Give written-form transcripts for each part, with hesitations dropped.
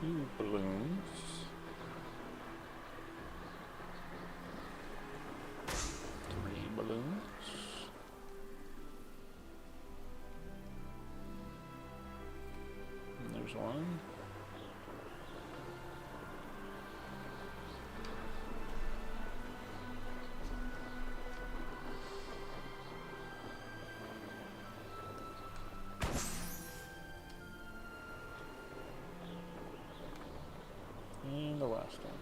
2 balloons. 3 balloons. And there's 1. And the last one.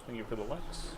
Thank you for the likes.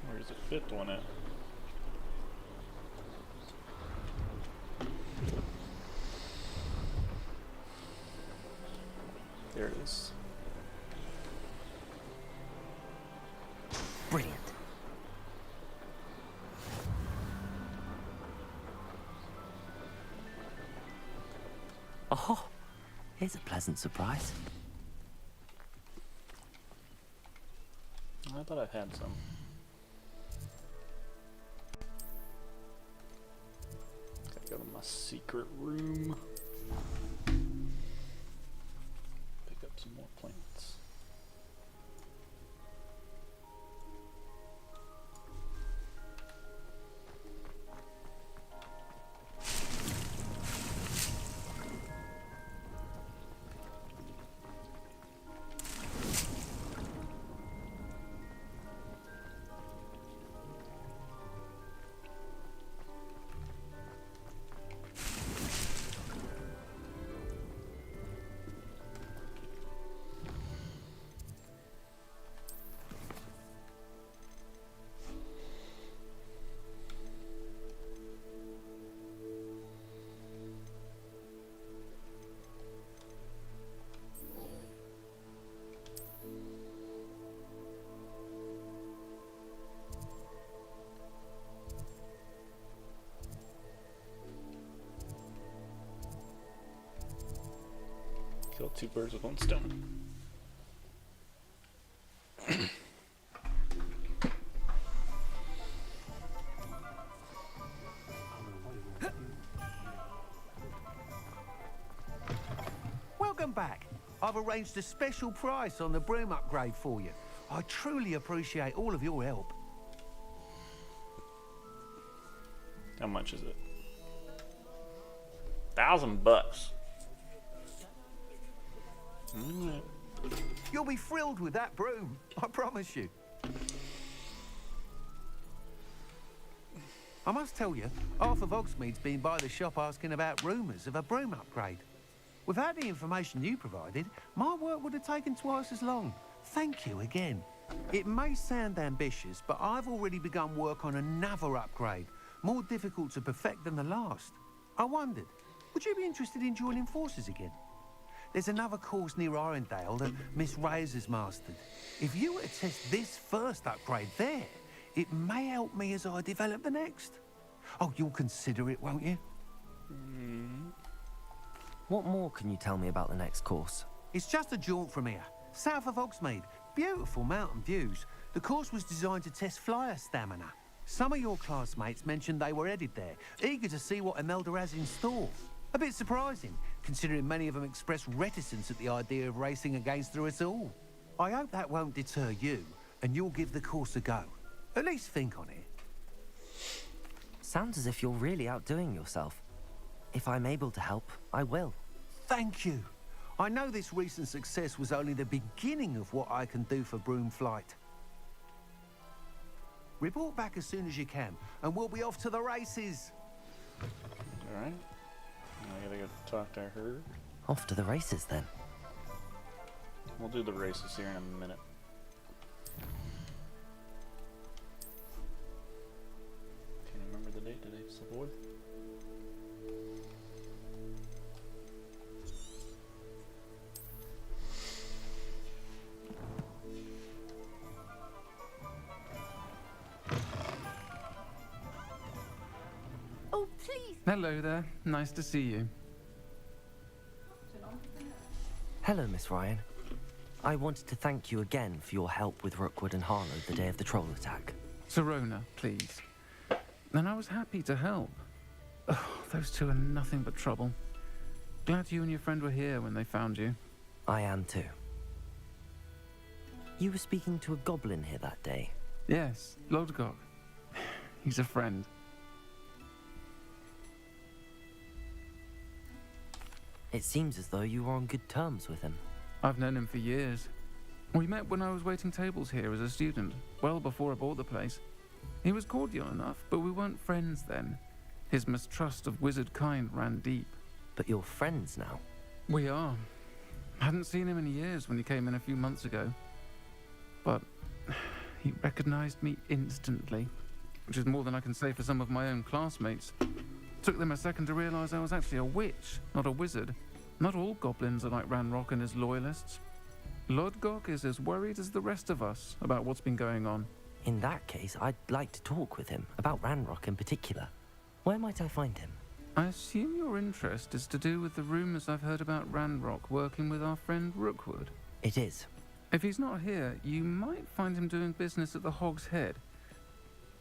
Where's the 5th one at? There it is. Brilliant. Oh, here's a pleasant surprise. I thought I had some. Gotta go to my secret room. Pick up some more plants. Kill 2 birds with 1 stone. Welcome back. I've arranged a special price on the broom upgrade for you. I truly appreciate all of your help. How much is it? $1,000. You'll be thrilled with that broom, I promise you. I must tell you, half of Hogsmeade's been by the shop asking about rumours of a broom upgrade. Without the information you provided, my work would have taken twice as long. Thank you again. It may sound ambitious, but I've already begun work on another upgrade, more difficult to perfect than the last. I wondered, would you be interested in joining forces again? There's another course near Arendelle that Miss Reyes has mastered. If you were to test this first upgrade there, it may help me as I develop the next. Oh, you'll consider it, won't you? What more can you tell me about the next course? It's just a jaunt from here, south of Hogsmeade. Beautiful mountain views. The course was designed to test flyer stamina. Some of your classmates mentioned they were headed there, eager to see what Imelda has in store. A bit surprising, considering many of them expressed reticence at the idea of racing against us all. I hope that won't deter you, and you'll give the course a go. At least think on it. Sounds as if you're really outdoing yourself. If I'm able to help, I will. Thank you. I know this recent success was only the beginning of what I can do for Broom Flight. Report back as soon as you can, and we'll be off to the races. Alright. I gotta go talk to her. Off to the races, then. We'll do the races here in a minute. Can't remember the date today. It's the 4th. Oh, please. Hello there. Nice to see you. Hello, Miss Ryan. I wanted to thank you again for your help with Rookwood and Harlow the day of the troll attack. Serona, please. And I was happy to help. Oh, those two are nothing but trouble. Glad you and your friend were here when they found you. I am too. You were speaking to a goblin here that day. Yes, Lodgok. He's a friend. It seems as though you were on good terms with him. I've known him for years. We met when I was waiting tables here as a student, well before I bought the place. He was cordial enough, but we weren't friends then. His mistrust of wizard kind ran deep. But you're friends now. We are. Hadn't seen him in years when he came in a few months ago. But he recognized me instantly, which is more than I can say for some of my own classmates. Took them a second to realize I was actually a witch, not a wizard. Not all goblins are like Ranrock and his loyalists. Lodgok is as worried as the rest of us about what's been going on. In that case, I'd like to talk with him, about Ranrock in particular. Where might I find him? I assume your interest is to do with the rumors I've heard about Ranrock working with our friend Rookwood. It is. If he's not here, you might find him doing business at the Hog's Head.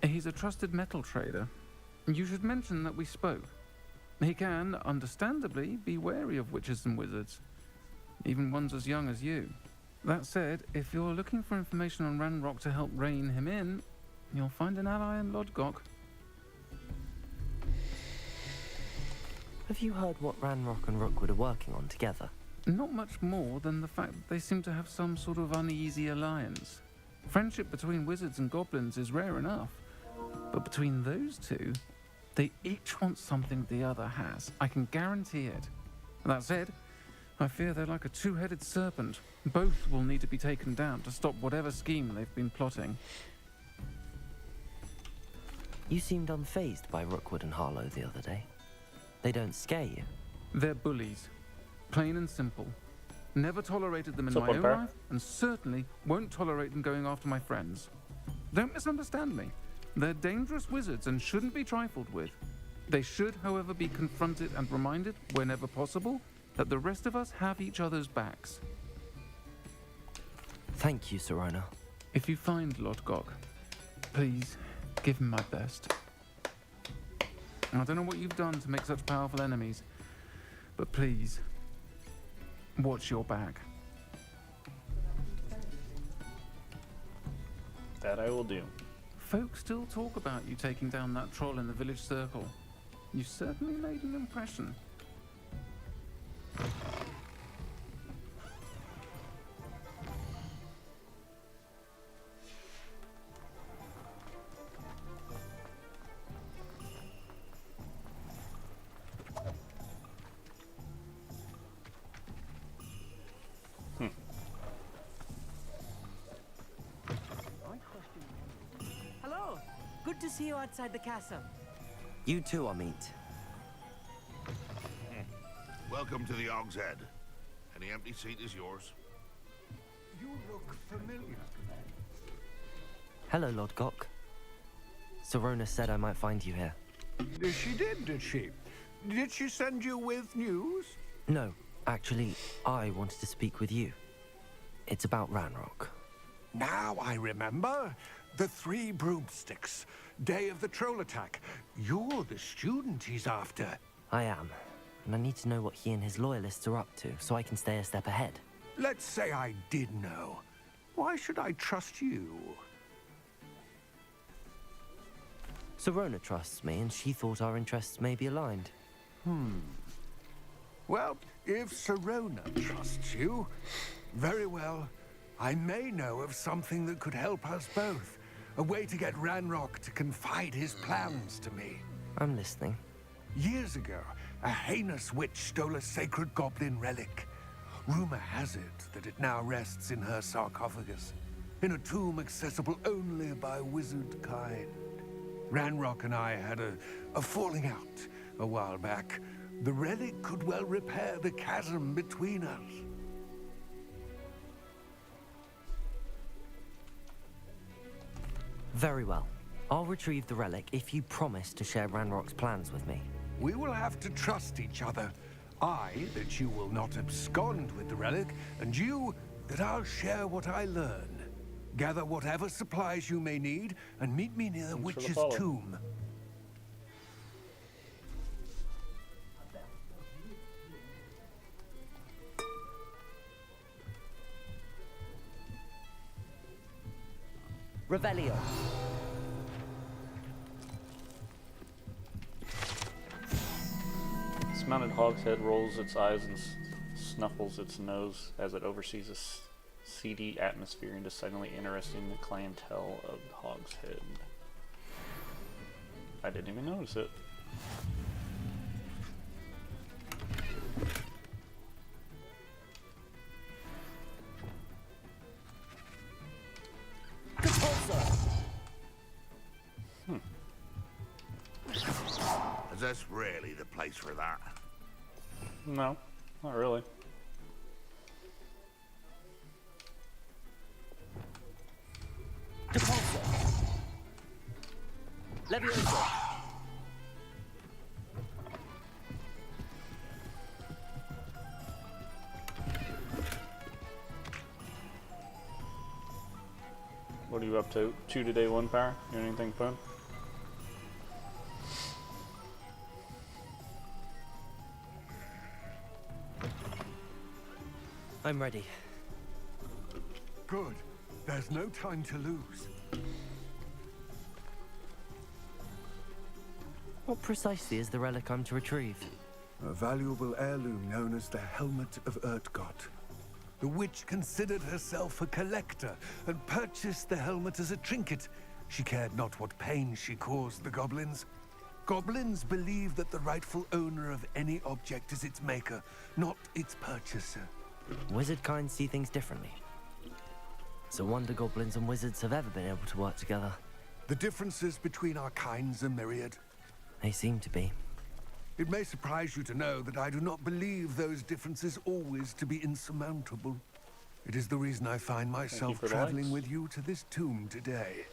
He's a trusted metal trader. You should mention that we spoke. He can, understandably, be wary of witches and wizards, even ones as young as you. That said, if you're looking for information on Ranrock to help rein him in, you'll find an ally in Lodgok. Have you heard what Ranrock and Rookwood are working on together? Not much more than the fact that they seem to have some sort of uneasy alliance. Friendship between wizards and goblins is rare enough, but between those two, they each want something the other has. I can guarantee it. That said, I fear they're like a two-headed serpent. Both will need to be taken down to stop whatever scheme they've been plotting. You seemed unfazed by Rookwood and Harlow the other day. They don't scare you. They're bullies. Plain and simple. Never tolerated them in What's my up, own Empire? life, and certainly won't tolerate them going after my friends. Don't misunderstand me. They're dangerous wizards and shouldn't be trifled with. They should, however, be confronted and reminded, whenever possible, that the rest of us have each other's backs. Thank you, Serona. If you find Lodgok, please give him my best. I don't know what you've done to make such powerful enemies, but please, watch your back. That I will do. Folks still talk about you taking down that troll in the village circle. You certainly made an impression. Hello. Good to see you outside the castle. You too, Amit. Welcome to the Hog's Head. Any empty seat is yours. You look familiar. Hello, Lodgok. Serona said I might find you here. She did she? Did she send you with news? No, actually, I wanted to speak with you. It's about Ranrock. Now I remember. The 3 broomsticks. Day of the troll attack. You're the student he's after. I am. And I need to know what he and his loyalists are up to, so I can stay a step ahead. Let's say I did know. Why should I trust you? Serona trusts me, and she thought our interests may be aligned. Well, if Serona trusts you, very well. I may know of something that could help us both. A way to get Ranrock to confide his plans to me. I'm listening. Years ago, a heinous witch stole a sacred goblin relic. Rumor has it that it now rests in her sarcophagus, in a tomb accessible only by wizard kind. Ranrock and I had a falling out a while back. The relic could well repair the chasm between us. Very well. I'll retrieve the relic if you promise to share Ranrock's plans with me. We will have to trust each other. I, that you will not abscond with the relic, and you, that I'll share what I learn. Gather whatever supplies you may need, and meet me near the Thanks for the witch's follow. tomb. Revelio. Dismounted Hogshead rolls its eyes and snuffles its nose as it oversees a seedy atmosphere and decidedly interesting the clientele of Hogshead. I didn't even notice it. Is this really the place for that? No, not really. Leviosa. What are you up to? 2 today, 1 power? Doing anything fun? I'm ready. Good. There's no time to lose. What precisely is the relic I'm to retrieve? A valuable heirloom known as the Helmet of Urtgott. The witch considered herself a collector and purchased the helmet as a trinket. She cared not what pain she caused the goblins. Goblins believe that the rightful owner of any object is its maker, not its purchaser. Wizard kind see things differently. It's a wonder goblins and wizards have ever been able to work together. The differences between our kinds are myriad. They seem to be. It may surprise you to know that I do not believe those differences always to be insurmountable. It is the reason I find myself for the traveling likes. with you to this tomb today.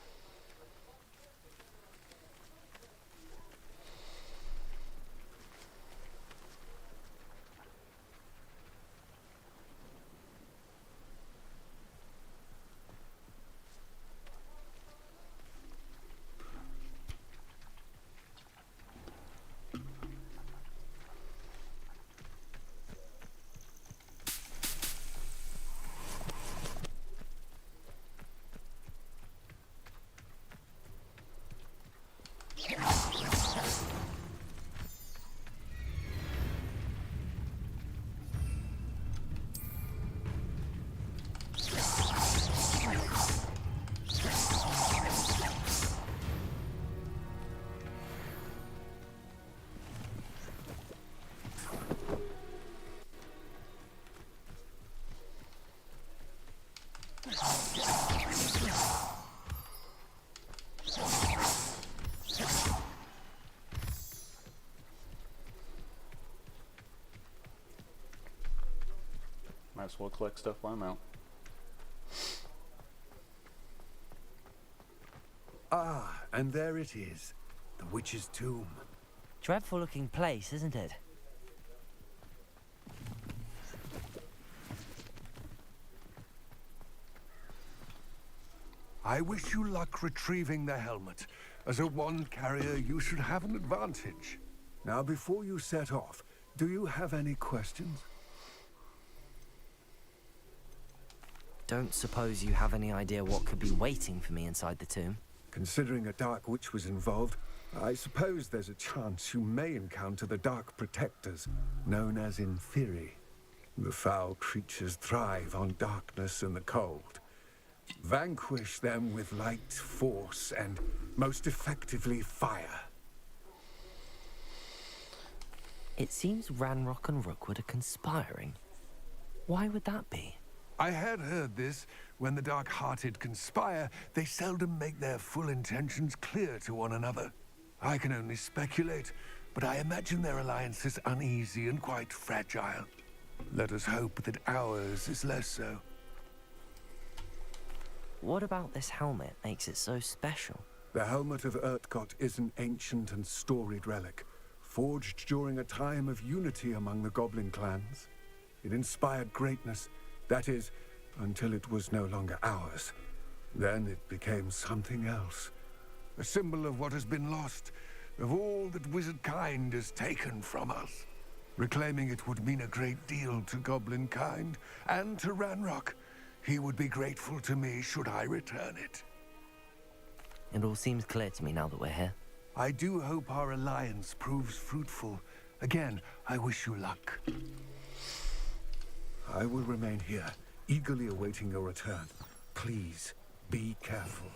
Might as well collect stuff while I'm out. Ah, and there it is. The witch's tomb. Dreadful looking place, isn't it? I wish you luck retrieving the helmet. As a wand carrier, you should have an advantage. Now, before you set off, do you have any questions? Don't suppose you have any idea what could be waiting for me inside the tomb? Considering a Dark Witch was involved, I suppose there's a chance you may encounter the Dark Protectors, known as Inferi. The foul creatures thrive on darkness and the cold. Vanquish them with light, force, and most effectively fire. It seems Ranrock and Rookwood are conspiring. Why would that be? I had heard this. When the dark-hearted conspire, they seldom make their full intentions clear to one another. I can only speculate, but I imagine their alliance is uneasy and quite fragile. Let us hope that ours is less so. What about this helmet makes it so special? The helmet of Urtkot is an ancient and storied relic, forged during a time of unity among the goblin clans. It inspired greatness, that is, until it was no longer ours. Then it became something else. A symbol of what has been lost, of all that wizard kind has taken from us. Reclaiming it would mean a great deal to goblin kind, and to Ranrock. He would be grateful to me should I return it. It all seems clear to me now that we're here. I do hope our alliance proves fruitful. Again, I wish you luck. I will remain here, eagerly awaiting your return. Please, be careful.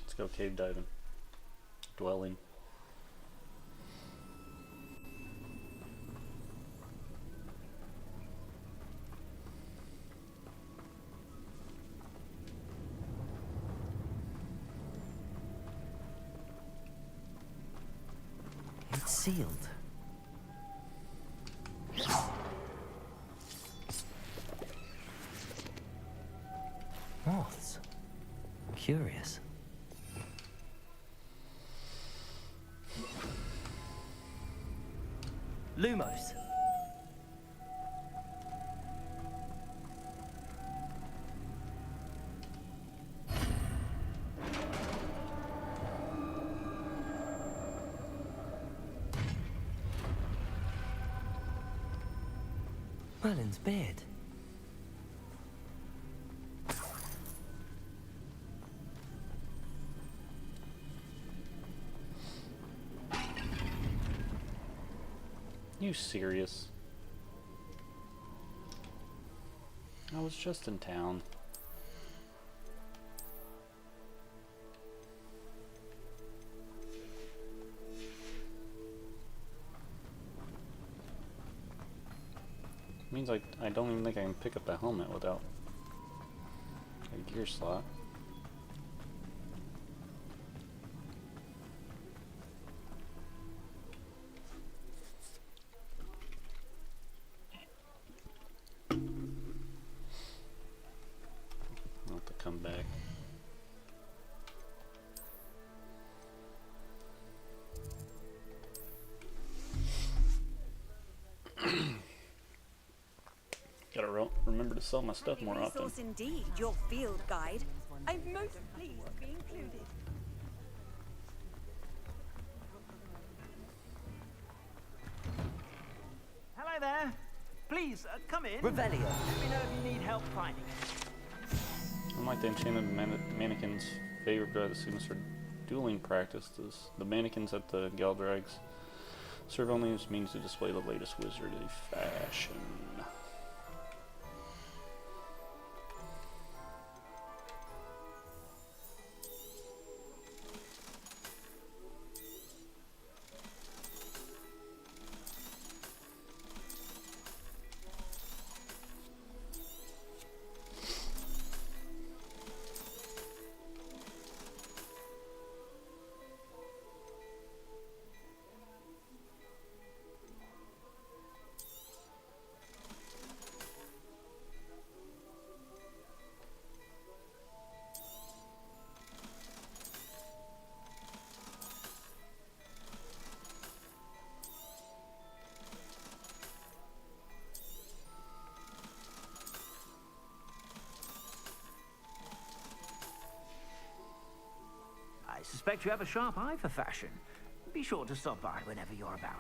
Let's go cave diving. Dwelling. It's sealed. Moths. Curious. Lumos. Merlin's beard. You serious? I was just in town. Means I don't even think I can pick up the helmet without a gear slot. I'll have to come back. Gotta remember to sell my stuff more often. Resource indeed, your field guide. I'm most pleased to be included. Hello there. Please, come in. Revelio. Let me know if you need help finding it. Unlike the enchanted mannequins favored by the students for dueling practices, the mannequins at the Galdrags serve only as means to display the latest wizardly fashion. suspect you have a sharp eye for fashion. Be sure to stop by whenever you're about.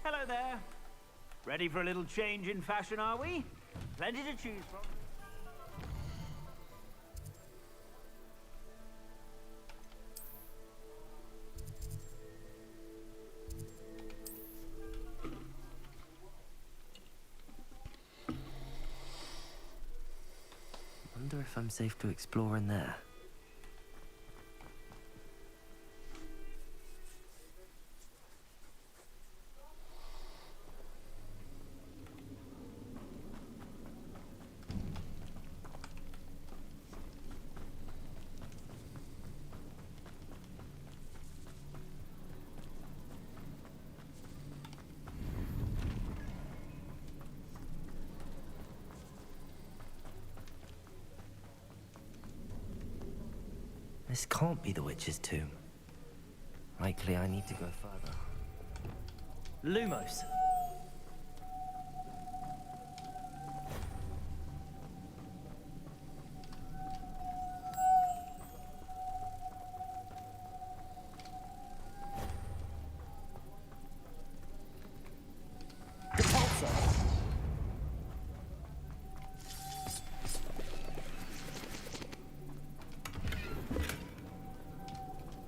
Hello there. Ready for a little change in fashion, are we? Plenty to choose from. Wonder if I'm safe to explore in there. This can't be the witch's tomb. Likely I need to go further. Lumos!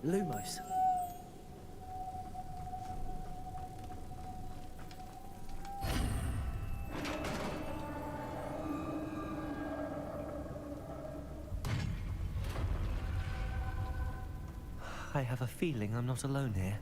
Lumos. I have a feeling I'm not alone here.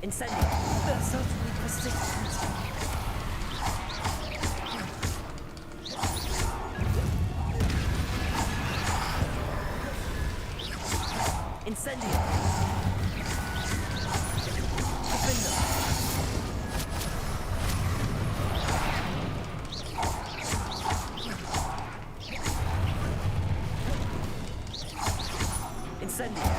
Incendio. They're certainly persistent. Incendio. Defender. Incendio.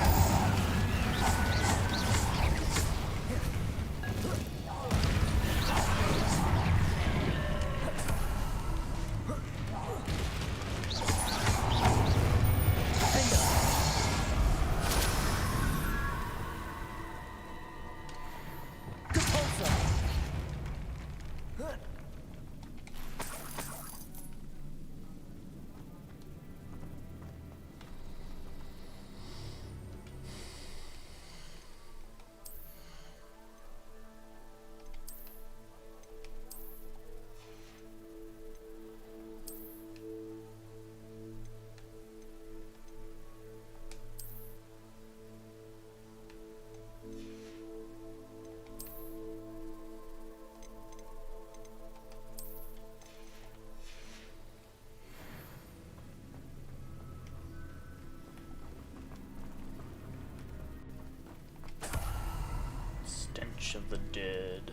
Stench of the dead.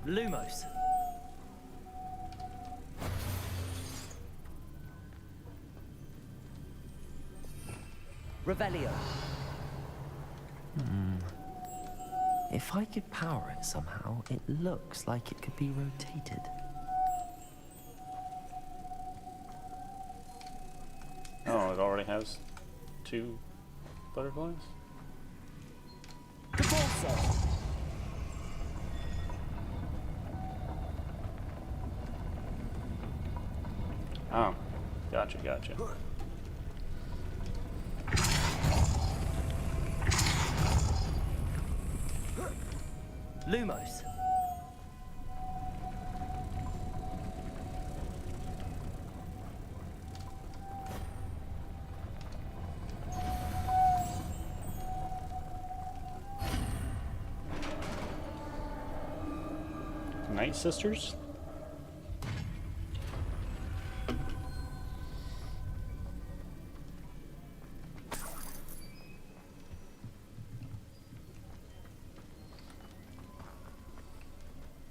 Lumos. Revelio. If I could power it somehow, it looks like it could be rotated. Oh, it already has 2 butterflies? Oh, gotcha. Lumos. Night Sisters?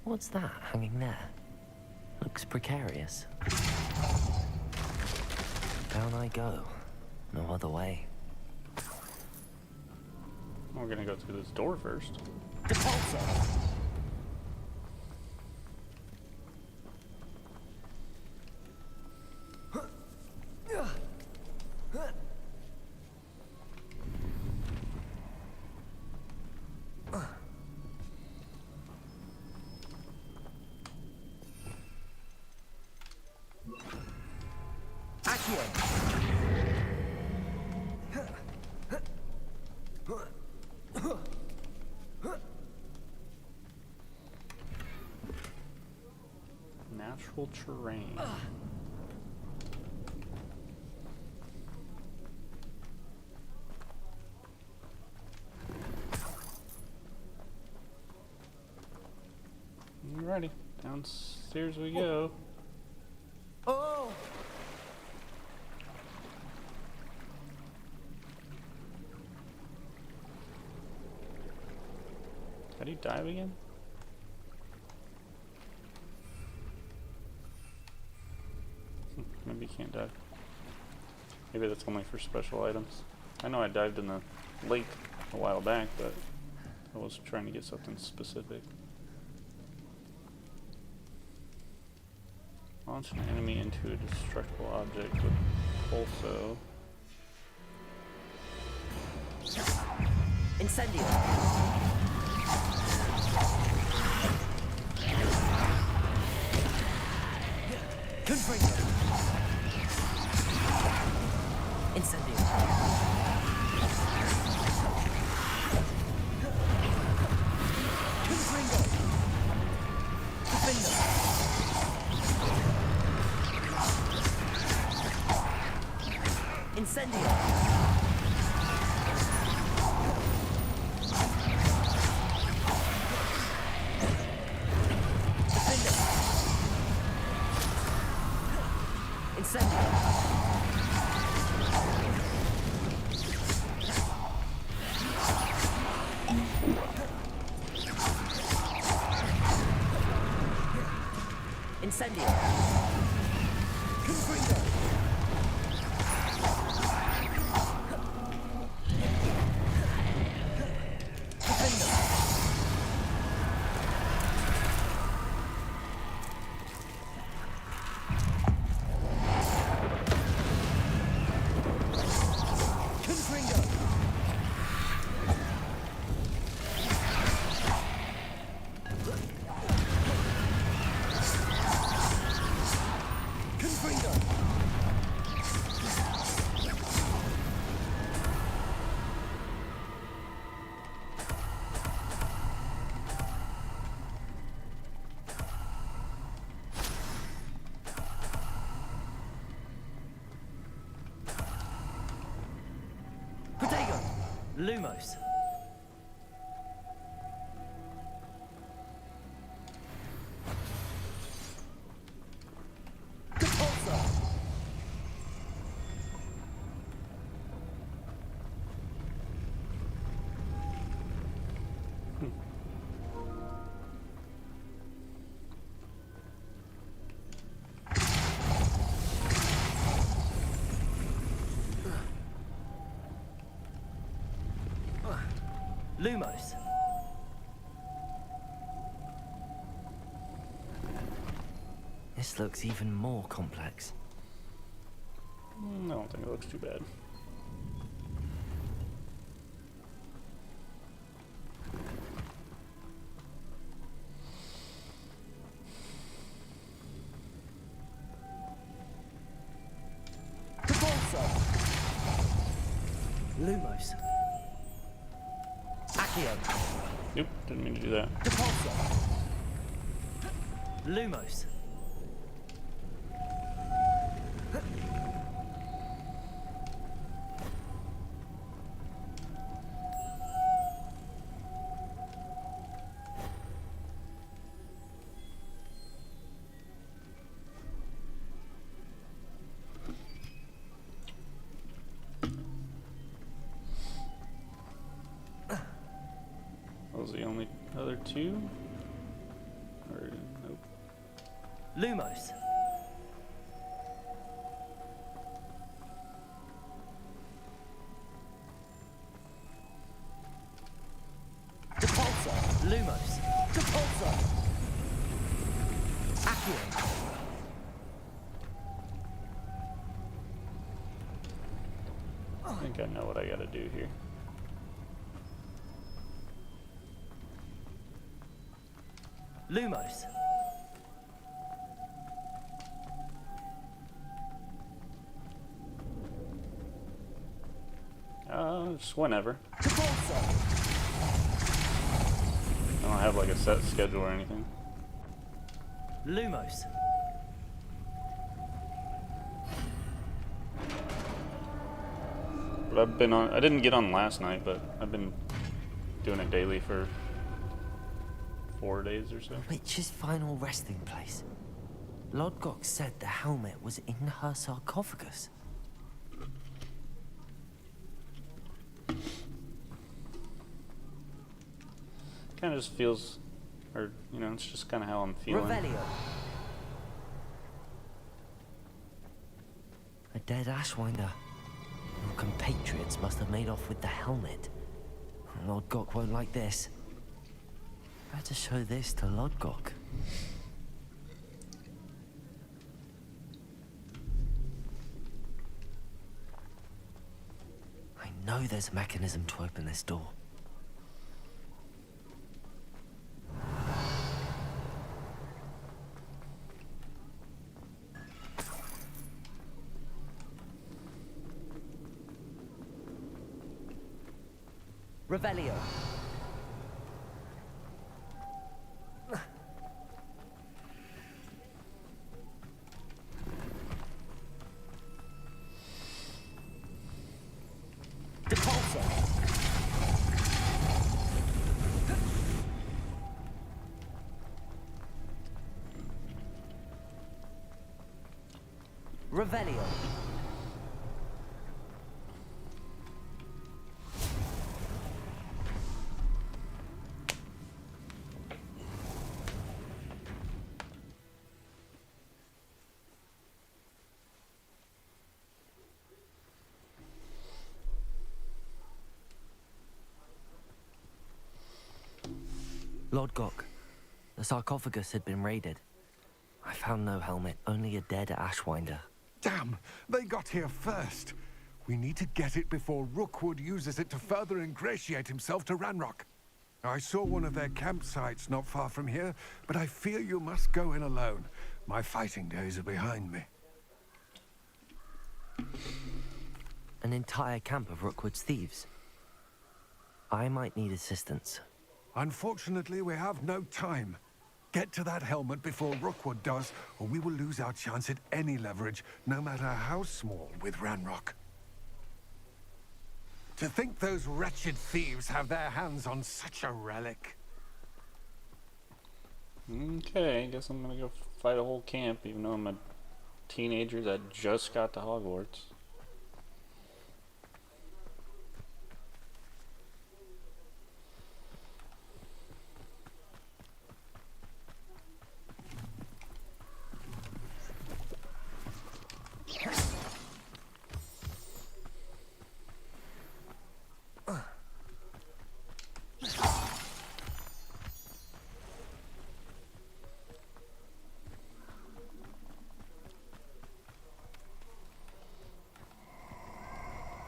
What's that hanging there? Looks precarious. Down I go. No other way. We're gonna go through this door first. Depulso! Natural terrain. Alrighty, downstairs we go. Oh! How do you dive again? Maybe you can't dive. Maybe that's only for special items. I know I dived in the lake a while back, but I was trying to get something specific. Launch an enemy into a destructible object with pulso. Incendio! Confringo! Incendio! Confringo! Defendo! Incendio! Incendio! Confringo! Defendo! Confringo! Lumos. Depulso. Lumos. This looks even more complex. I don't think it looks too bad. Depulso. Lumos. Accio. Nope, didn't mean to do that. Depulsor. Lumos. Those the only other two? Or nope. Lumos. Depulsor. Lumos. Depulsor. Accio. I think I know what I gotta do here. Lumos. Just whenever. Depulsor. I don't have like a set schedule or anything. Lumos. But I've been on. I didn't get on last night, but I've been doing it daily for 4 days or so. The witch's final resting place. Lodgok said the helmet was in her sarcophagus. Kind of just feels, or you know, it's just kind of how I'm feeling. Revelio. A dead Ashwinder. Your compatriots must have made off with the helmet. Lodgok won't like this. Better show this to Lodgok. I know there's a mechanism to open this door. Revelio. Depulsor. Revelio. Lodgok, the sarcophagus had been raided. I found no helmet, only a dead Ashwinder. Damn! They got here first. We need to get it before Rookwood uses it to further ingratiate himself to Ranrock. I saw one of their campsites not far from here, but I fear you must go in alone. My fighting days are behind me. An entire camp of Rookwood's thieves. I might need assistance. Unfortunately, we have no time. Get to that helmet before Rookwood does, or we will lose our chance at any leverage, no matter how small, with Ranrock. To think those wretched thieves have their hands on such a relic. Okay, I guess I'm gonna go fight a whole camp, even though I'm a teenager that just got to Hogwarts.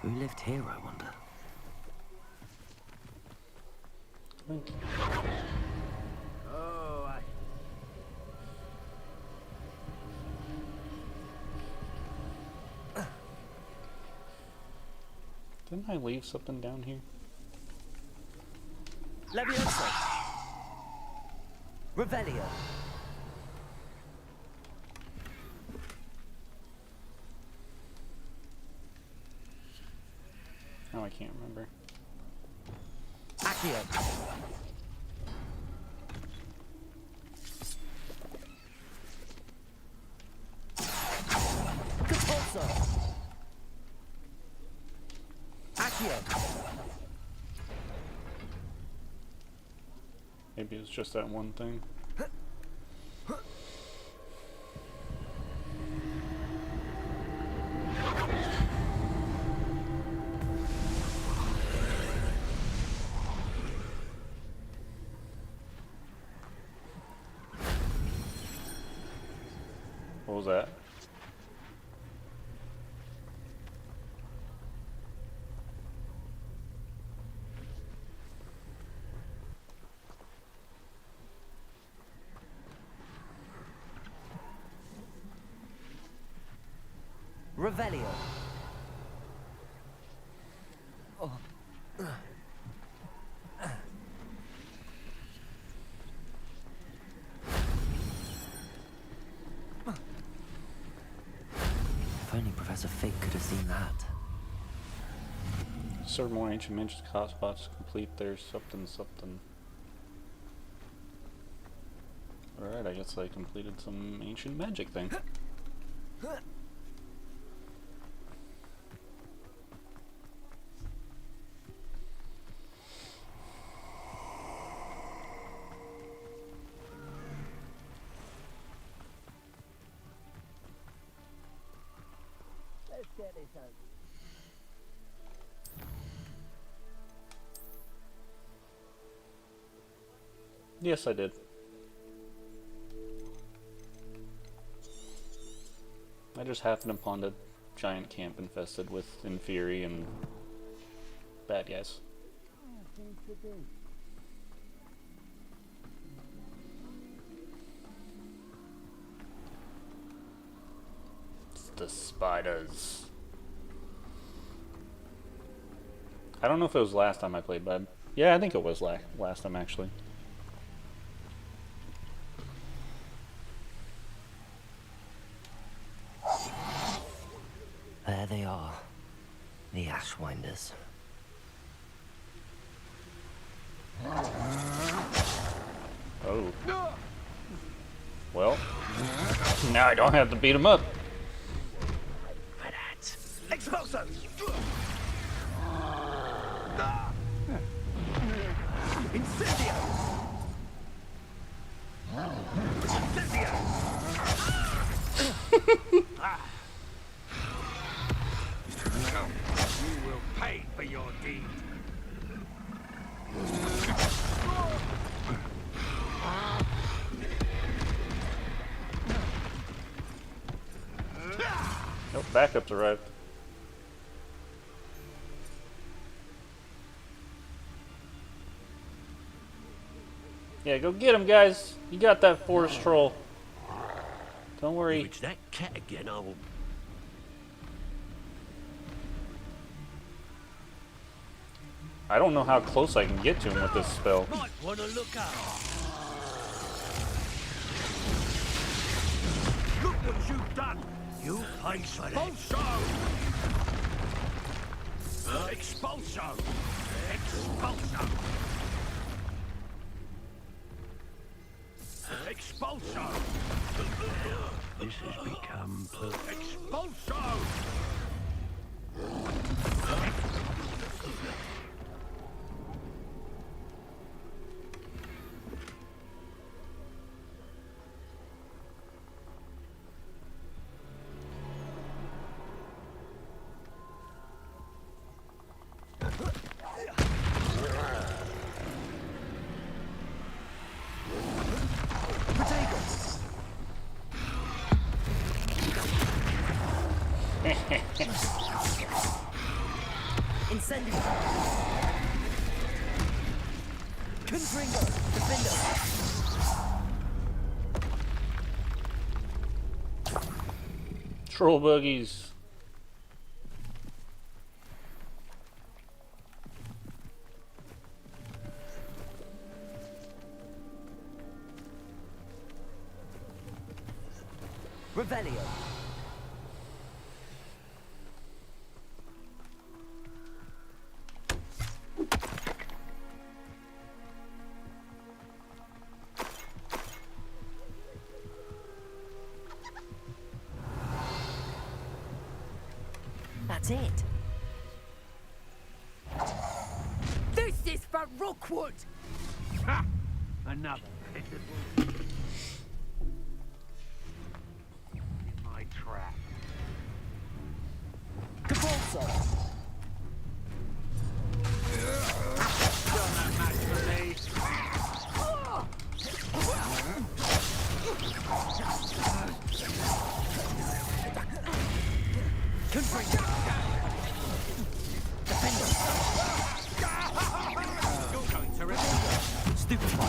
Who lived here, I wonder? Thank you. Oh, Didn't I leave something down here? Levioso. Revelio. Oh, I can't remember. Accio. Compulso. Accio. Maybe it's just that one thing. What was that? Revelio. Oh. If only Professor Fig could have seen that. Serve more ancient magic hotspots to complete their something. Alright, I guess I completed some ancient magic thing. Let's get this over. Yes, I did. I just happened upon a giant camp infested with Inferi and bad guys. It's the spiders. I don't know if it was last time I played, but yeah, I think it was last time actually. There they are, the Ashwinders. Oh. Well, now I don't have to beat him up. Expulso! Incendio! Incendio! You will pay for your deed. Nope, backup's arrived. Yeah, go get him, guys. You got that forest troll. Don't worry. If it's that cat again, I'll... I don't know how close I can get to him with this spell. Might want to look out. Look what you've done. You pay for that. Expulso! Expulso! Expulso! Expulso! This has become Expulso! Incendio. Confringo. Defendo. Troll buggies. That's it. This is for Rookwood! Ha! Another pitiful in my trap. Capulso! Still not much for me. Confringo! Defender! You're going to remember. Stupefy!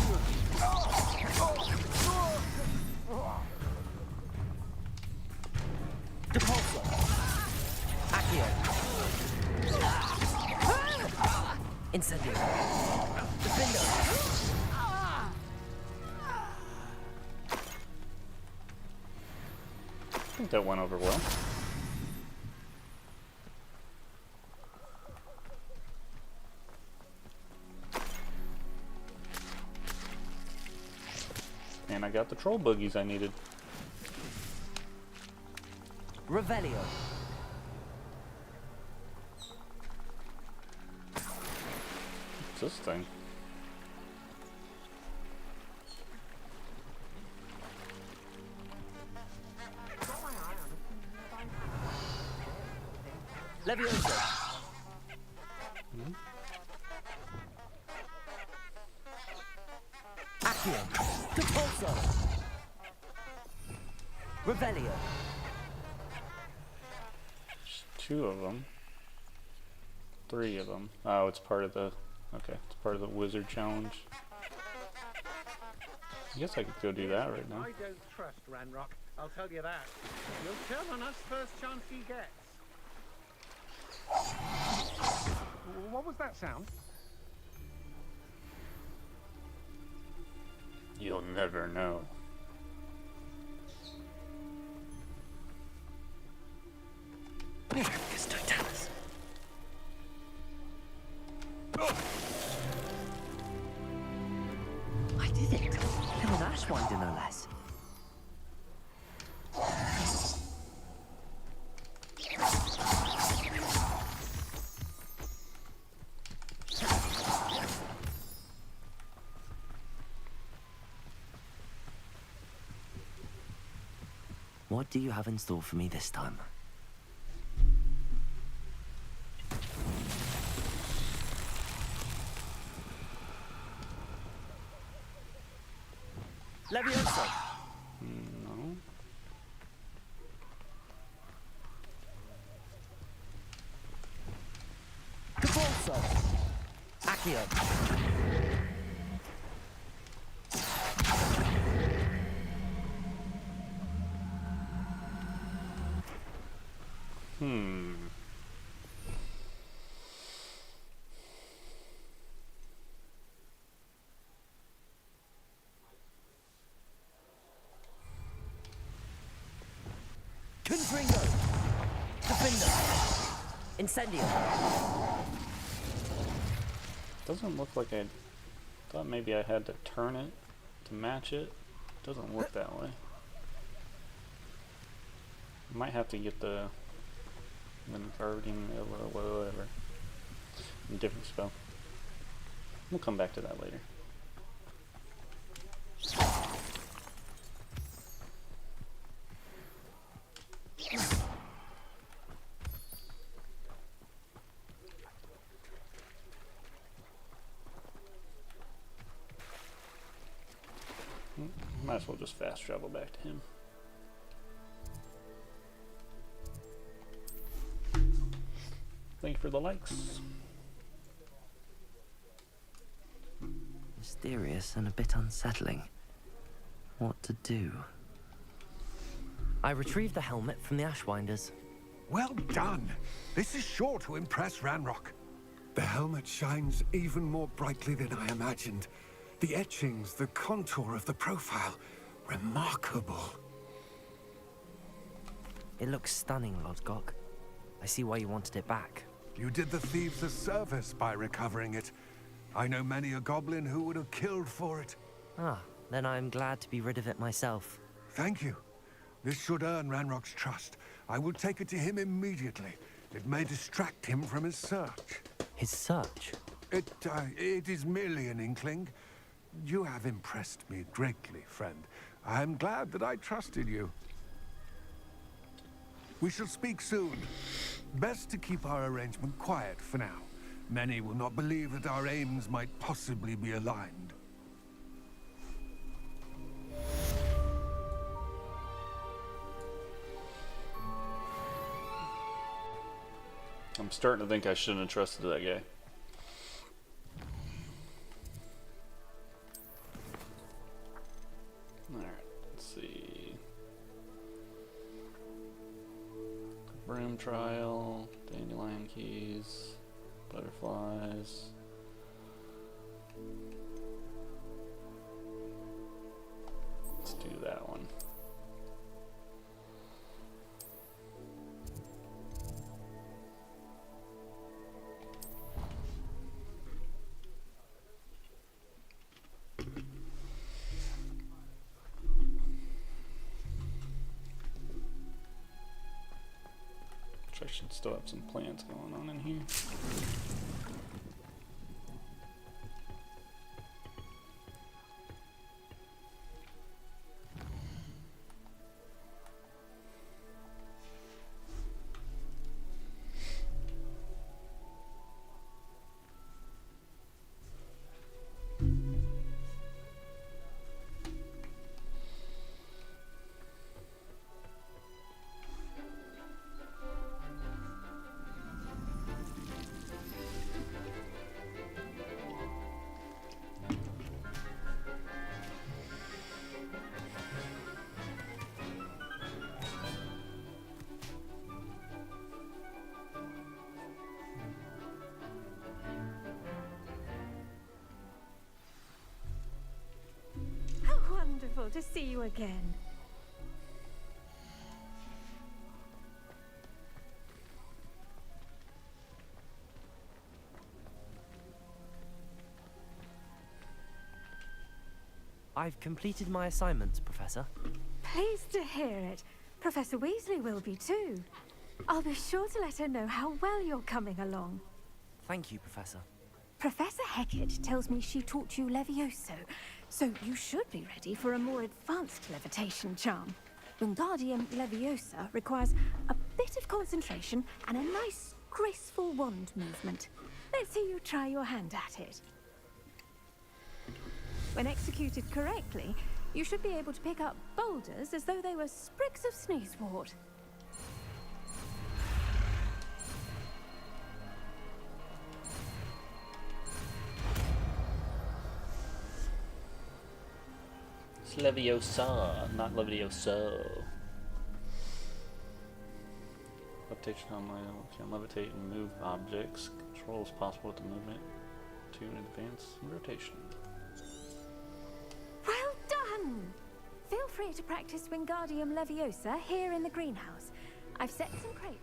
Depulso! Accio! Incendio! Defender! I think that went over well. And I got the troll boogies I needed. Revelio! What's this thing? Levioso! Accio! Depulso! Revelio! Two of them. Three of them. Oh, it's part of the... Okay, it's part of the wizard challenge. I guess I could go do that right now. I don't trust Ranrock, I'll tell you that. He'll turn on us first chance he gets. What was that sound? You'll never know. I did it! Little Ashwinder, no less. What do you have in store for me this time? Levioso! No. Capulso! Accio! Confringo! Defender! Incendio! Doesn't look like I thought maybe I had to turn it to match it. Doesn't look that way. Might have to get the guarding whatever. Different spell. We'll come back to that later. Might as well just fast travel back to him. Thank you for the likes. Mysterious and a bit unsettling. What to do? I retrieved the helmet from the Ashwinders. Well done. This is sure to impress Ranrock. The helmet shines even more brightly than I imagined. The etchings, the contour of the profile, remarkable. It looks stunning, Lodgok. I see why you wanted it back. You did the thieves a service by recovering it. I know many a goblin who would have killed for it. Ah, then I'm glad to be rid of it myself. Thank you. This should earn Ranrock's trust. I will take it to him immediately. It may distract him from his search. His search? It is merely an inkling. You have impressed me greatly, friend. I am glad that I trusted you. We shall speak soon. Best to keep our arrangement quiet for now. Many will not believe that our aims might possibly be aligned. I'm starting to think I shouldn't have trusted that guy. Alright, let's see. Broom trial, dandelion keys, butterflies. Let's do that one. I should still have some plans going on in here. Wonderful to see you again. I've completed my assignments, Professor. Pleased to hear it. Professor Weasley will be too. I'll be sure to let her know how well you're coming along. Thank you, Professor. Professor Hecat tells me she taught you Levioso, so you should be ready for a more advanced levitation charm. Wingardium Leviosa requires a bit of concentration and a nice, graceful wand movement. Let's see you try your hand at it. When executed correctly, you should be able to pick up boulders as though they were sprigs of sneezewort. It's Leviosa, not Levioso. Levitation can levitate and move objects. Control is possible with the movement to advance rotation. Well done! Feel free to practice Wingardium Leviosa here in the greenhouse. I've set some crates.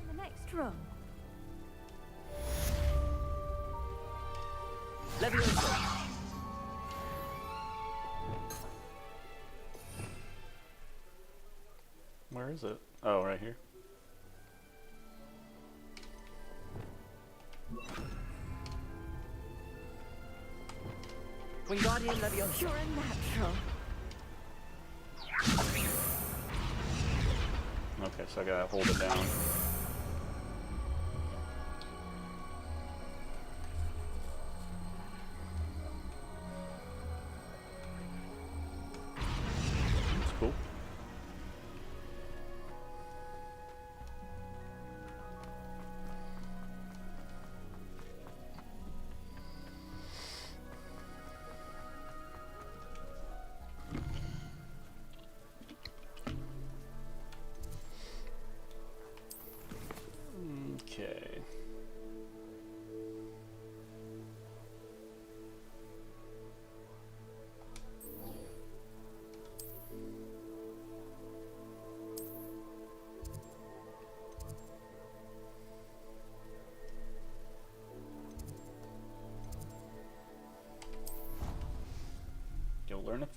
In the next room. Leviosa! Where is it? Oh, right here. Wingardium Leviosa! You're a natural. Okay, so I gotta hold it down. That's cool.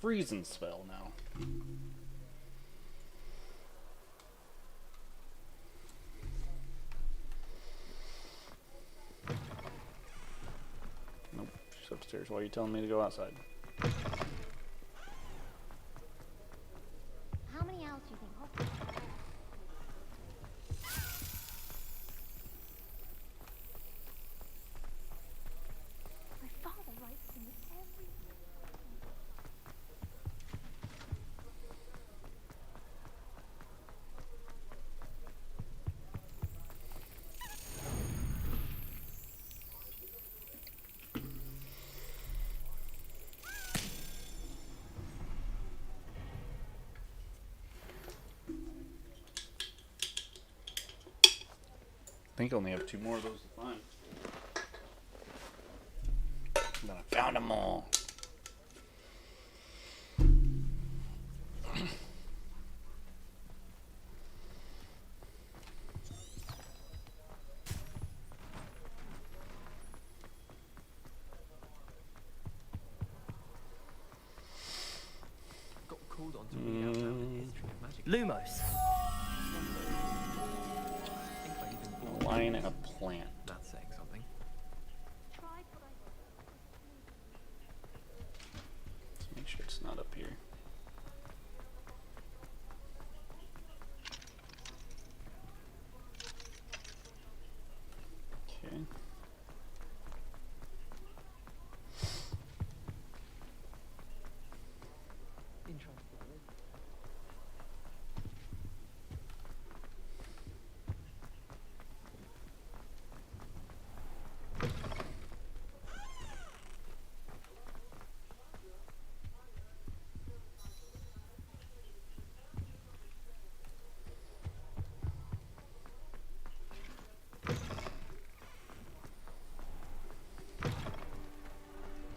freezing spell now. Nope, she's upstairs. Why are you telling me to go outside? How many owls do you think Hogwarts has? My father writes to me every I think I only have 2 more of those to find. And then I found them all. Got called on to read out loud the history of magic. Lumos. I think I even bought A lion and a plant. That's saying something. tried what I Let's make sure it's not up here. Okay. Interesting.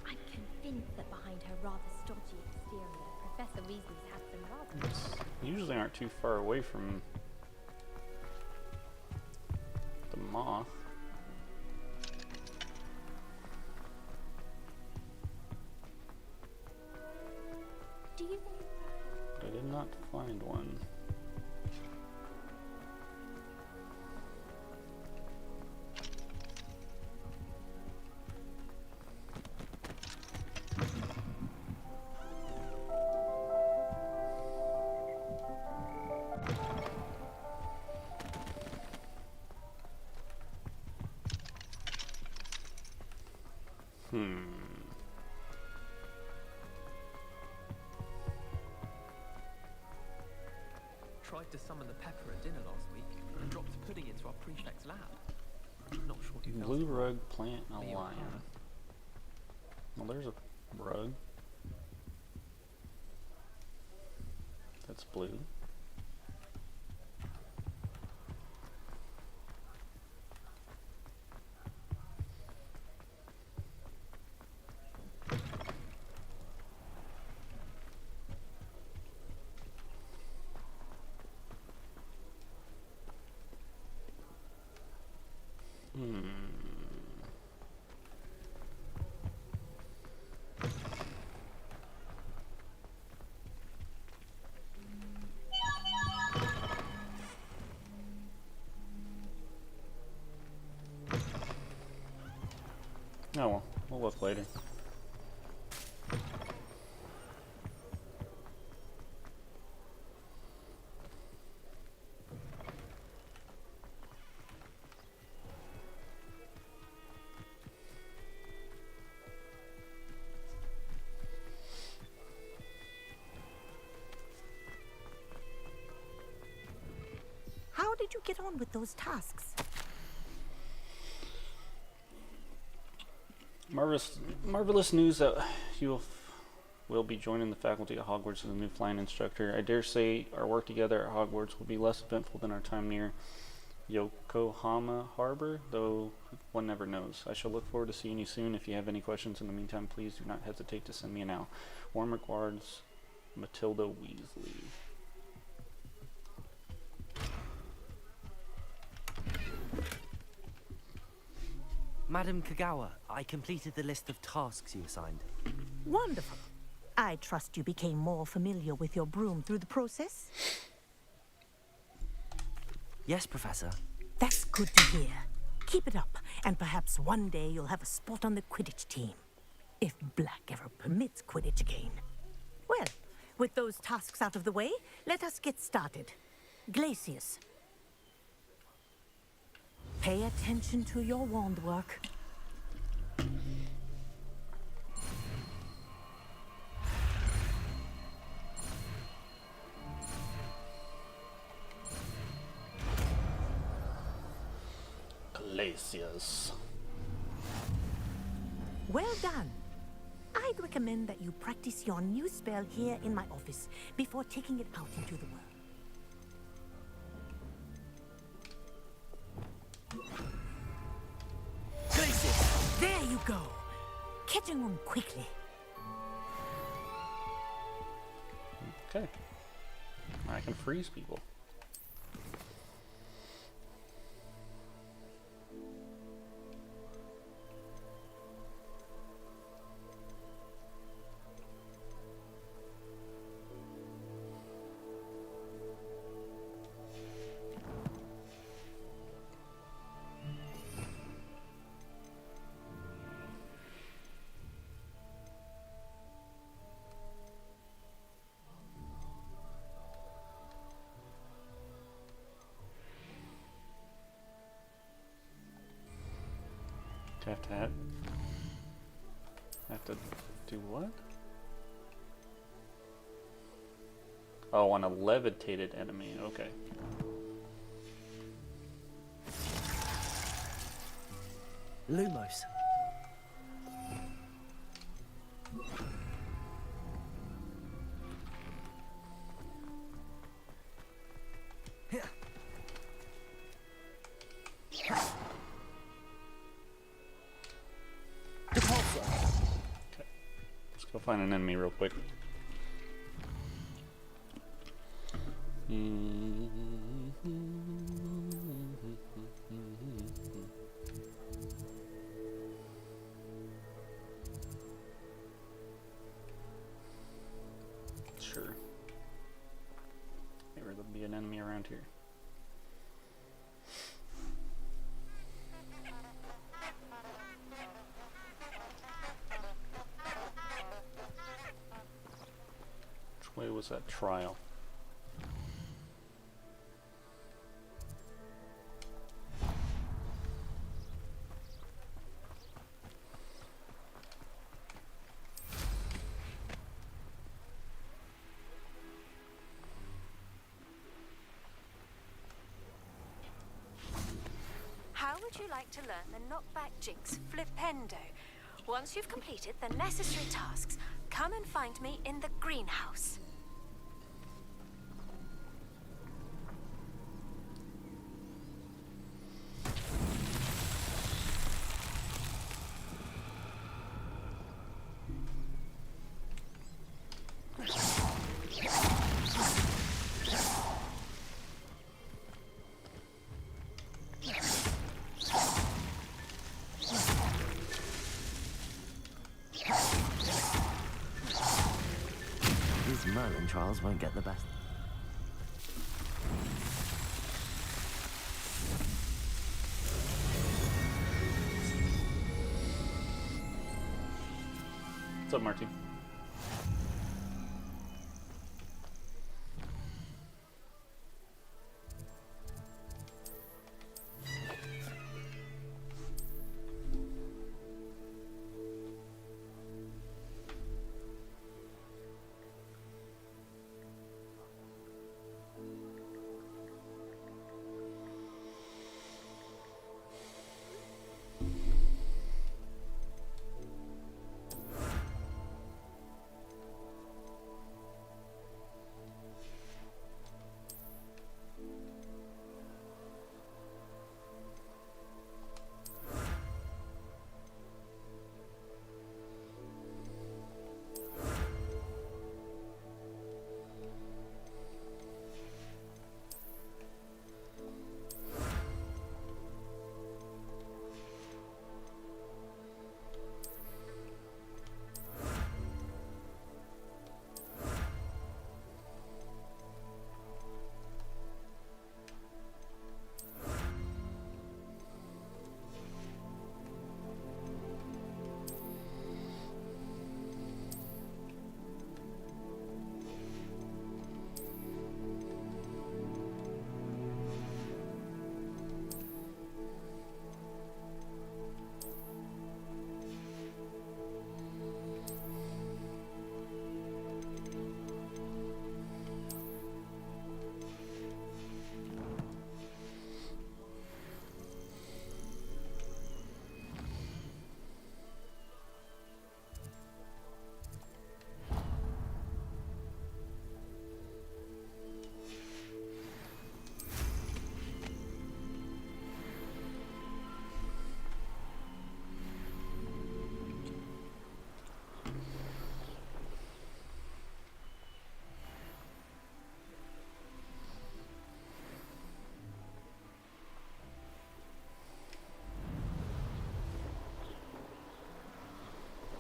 I'm convinced that behind her rather stodgy exterior, Professor Weasley's had some rather... Usually aren't too far away from the moth. Do you think... But I did not find one. Tried to summon the pepper at dinner last week and dropped the pudding into our prefect's lab. Not sure who felt Blue it. rug, plant, and Me a or lion. her. Well, there's a rug. That's blue. Oh well, we'll look later. How did you get on with those tasks? Marvelous news that you will be joining the faculty at Hogwarts as a new flying instructor. I dare say our work together at Hogwarts will be less eventful than our time near Yokohama Harbor, though one never knows. I shall look forward to seeing you soon. If you have any questions in the meantime, please do not hesitate to send me an email. Warm regards, Matilda Weasley. Madam Kagawa, I completed the list of tasks you assigned. Wonderful. I trust you became more familiar with your broom through the process? Yes, Professor. That's good to hear. Keep it up, and perhaps one day you'll have a spot on the Quidditch team. If Black ever permits Quidditch again. Well, with those tasks out of the way, let us get started. Glacius. Pay attention to your wand work. Glacius. Well done. I'd recommend that you practice your new spell here in my office before taking it out into the world. Glacius! There you go! Catching on quickly. Okay. I can freeze people. Have to do what? Oh, on a levitated enemy. Okay. Lumos. Let's go find an enemy real quick. Sure. Maybe there'll be an enemy around here. Which way was that trial? How would you like to learn the knockback jinx flipendo? Once you've completed the necessary tasks, come and find me in the greenhouse. These Merlin trials won't get the best. What's up, Marty?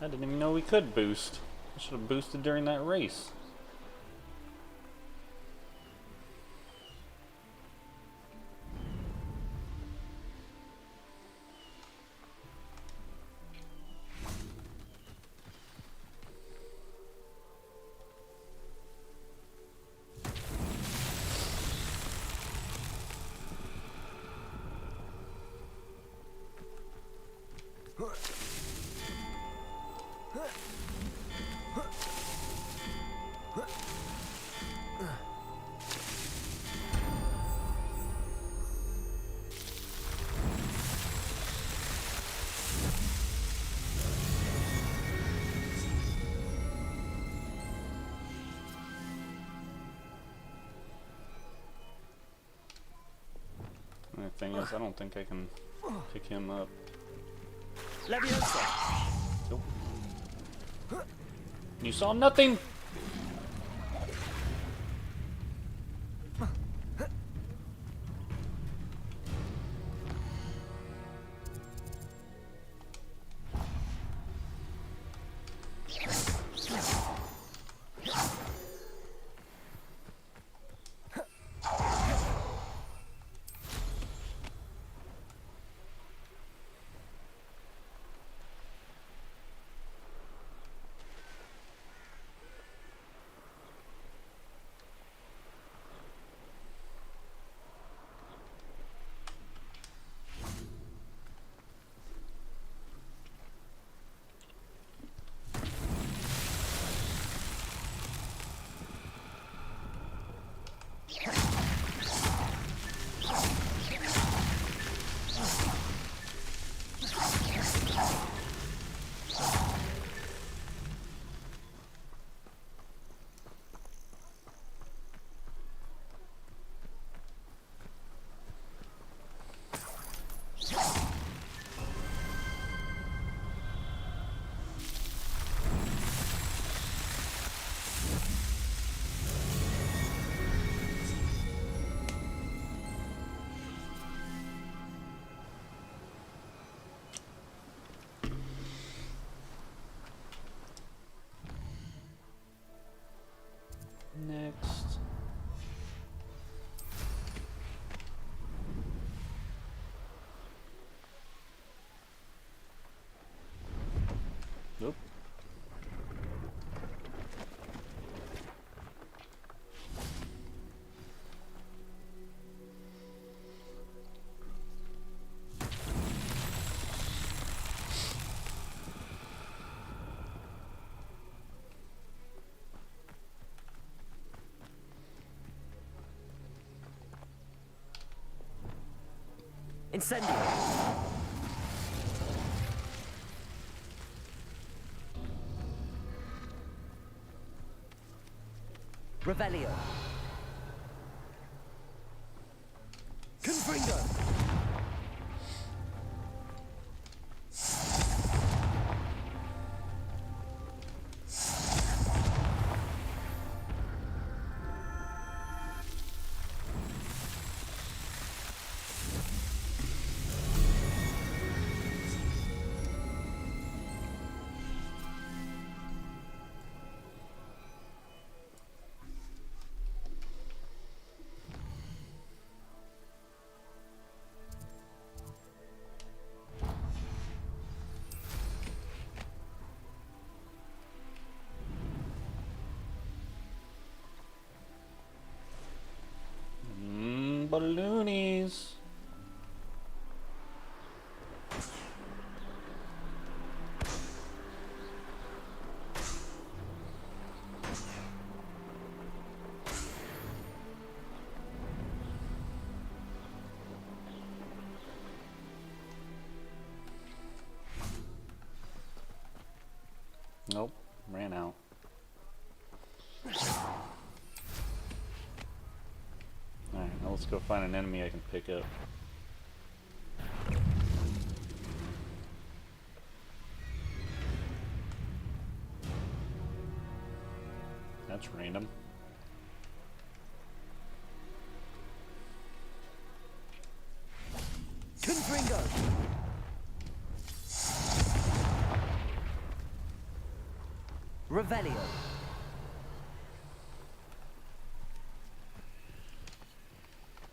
I didn't even know we could boost. I should have boosted during that race. The thing is, I don't think I can pick him up. Leviosa! Nope. You saw nothing! Next. Nope. Incendio! Revelio! Confringo! Balloonies. Nope, ran out. Alright, now let's go find an enemy I can pick up. That's random. Confringo! Revelio.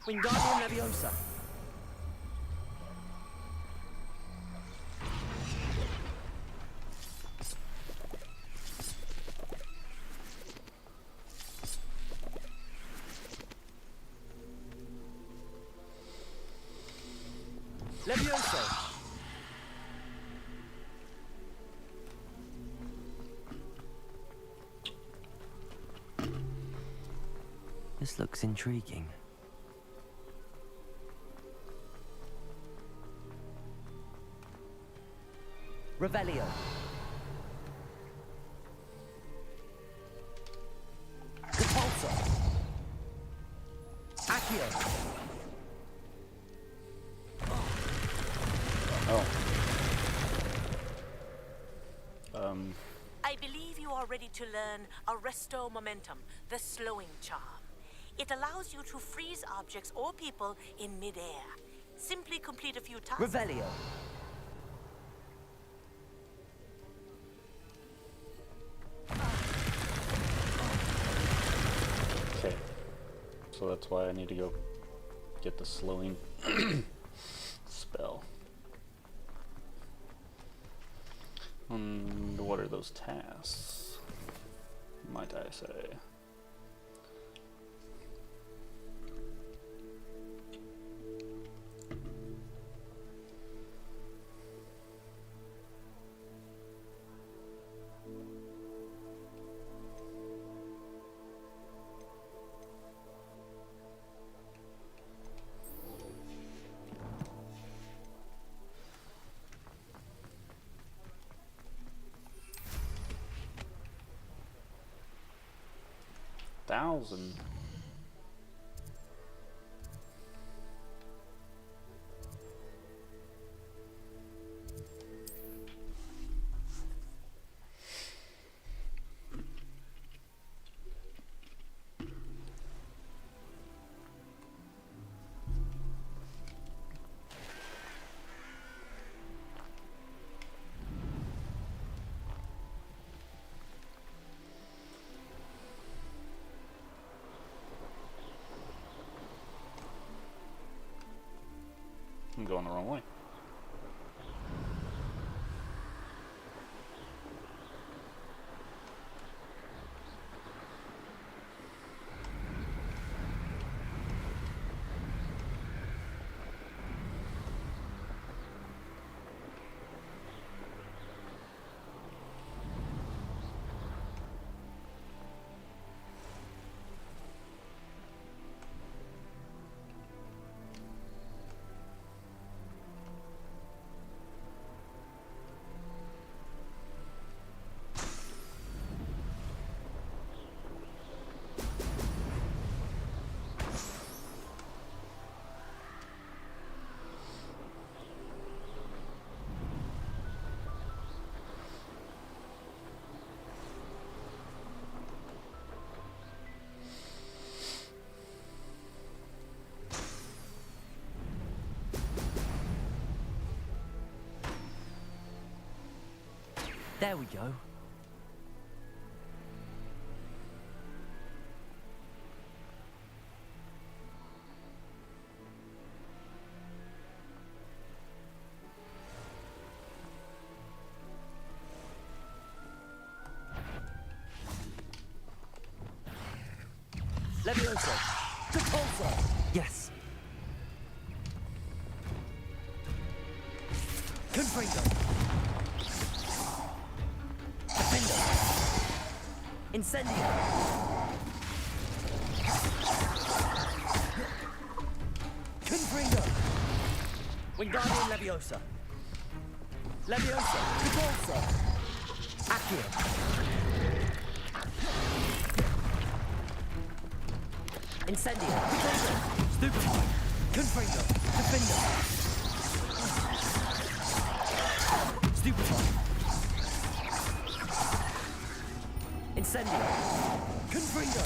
Wingardium Leviosa. Levioso. This looks intriguing. Revelio. Repulsor. Accio. Oh. I believe you are ready to learn Arresto Momentum, the slowing charm. It allows you to freeze objects or people in midair. Simply complete a few tasks. Revelio. Okay. So that's why I need to go get the slowing spell. And what are those tasks, might I say? $1,000. I'm going the wrong way. There we go. Levioso. Repulsor. Yes. Confringo. Defender. Incendio. Confringo. Wingardium Leviosa. Leviosa. Repulsor. Accio. Incendio. Stupefy. Confringo. Defender. Stupefy. Incendio. Confringo.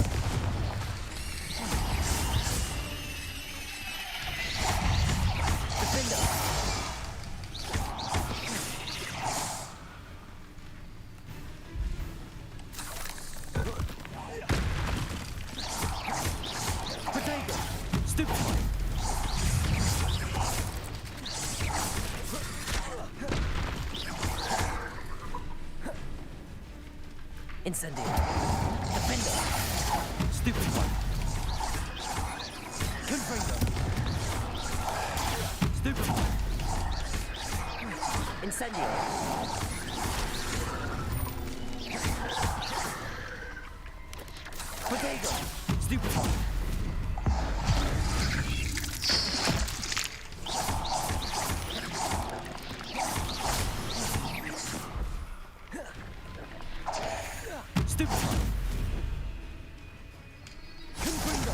Defender. Incendio. Defender. Stupefy. Confringo. Stupefy. Incendio. Protego. Stupefy. Stupefy. Confringo.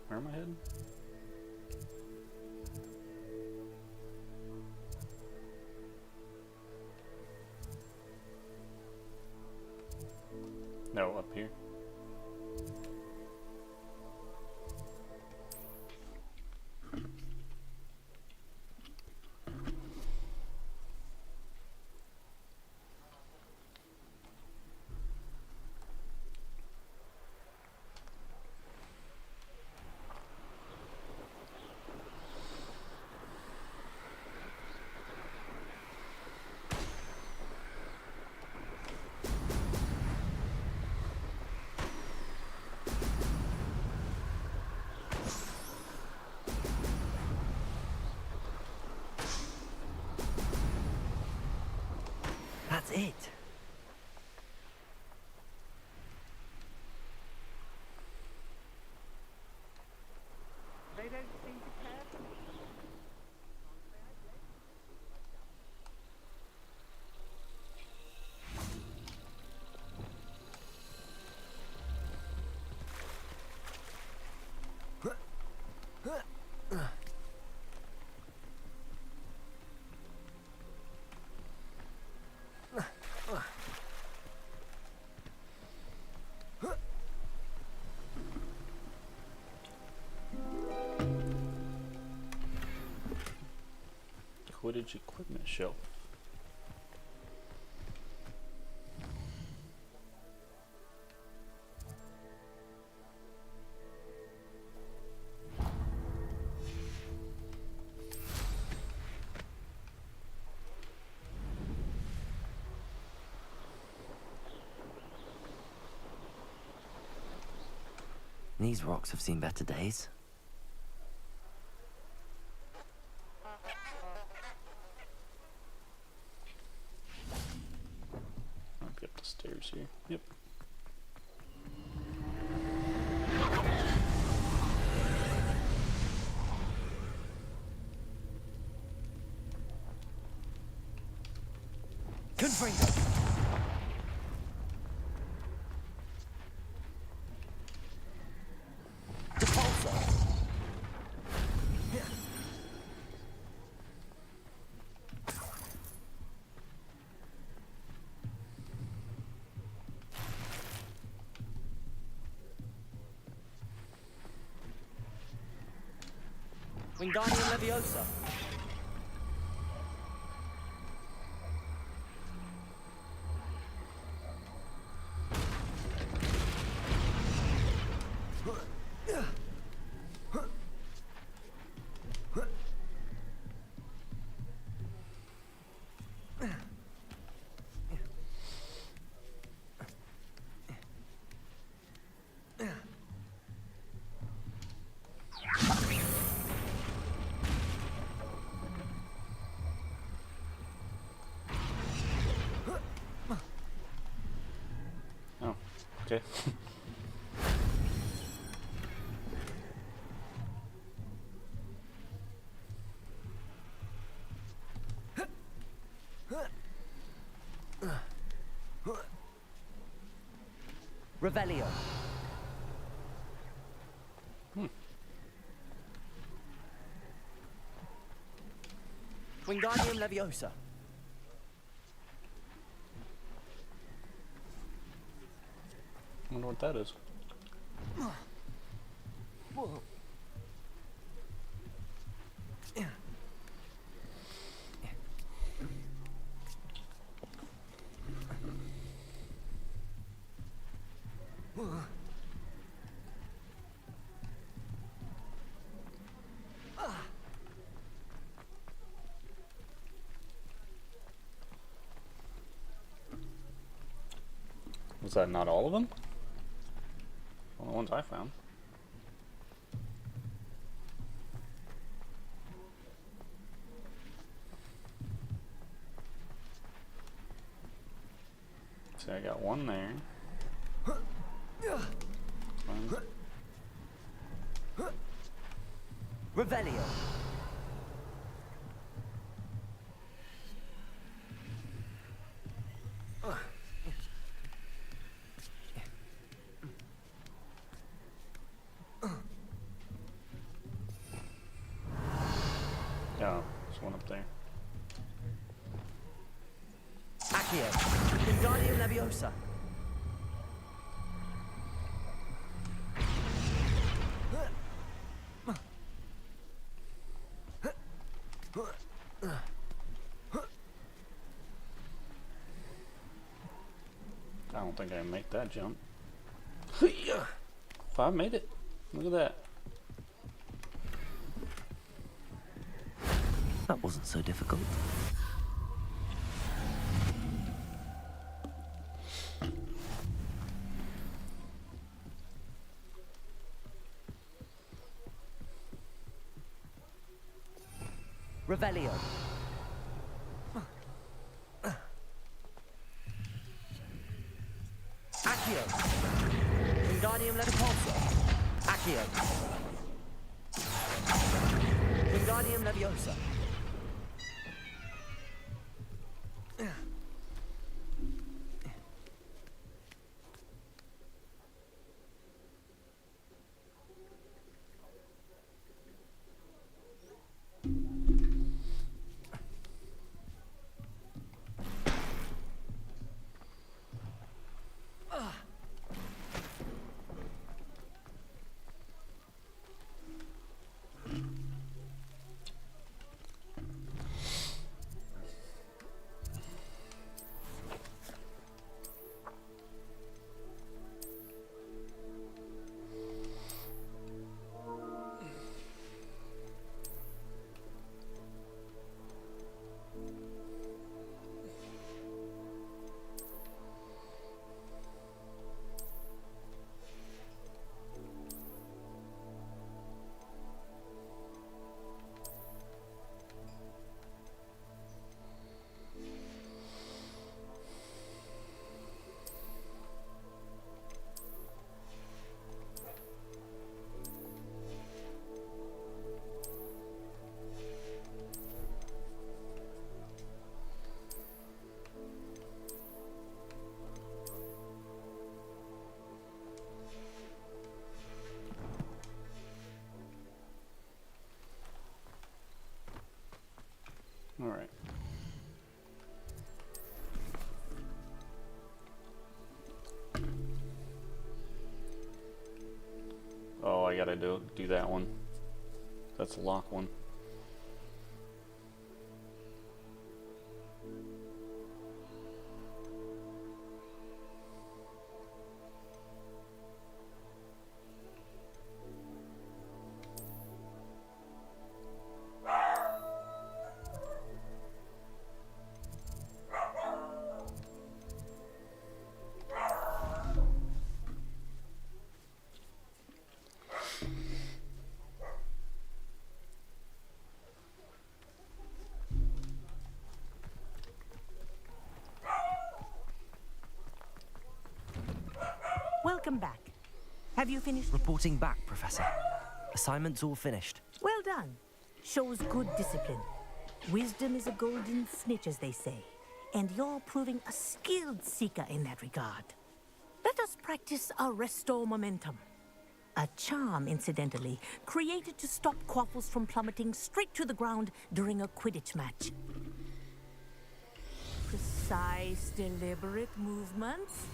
Where am I heading? No, up here. That's it. They don't seem to care. Quidditch equipment shelf. These rocks have seen better days. I'll be up the stairs here. Yep. Confringo. Wingardium Leviosa. Oh, okay. Revelio. Wingardium Leviosa. I wonder what that is. Was that not all of them? Well, the ones I found. See, I got one there. Fine. Revelio. Yeah, there's one up there. Accio. Wingardium Leviosa. I don't think I can make that jump. I made it. Look at that. That wasn't so difficult. Revelio. Accio. Wingardium Leviosa. Accio. Wingardium Leviosa. Alright. Oh, I gotta do that one. That's the lock one. Welcome back. Have you finished? Reporting back, Professor. Assignment's all finished. Well done. Shows good discipline. Wisdom is a golden snitch, as they say. And you're proving a skilled seeker in that regard. Let us practice our restore momentum. A charm, incidentally, created to stop quaffles from plummeting straight to the ground during a Quidditch match. Precise, deliberate movements.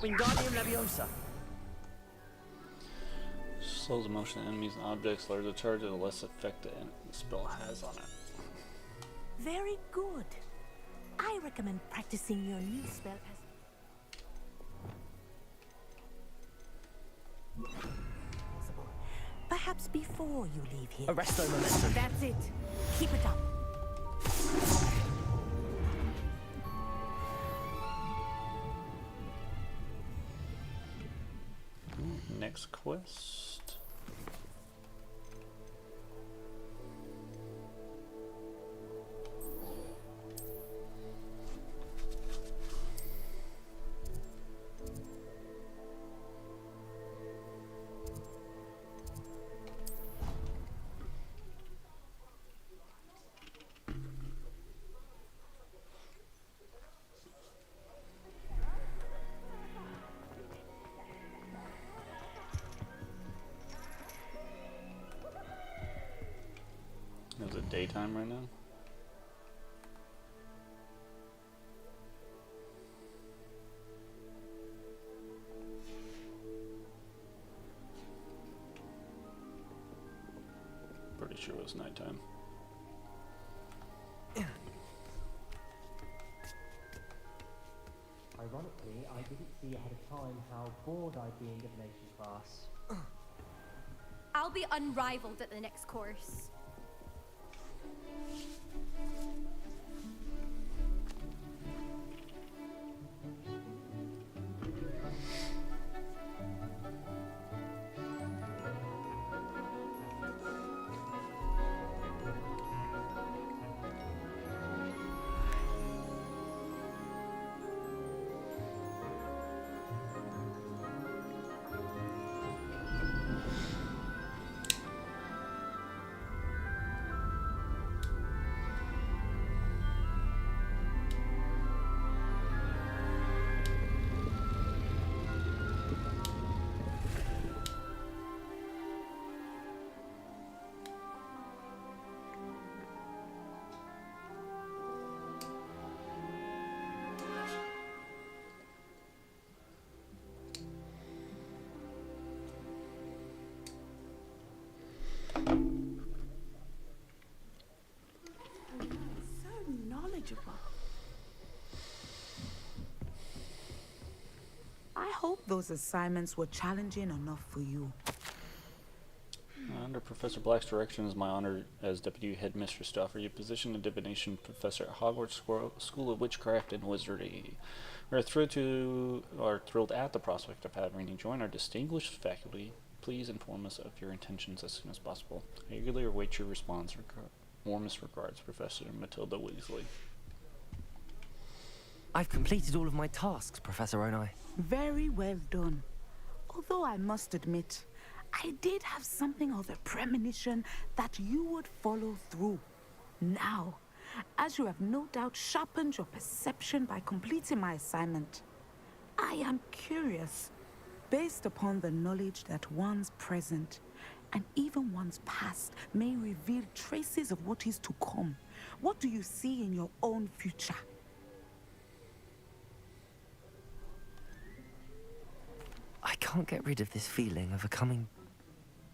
Wingardium Leviosa. Slows the motion of enemies and objects, lowers the charge of the less effect the spell has on it. Very good. I recommend practicing your new spell as... just before you leave here. Arresto momentum. That's it. Keep it up. Next quest. Is it daytime right now? Pretty sure it was nighttime. Ironically, I didn't see ahead of time how bored I'd be in divination class. I'll be unrivaled at the next course. So knowledgeable. I hope those assignments were challenging enough for you. Under Professor Black's direction, it is my honor as Deputy Headmistress to offer you a position of Divination Professor at Hogwarts School of Witchcraft and Wizardry. We are thrilled at the prospect of having you join our distinguished faculty. Please inform us of your intentions as soon as possible. I eagerly await your response. Warmest regards, Professor Matilda Weasley. I've completed all of my tasks, Professor Onai. Very well done. Although I must admit, I did have something of a premonition that you would follow through. Now, as you have no doubt sharpened your perception by completing my assignment, I am curious, based upon the knowledge that one's present and even one's past may reveal traces of what is to come. What do you see in your own future? I can't get rid of this feeling of a coming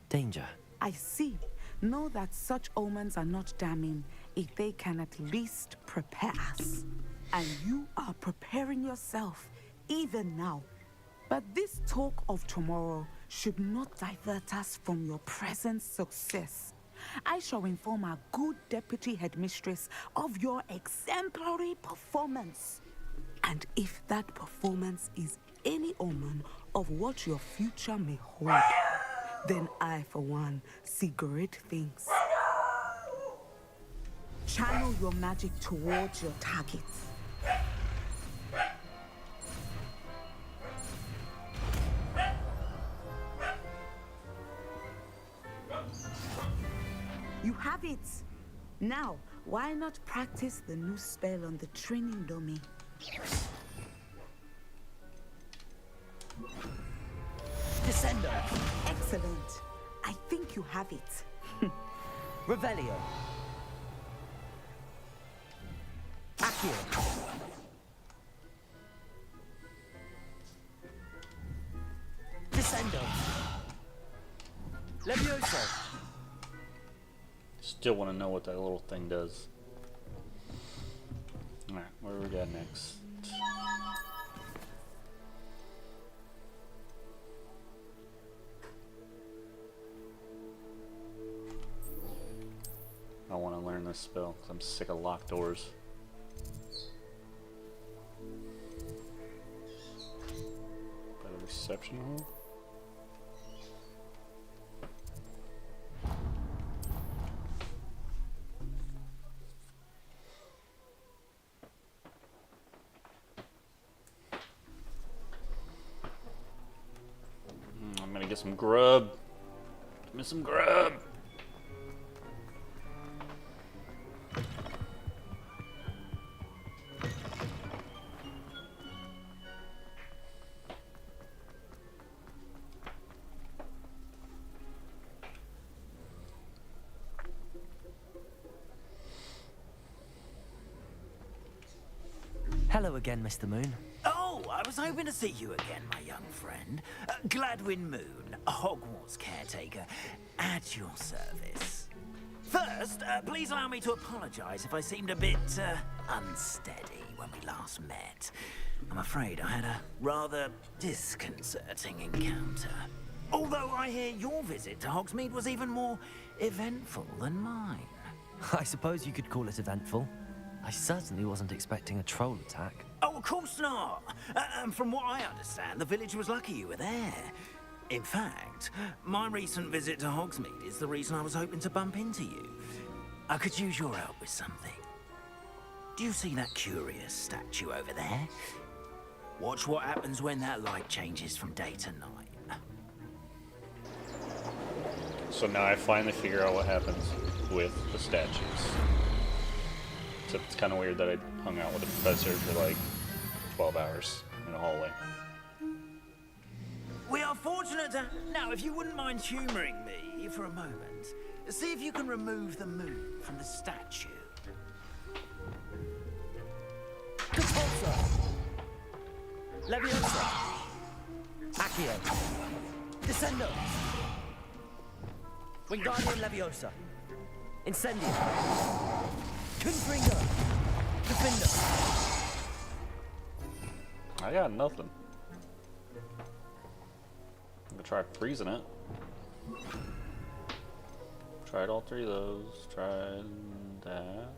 danger. I see. Know that such omens are not damning if they can at least prepare us. And you are preparing yourself, even now. But this talk of tomorrow should not divert us from your present success. I shall inform our good Deputy Headmistress of your exemplary performance. And if that performance is any omen of what your future may hold, then I, for one, see great things. Channel your magic towards your targets. You have it! Now, why not practice the new spell on the training dummy? Descendo! Excellent. I think you have it. Revelio. Accio. Descendo. Levioso. Still want to know what that little thing does. Alright, where do we got next? I want to learn this spell because I'm sick of locked doors. By the reception hall? I'm gonna get some grub. Give me some grub. Hello again, Mr. Moon. Oh, I was hoping to see you again, my young friend. Gladwin Moon, a Hogwarts caretaker, at your service. First, please allow me to apologize if I seemed a bit unsteady when we last met. I'm afraid I had a rather disconcerting encounter. Although I hear your visit to Hogsmeade was even more eventful than mine. I suppose you could call it eventful. I certainly wasn't expecting a troll attack. Oh, of course not. And from what I understand, the village was lucky you were there. In fact, my recent visit to Hogsmeade is the reason I was hoping to bump into you. I could use your help with something. Do you see that curious statue over there? Watch what happens when that light changes from day to night. So now I finally figure out what happens with the statues. Except it's kind of weird that I hung out with the professor for like 12 hours in a hallway. We are fortunate to... Now, if you wouldn't mind humoring me for a moment, see if you can remove the moon from the statue. Repulsor! Leviosa! Accio! Descendo! Wingardium Leviosa! Incendio! Confringo! Defender! I got nothing. I'm gonna try freezing it. Tried all three of those. Tried that.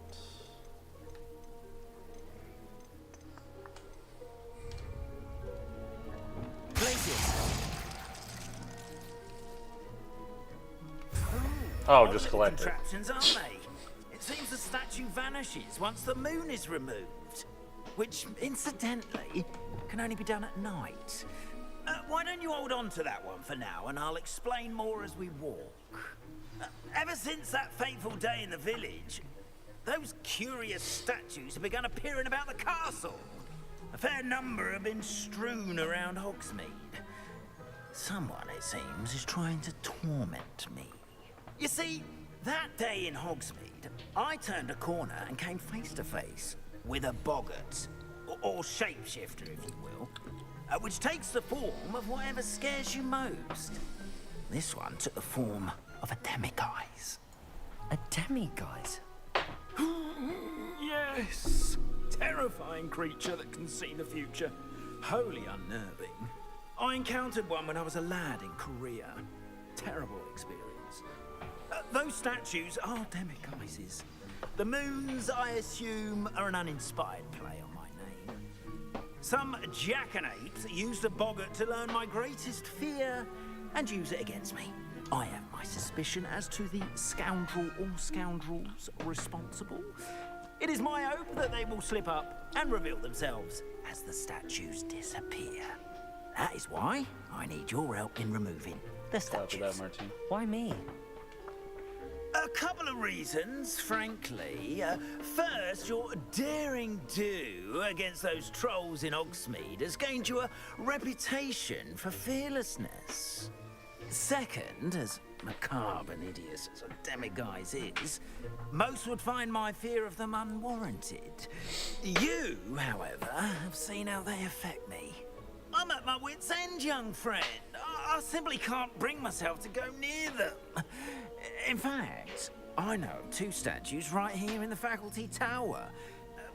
Oh, just collect it. Contraptions, aren't they? It seems the statue vanishes once the moon is removed. Which, incidentally, can only be done at night. Why don't you hold on to that one for now, and I'll explain more as we walk. Ever since that fateful day in the village, those curious statues have begun appearing about the castle. A fair number have been strewn around Hogsmeade. Someone, it seems, is trying to torment me. You see, that day in Hogsmeade, I turned a corner and came face to face with a boggart, or shapeshifter, if you will, which takes the form of whatever scares you most. This one took the form of a demiguise. A demiguise? Yes! Terrifying creature that can see the future. Wholly unnerving. I encountered one when I was a lad in Korea. Terrible experience. Those statues are demiguises. The moons, I assume, are an uninspired play on my name. Some jackanapes used a boggart to learn my greatest fear and use it against me. I have my suspicion as to the scoundrel or scoundrels responsible. It is my hope that they will slip up and reveal themselves as the statues disappear. That is why I need your help in removing the statues. Copy that, Martin. Why me? A couple of reasons, frankly. First, your daring do against those trolls in Hogsmeade has gained you a reputation for fearlessness. Second, as macabre and hideous as a demiguise is, most would find my fear of them unwarranted. You, however, have seen how they affect me. I'm at my wit's end, young friend. I simply can't bring myself to go near them. In fact, I know of two statues right here in the faculty tower.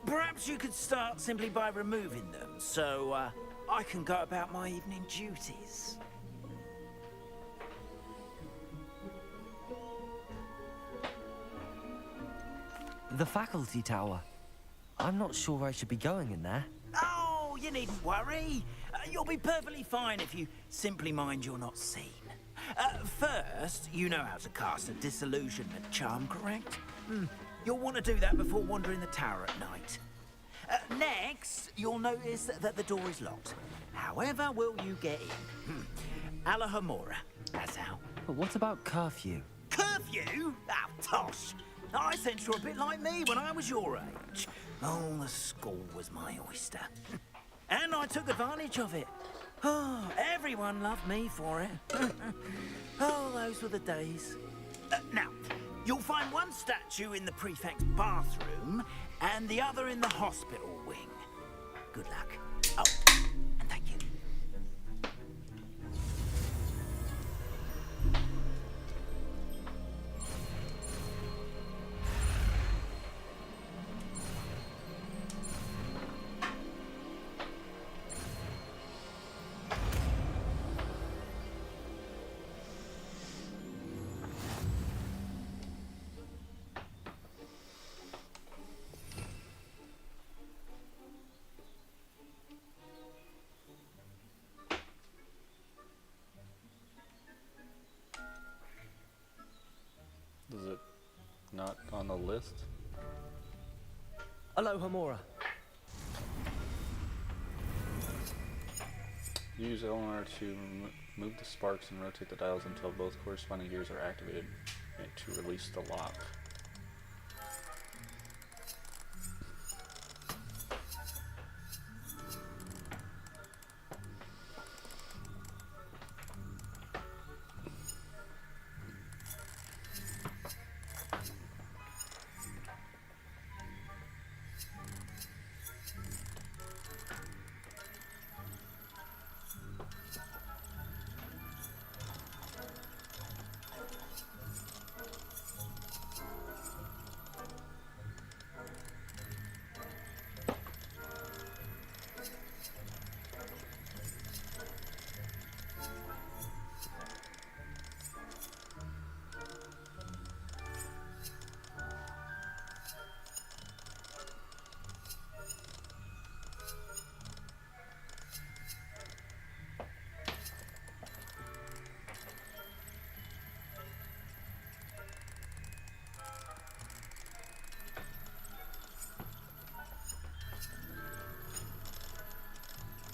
Perhaps you could start simply by removing them, so I can go about my evening duties. The faculty tower. I'm not sure I should be going in there. Oh, you needn't worry. You'll be perfectly fine if you simply mind you're not seen. First, you know how to cast a disillusionment charm, correct? You'll want to do that before wandering the tower at night. Next, you'll notice that the door is locked. However will you get in? Alahomora, that's how. But what about curfew? Curfew? Oh, tosh. I sense you're a bit like me when I was your age. Oh, the school was my oyster. And I took advantage of it. Oh, everyone loved me for it. Oh, those were the days. Now, you'll find one statue in the prefect's bathroom and the other in the hospital wing. Good luck. Oh, and thank you. Is it not on the list? Alohomora. Use LR to move the sparks and rotate the dials until both corresponding gears are activated to release the lock.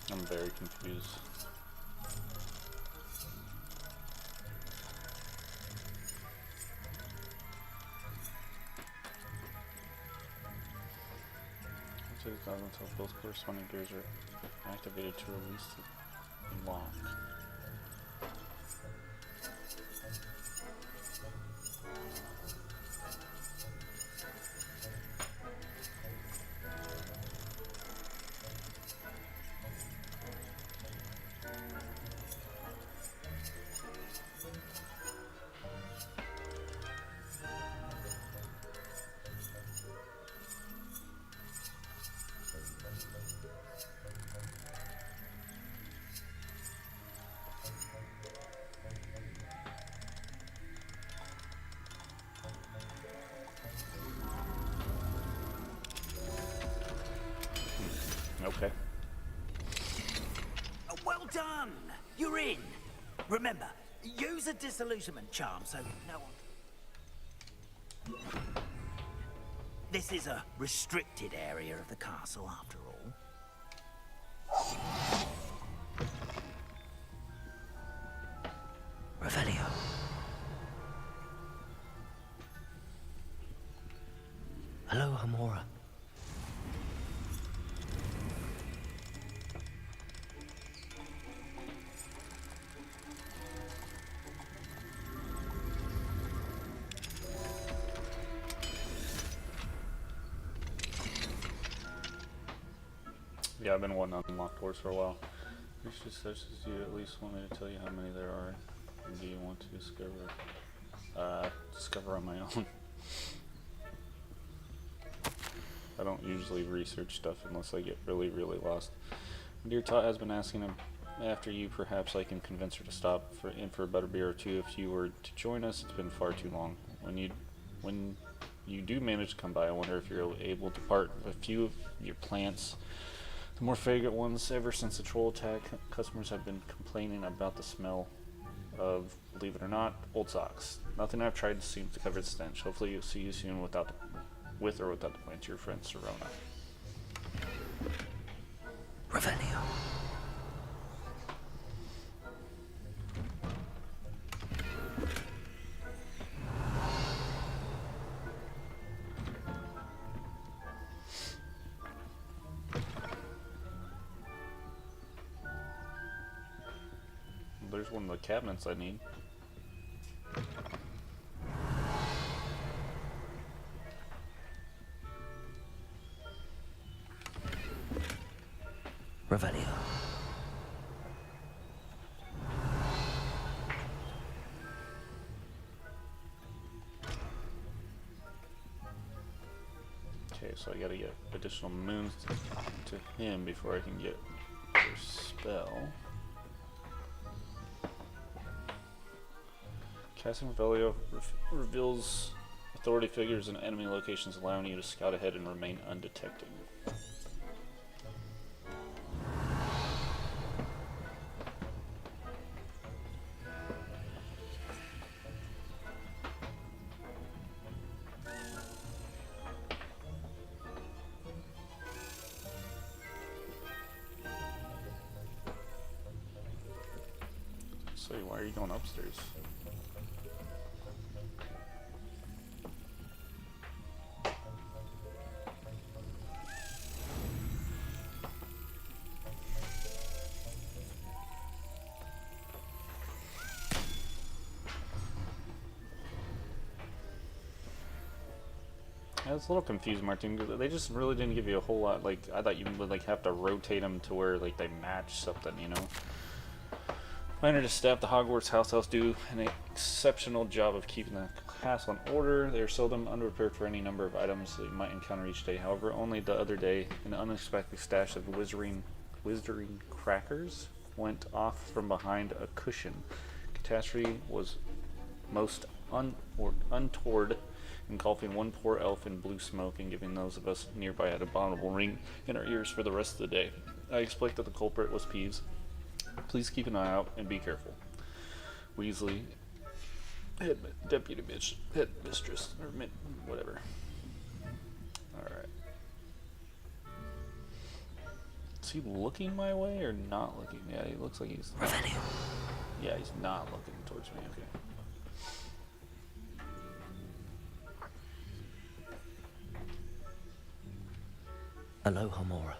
I'm very confused. Until both corresponding gears are activated to release the lock. Okay. Well done! You're in. Remember, use a disillusionment charm so no one... This is a restricted area of the castle, after all. Revelio. Alohomora. Yeah, I've been wanting to unlock doors for a while. It's just such as you at least want me to tell you how many there are. And do you want to discover on my own? I don't usually research stuff unless I get really, really lost. Dear Tot has been asking him after you. Perhaps I can convince her to stop in for a butterbeer or two if you were to join us. It's been far too long. When you do manage to come by, I wonder if you're able to part with a few of your plants. The more fragrant ones. Ever since the troll attack, customers have been complaining about the smell of, believe it or not, old socks. Nothing I've tried seems to cover the stench. Hopefully you'll see you soon with or without the plants. Your friend Serona. Revelio. There's one of the cabinets I need. Revelio. Okay, so I gotta get additional moons to him before I can get their spell. Casting Revelio reveals authority figures and enemy locations, allowing you to scout ahead and remain undetected. So why are you going upstairs? I was a little confused, Martin. They just really didn't give you a whole lot. Like, I thought you would like have to rotate them to where like they match something, you know. Minor staff the Hogwarts house elves do an exceptional job of keeping the castle in order. They are seldom underprepared for any number of items that you might encounter each day. However, only the other day, an unexpected stash of wizarding crackers went off from behind a cushion. Catastrophe was most untoward, engulfing one poor elf in blue smoke and giving those of us nearby an abominable ring in our ears for the rest of the day. I expect that the culprit was Peeves. Please keep an eye out and be careful. Weasley, headmistress, or whatever. Alright. Is he looking my way or not looking? Yeah, he looks like he's... Yeah, he's not looking towards me, okay. Aloha, Mora.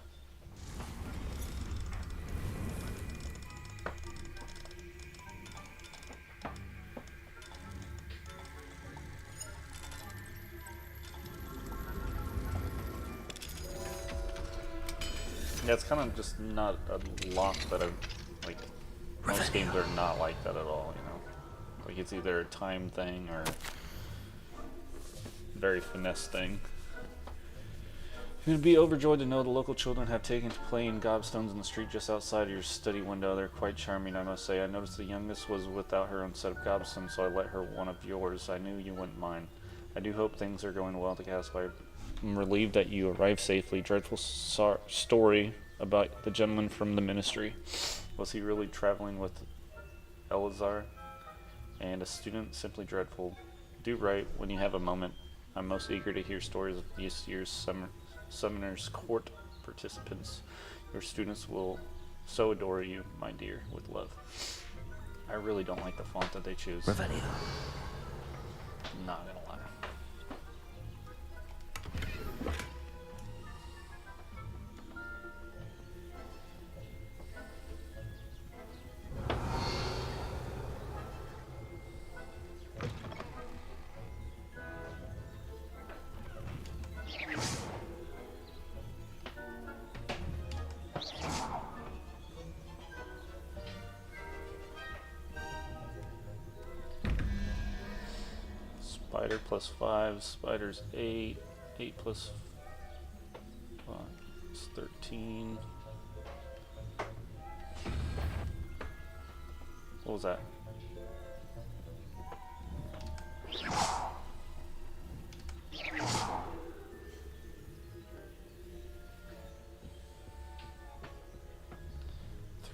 Yeah, it's kind of just not a lock that I've, like, most games are not like that at all, you know? Like, it's either a time thing or very finesse thing. You'd be overjoyed to know the local children have taken to playing gobstones in the street just outside your study window. They're quite charming, I must say. I noticed the youngest was without her own set of gobstones, so I let her one of yours. I knew you wouldn't mind. I do hope things are going well at the castle. I'm relieved that you arrived safely. Dreadful story about the gentleman from the ministry. Was he really traveling with Elazar and a student? Simply dreadful. Do write when you have a moment. I'm most eager to hear stories of this year's Summoner's Court participants. Your students will so adore you, my dear, with love. I really don't like the font that they choose. Revelio. Not gonna lie. Spider plus 5, spider's 8, 8 plus 5 is 13. What was that?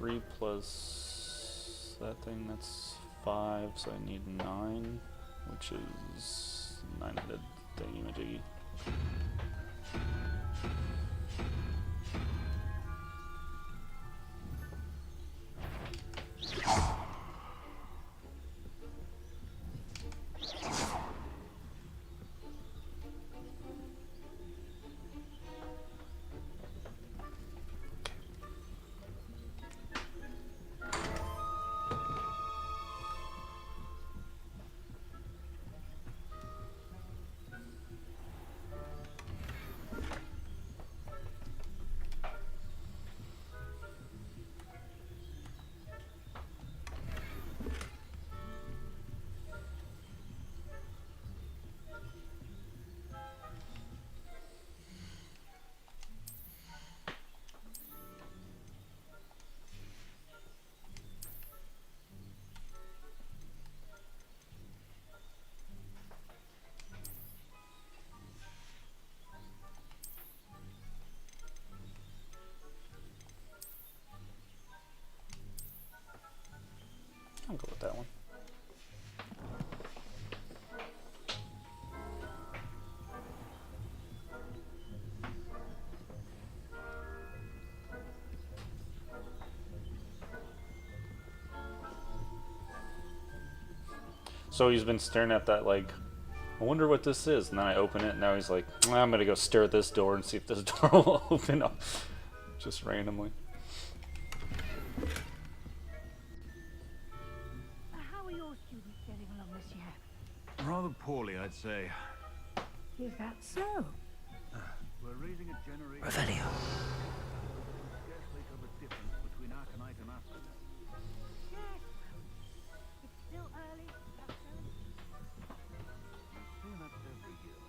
3 plus that thing, that's 5, so I need 9, which is 9-headed thingy-majiggy. I'll go with that one. So he's been staring at that like, I wonder what this is, and then I open it, and now he's like, I'm gonna go stare at this door and see if this door will open up, just randomly. How are your students getting along this year? Rather poorly, I'd say. Is that so? We're raising a generation. Revelio. Scarcely tell the difference between Arcanite and Aspen. Yes. It's still early. Say that every year.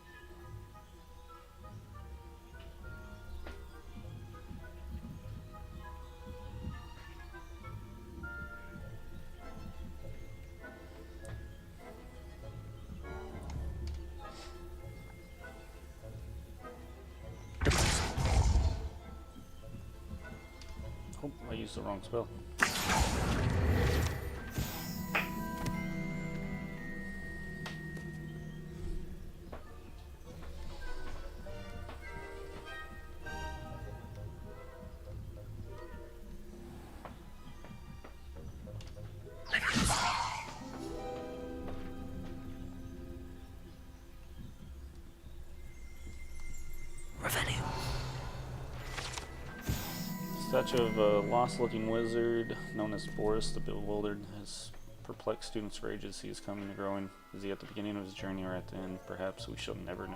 Oh, I used the wrong spell. Statue of a lost-looking wizard known as Boris the Bewildered has perplexed students for ages. He is coming and growing. Is he at the beginning of his journey or at the end? Perhaps we shall never know.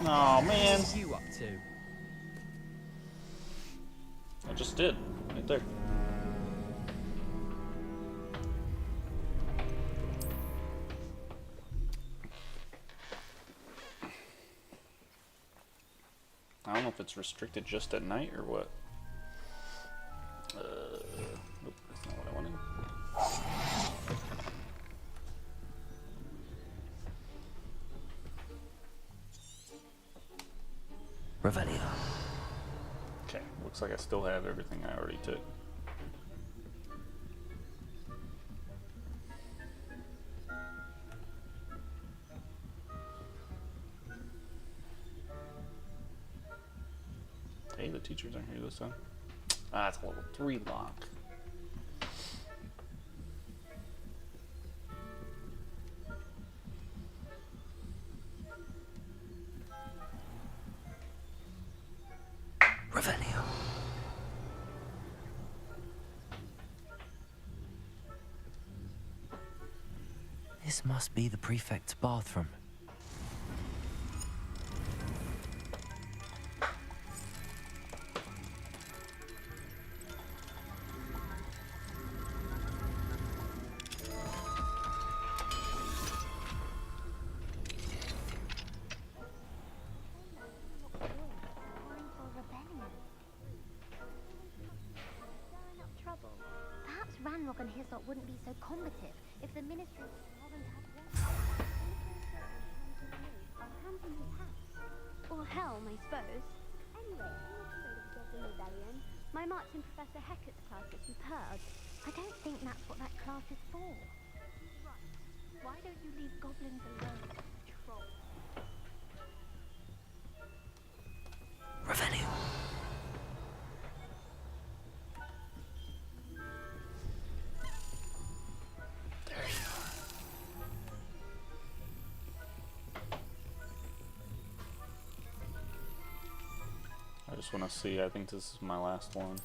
Oh man! What are you up to? I just did, right there. I don't know if it's restricted just at night or what. Nope, that's not what I wanted. Revelio. Okay, looks like I still have everything I already took. Hey, the teachers aren't here this time. Ah, it's a level 3 lock. Revelio. This must be the prefect's bathroom. lot wouldn't be so combative if the ministry hadn't had one. I'll hand him his hat. Or helm, I suppose. Anyway, I'm not afraid of the Goblin Rebellion. My march in Professor Hecat's class was superb. I don't think that's what that class is for. Right. Why don't you leave goblins alone, troll? Revenue. There you are. I just want to see. I think this is my last one.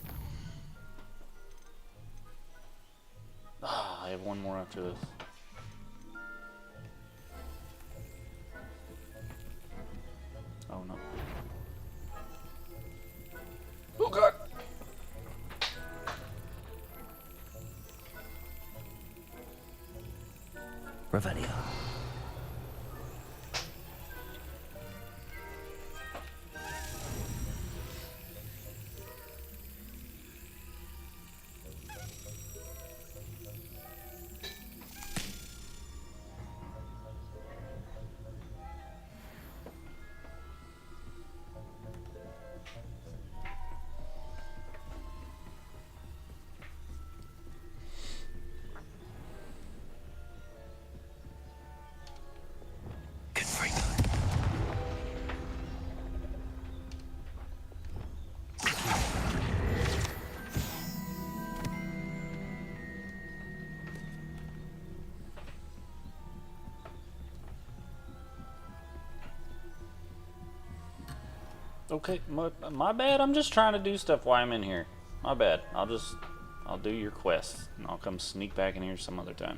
Ah, I have one more after this. Oh no. Oh god! Revelio. Okay, my bad. I'm just trying to do stuff while I'm in here. My bad. I'll do your quest, and I'll come sneak back in here some other time.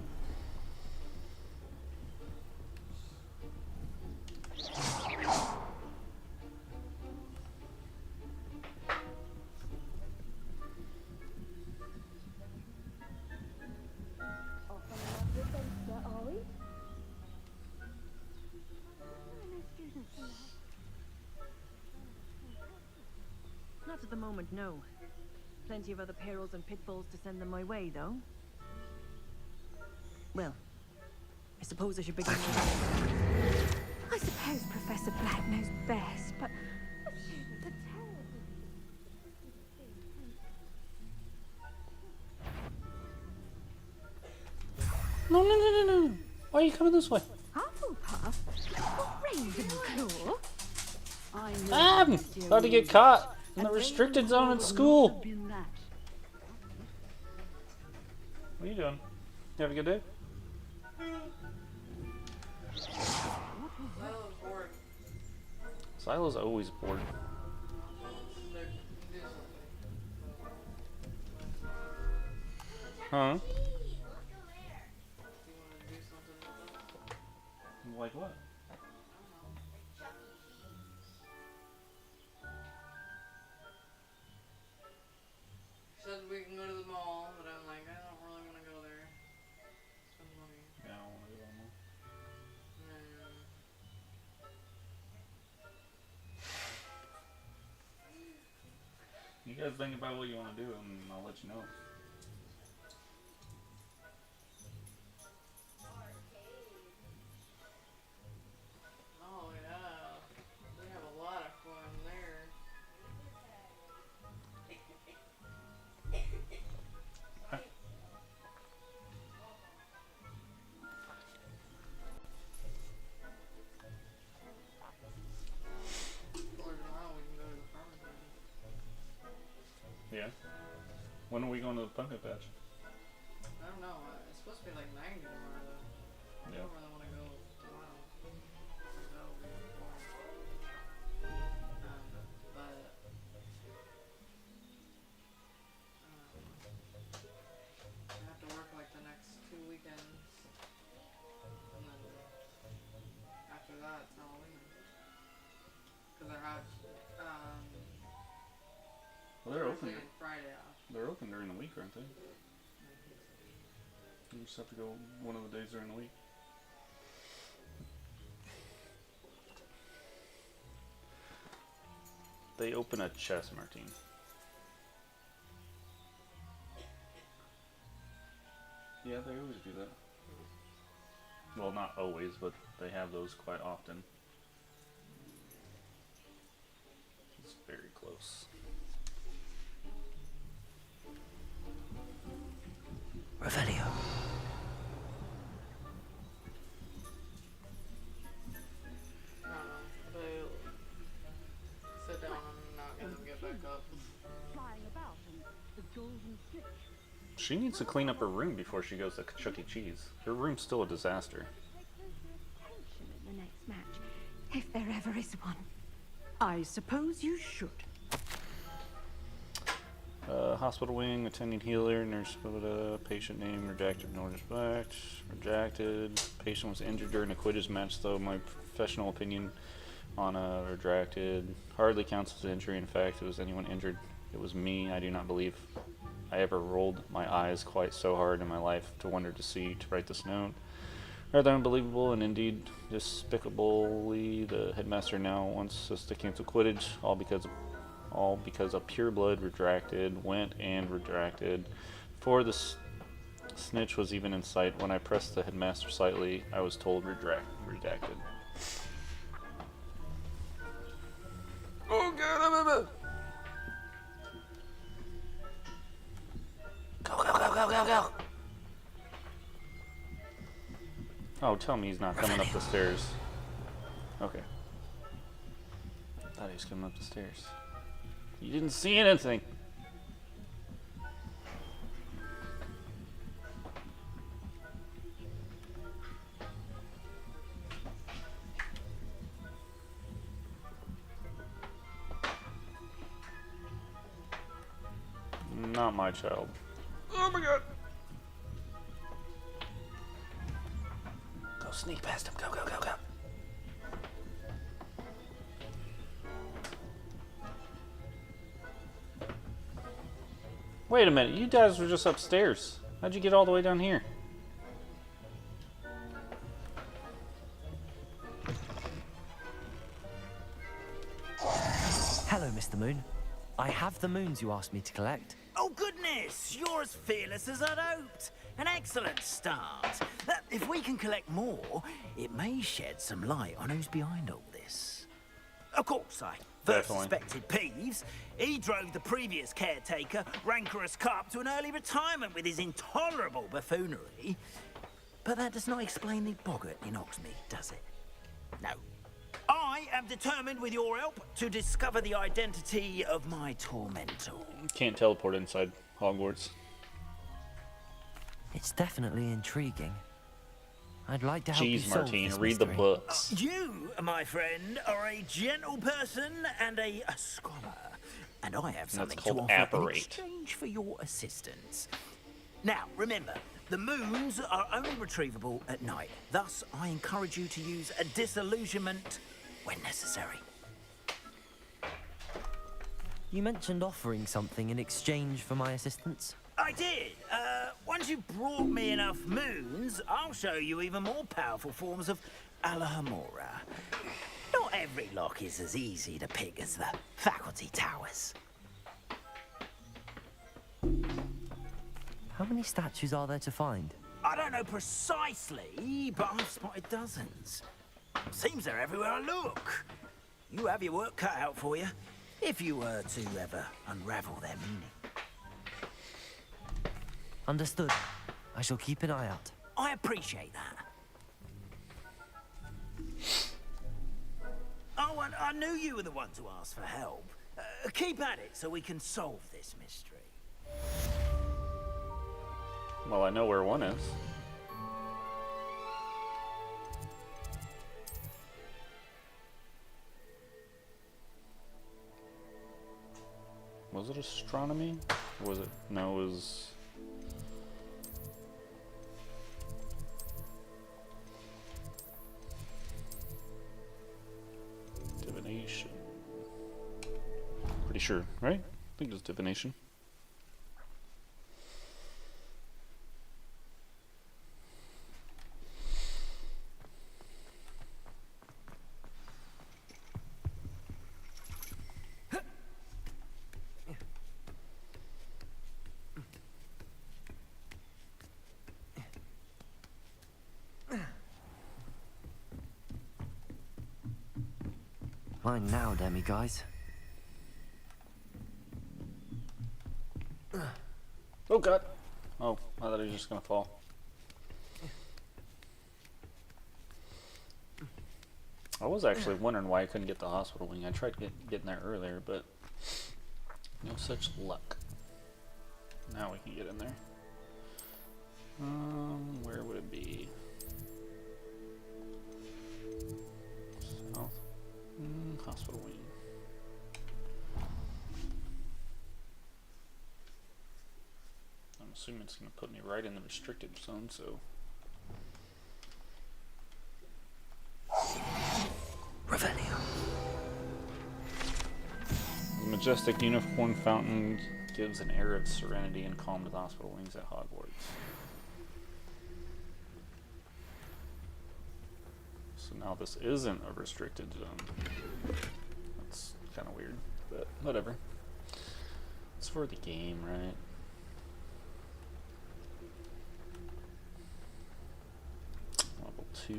Not at the moment, no. Plenty of other perils and pitfalls to send them my way, though. Well, I suppose I should begin with... I suppose Professor Black knows best, but... No, no, no, no, no. Why are you coming this way? Hufflepuff? Ravenclaw? I'm about to get caught in the restricted zone at school. What are you doing? You have a good day? Silo's always bored. Huh? Like what? Said we can go to the mall, but I'm like, I don't really want to go there. Spend money. Yeah, I don't want to go to the mall. You guys think about what you want to do, and I'll let you know. Oh yeah, we have a lot of fun there. Or tomorrow we can go to the farmer's market. Yeah. When are we going to the pumpkin patch? I don't know. It's supposed to be like 90 tomorrow though. I don't really want to go tomorrow. That'll be boring. But I have to work like the next 2 weekends, and then after that it's Halloween. Cause I have Well, they're open. Thursday and Friday off. They're open during the week, aren't they? You just have to go one of the days during the week. They open at Chess, Martine. Yeah, they always do that. Well, not always, but they have those quite often. It's very close. Revelio. I don't know. They sit down and not get them get back up. Flying about and the golden snitch. She needs to clean up her room before she goes to Chuck E. Cheese. Her room's still a disaster. Attention in the next match, if there ever is one. I suppose you should. Hospital wing, attending healer, nurse, patient name, redacted, no respect, redacted. Patient was injured during a Quidditch match, though my professional opinion on redacted. Hardly counts as injury. In fact, if it was anyone injured, it was me. I do not believe I ever rolled my eyes quite so hard in my life to wonder to write this note. Rather unbelievable and indeed despicably, the headmaster now wants us to cancel Quidditch, all because a pureblood retracted, went and retracted. Before the snitch was even in sight, when I pressed the headmaster slightly, I was told redacted. Oh god, Go. Oh, tell me he's not coming up the stairs. Okay. Thought he was coming up the stairs. You didn't see anything. Not my child. Oh my god. Go sneak past him. Go. Wait a minute, you guys were just upstairs. How'd you get all the way down here? Hello, Mr. Moon. I have the moons you asked me to collect. Oh, goodness! You're as fearless as I'd hoped. An excellent start. If we can collect more, it may shed some light on who's behind all this. Of course, I first suspected Peeves. He drove the previous caretaker, Rancorous Carp, to an early retirement with his intolerable buffoonery. But that does not explain the boggart in Hogsmeade, does it? No. I am determined, with your help, to discover the identity of my tormentor. Can't teleport inside Hogwarts. It's definitely intriguing. I'd like to help you Jeez, solve Martine, this read the mystery. books. You, my friend, are a gentle person and a scholar. And I have something to called offer in apparate. exchange for your assistance. Now, remember, the moons are only retrievable at night. Thus, I encourage you to use a disillusionment when necessary. You mentioned offering something in exchange for my assistance. I did. Once you've brought me enough moons, I'll show you even more powerful forms of Alohomora. Not every lock is as easy to pick as the faculty towers. How many statues are there to find? I don't know precisely, but I've spotted dozens. Seems they're everywhere I look. You have your work cut out for you, if you were to ever unravel their meaning. Understood. I shall keep an eye out. I appreciate that. Oh, and I knew you were the one to ask for help. Keep at it so we can solve this mystery. Well, I know where one is. Was it astronomy? Or was it? No, it was... divination. Pretty sure, right? I think it was divination. Mine now, demi guys. Oh god. Oh, I thought he was just gonna fall. I was actually wondering why I couldn't get the hospital wing. I tried getting there earlier, but no such luck. Now we can get in there. Where would it be? South? Hospital wing. I'm assuming it's going to put me right in the restricted zone, so... Revelio. The majestic unicorn fountain gives an air of serenity and calm to the hospital wings at Hogwarts. So now this isn't a restricted zone. That's kind of weird, but whatever. It's for the game, right? Level 2.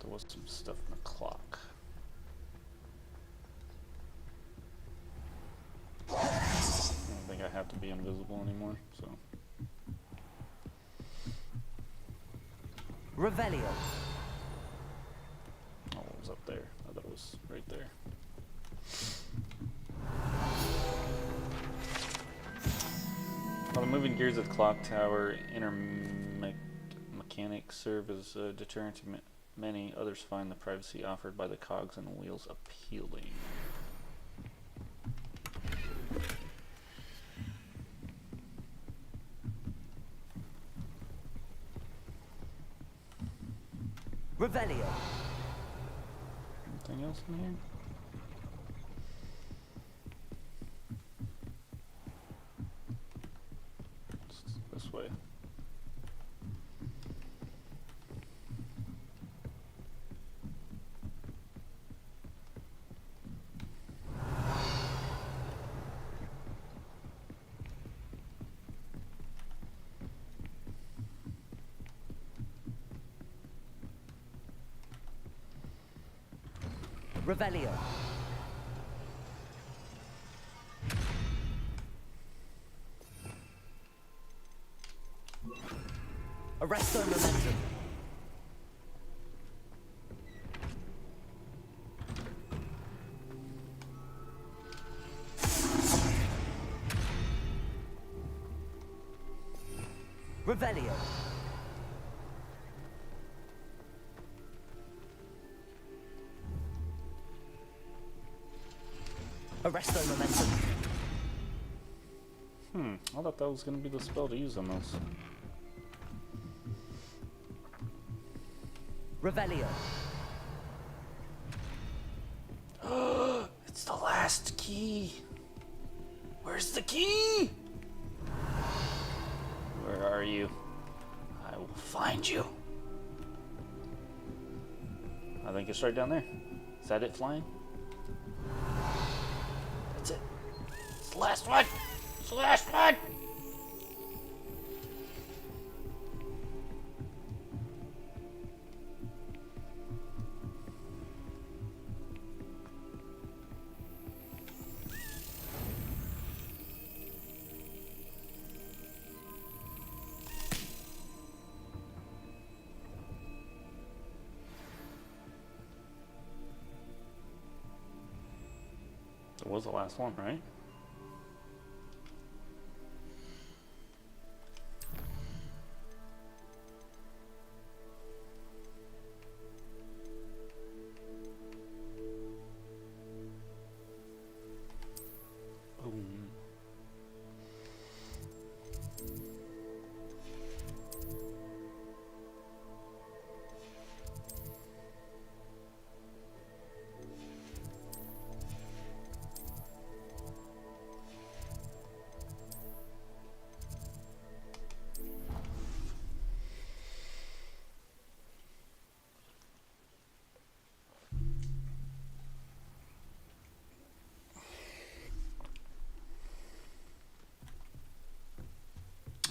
There was some stuff in the clock. I don't think I have to be invisible anymore, so. Revelio. Oh, it was up there. I thought it was right there. While the moving gears at the clock tower, inner mechanics serve as a deterrent to many. Others find the privacy offered by the cogs and wheels appealing. Revelio. Anything else in here? It's this way. Revelio. Arresto momentum. Revelio. Arresto momentum. I thought that was going to be the spell to use on those. Revelio. It's the last key. Where's the key? Where are you? I will find you. I think it's right down there. Is that it flying? That's it. It's the last one. It's the last one. It was the last one, right? Boom.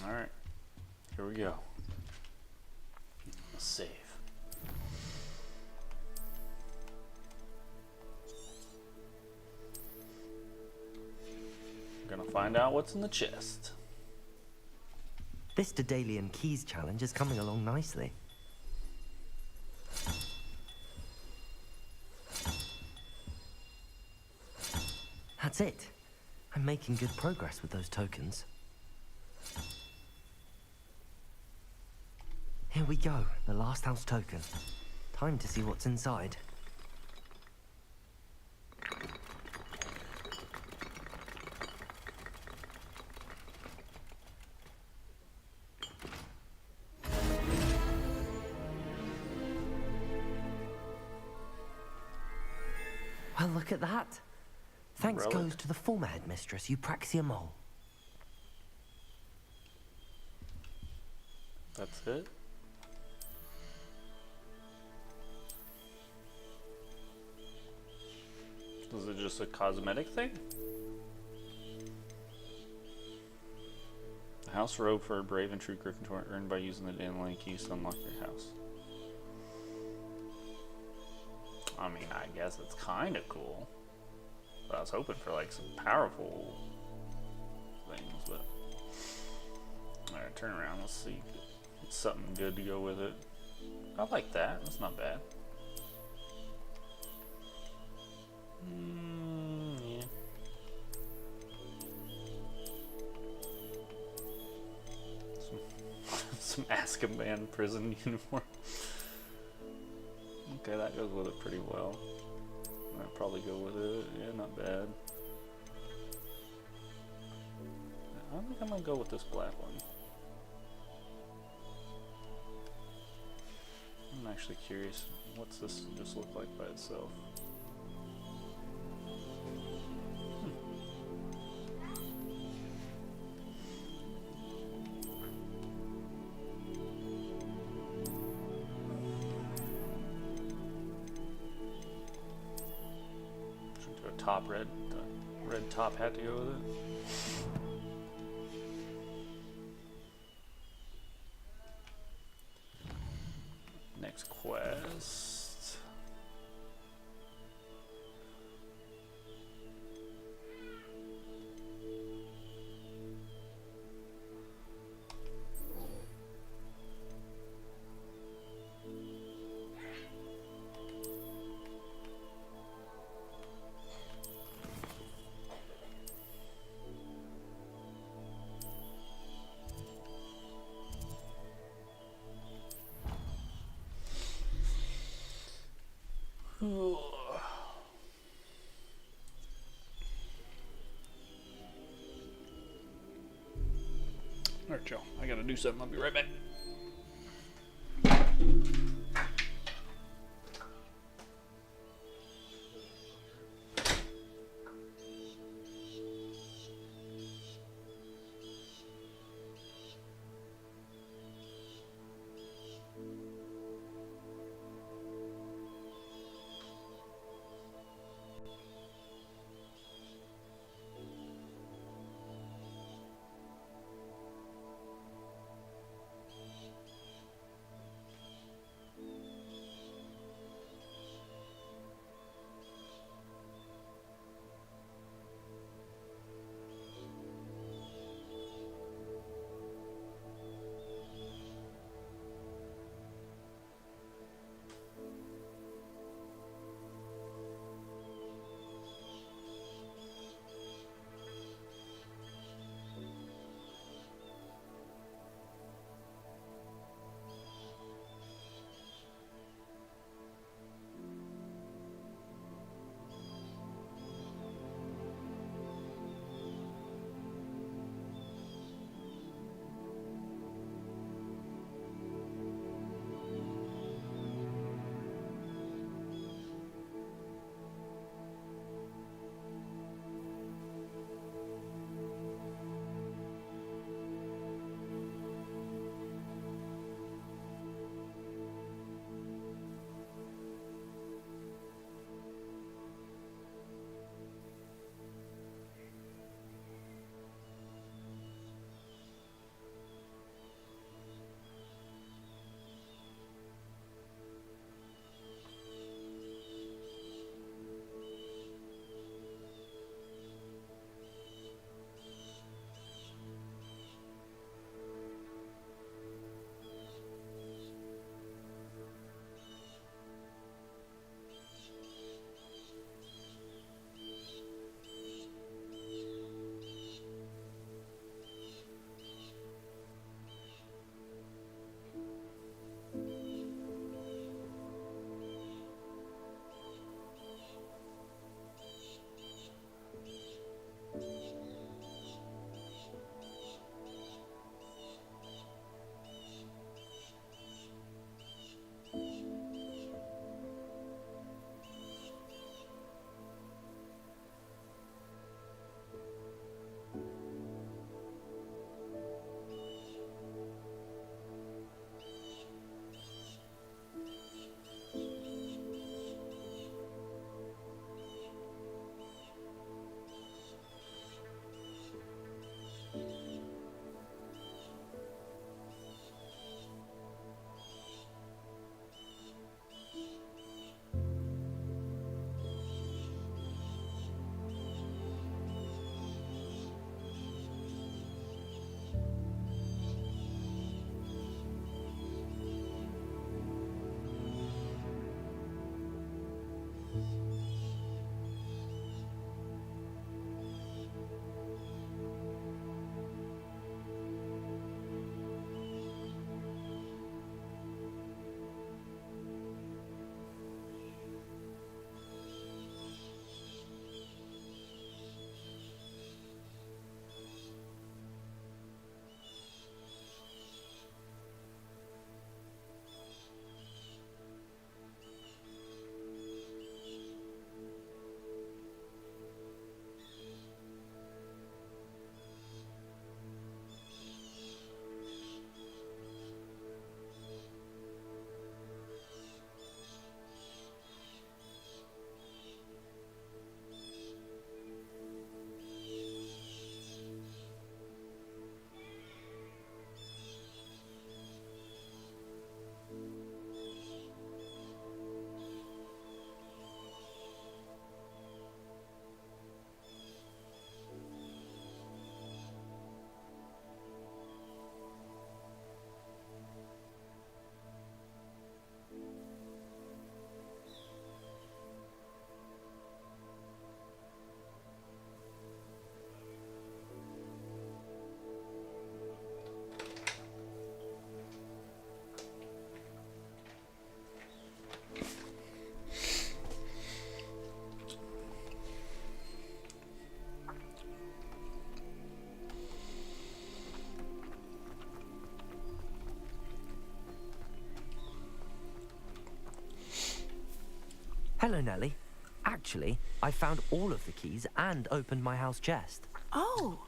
Alright, here we go. Let's save. We're gonna find out what's in the chest. This Daedalian Keys challenge is coming along nicely. That's it. I'm making good progress with those tokens. Here we go, the last house token. Time to see what's inside. Well, look at that. Thanks Relic. goes to the former headmistress, Eupraxia Mole. That's it. Is it just a cosmetic thing? A house robe for a brave and true Gryffindor earned by using the dandelion keys to unlock your house. I mean, I guess it's kind of cool. But I was hoping for like some powerful things, but... Alright, turn around, let's see. It's something good to go with it. I like that, that's not bad. Yeah. Some Azkaban prison uniform. Okay, that goes with it pretty well. I'd probably go with it. Yeah, not bad. I think I'm gonna go with this black one. I'm actually curious, what's this just look like by itself? Top red, the red top had to go with it. Next quest. Alright, Joe. I gotta do something. I'll be right back. Hello, Nellie. Actually, I found all of the keys and opened my house chest. Oh,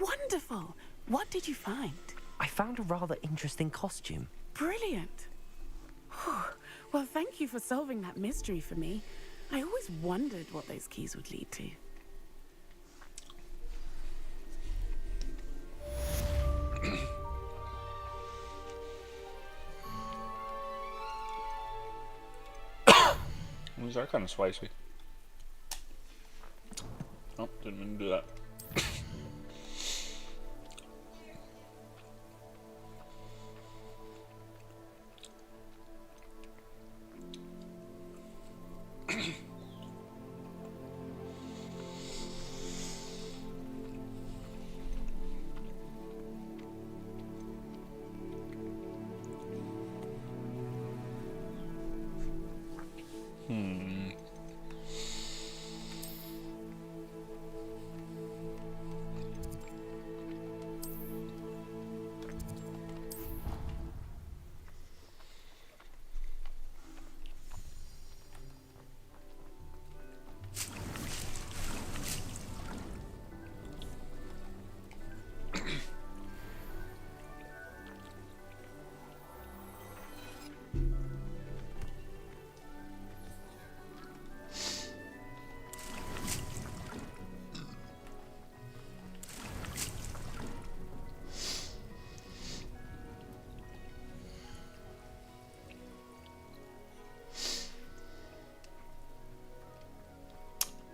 wonderful. What did you find? I found a rather interesting costume. Brilliant. Whew. Well, thank you for solving that mystery for me. I always wondered what those keys would lead to. These are kind of spicy. Oh, didn't mean to do that.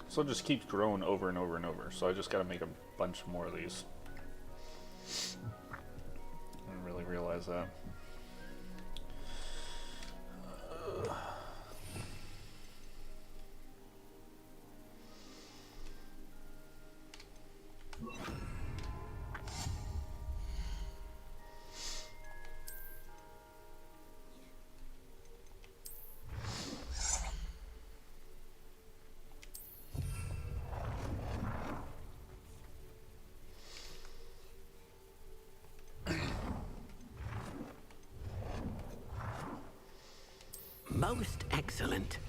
So it just keeps growing over and over and over. So I just gotta make a bunch more of these. I didn't really realize that. Most excellent.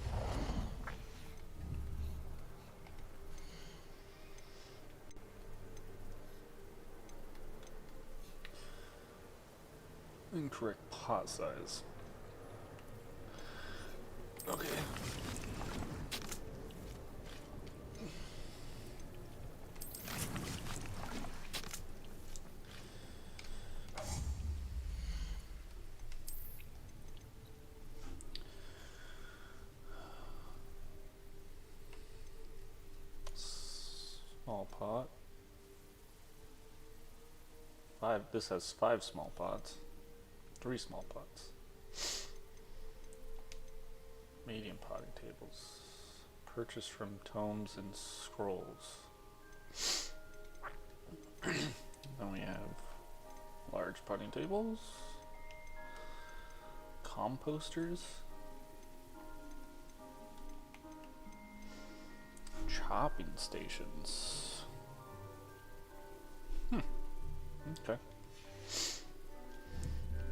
Incorrect pot size. Okay. Small pot. 5. This has 5 small pots. 3 small pots. Medium potting tables. Purchased from tomes and scrolls. Then we have large potting tables. Composters. Chopping stations. Okay.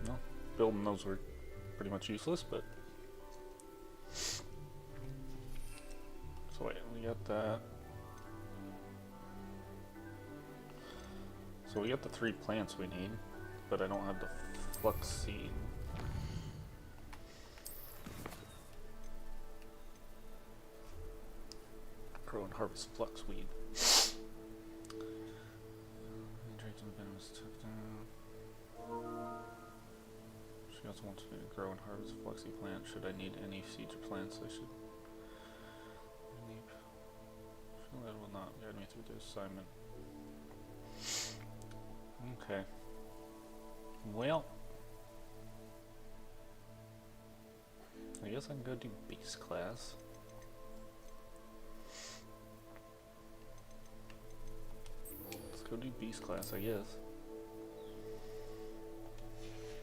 Well, building those were pretty much useless, but... So wait, we got that. So we got the 3 plants we need, but I don't have the flux seed. Grow and harvest flux weed. She also wants me to grow and harvest fluxy plant. Should I need any seeds or plants, I should leave. That will not guide me through the assignment. Okay. Well, I guess I can go do base class. Let's go do beast class, I guess.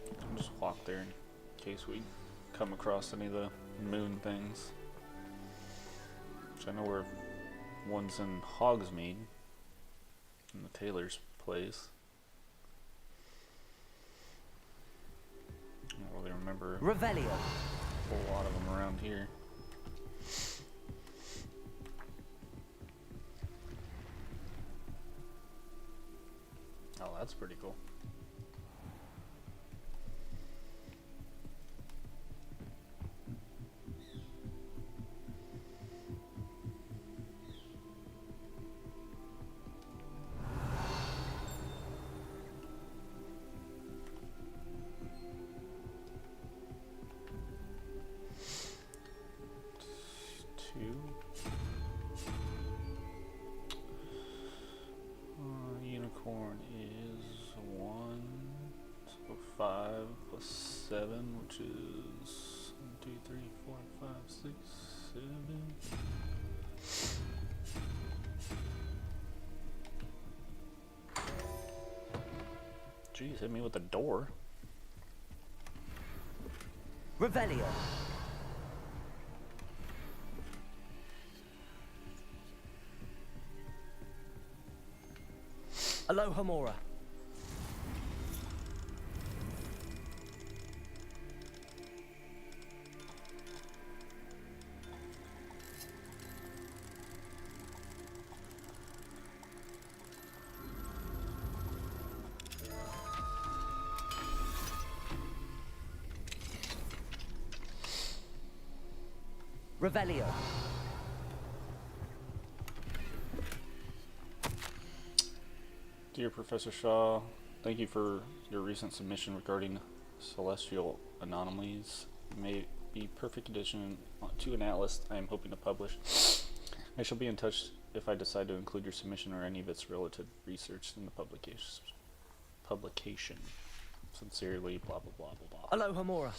I'll just walk there in case we come across any of the moon things. Which I know where one's in Hogsmeade, in the tailor's place. I don't really remember Revelio. a whole lot of them around here. That's pretty cool. Unicorn is 1, so 5 plus 7, which is 1, 2, 3, 4, 5, 6, 7. Jeez, hit me with the door. Revelio. Aloha Mora. Revelio. Dear Professor Shaw, thank you for your recent submission regarding celestial anomalies. It may be perfect addition to an atlas I am hoping to publish. I shall be in touch if I decide to include your submission or any of its relative research in the publication. Sincerely, blah blah blah blah blah. Aloha Mora.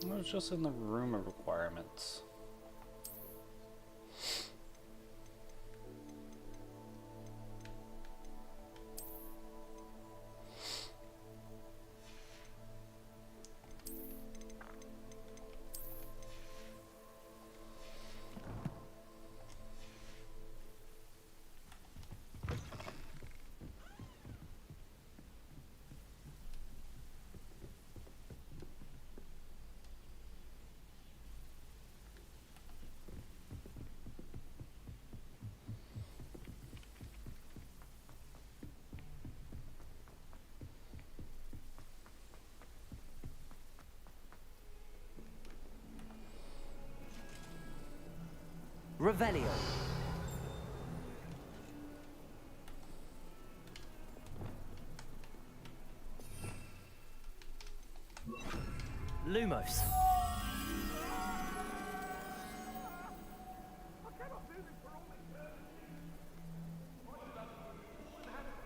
I was just in the room of requirements. Revelio. Lumos.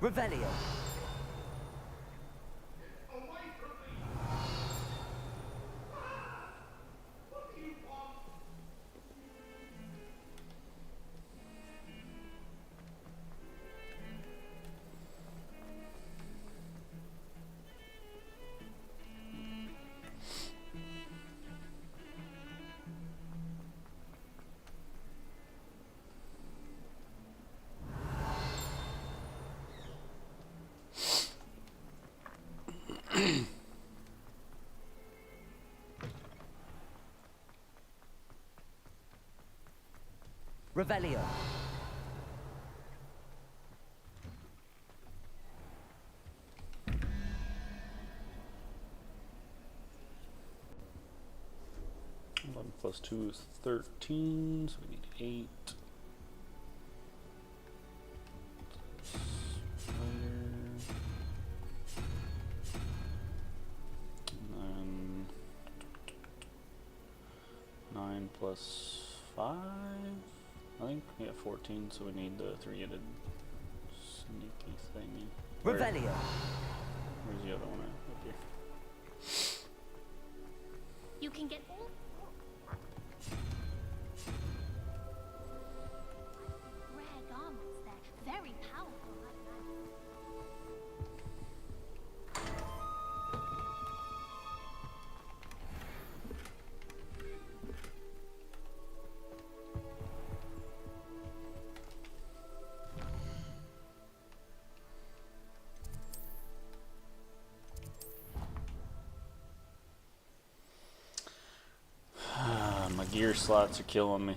Revelio. Revelio. Plus 2 is 13, so we need 8. And then plus 5, I think. Yeah, 14, so we need the 3-headed sneaky thingy. Revelio. Where's the other one at? Up here. You can get all rare garments there. Very powerful. My gear slots are killing me.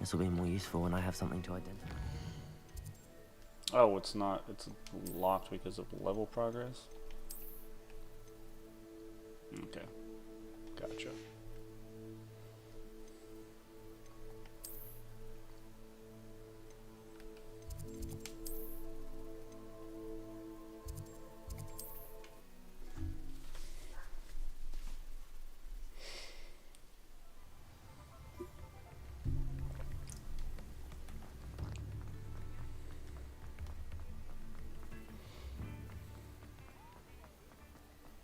This will be more useful when I have something to identify. Oh, it's not. It's locked because of level progress? Okay. Gotcha.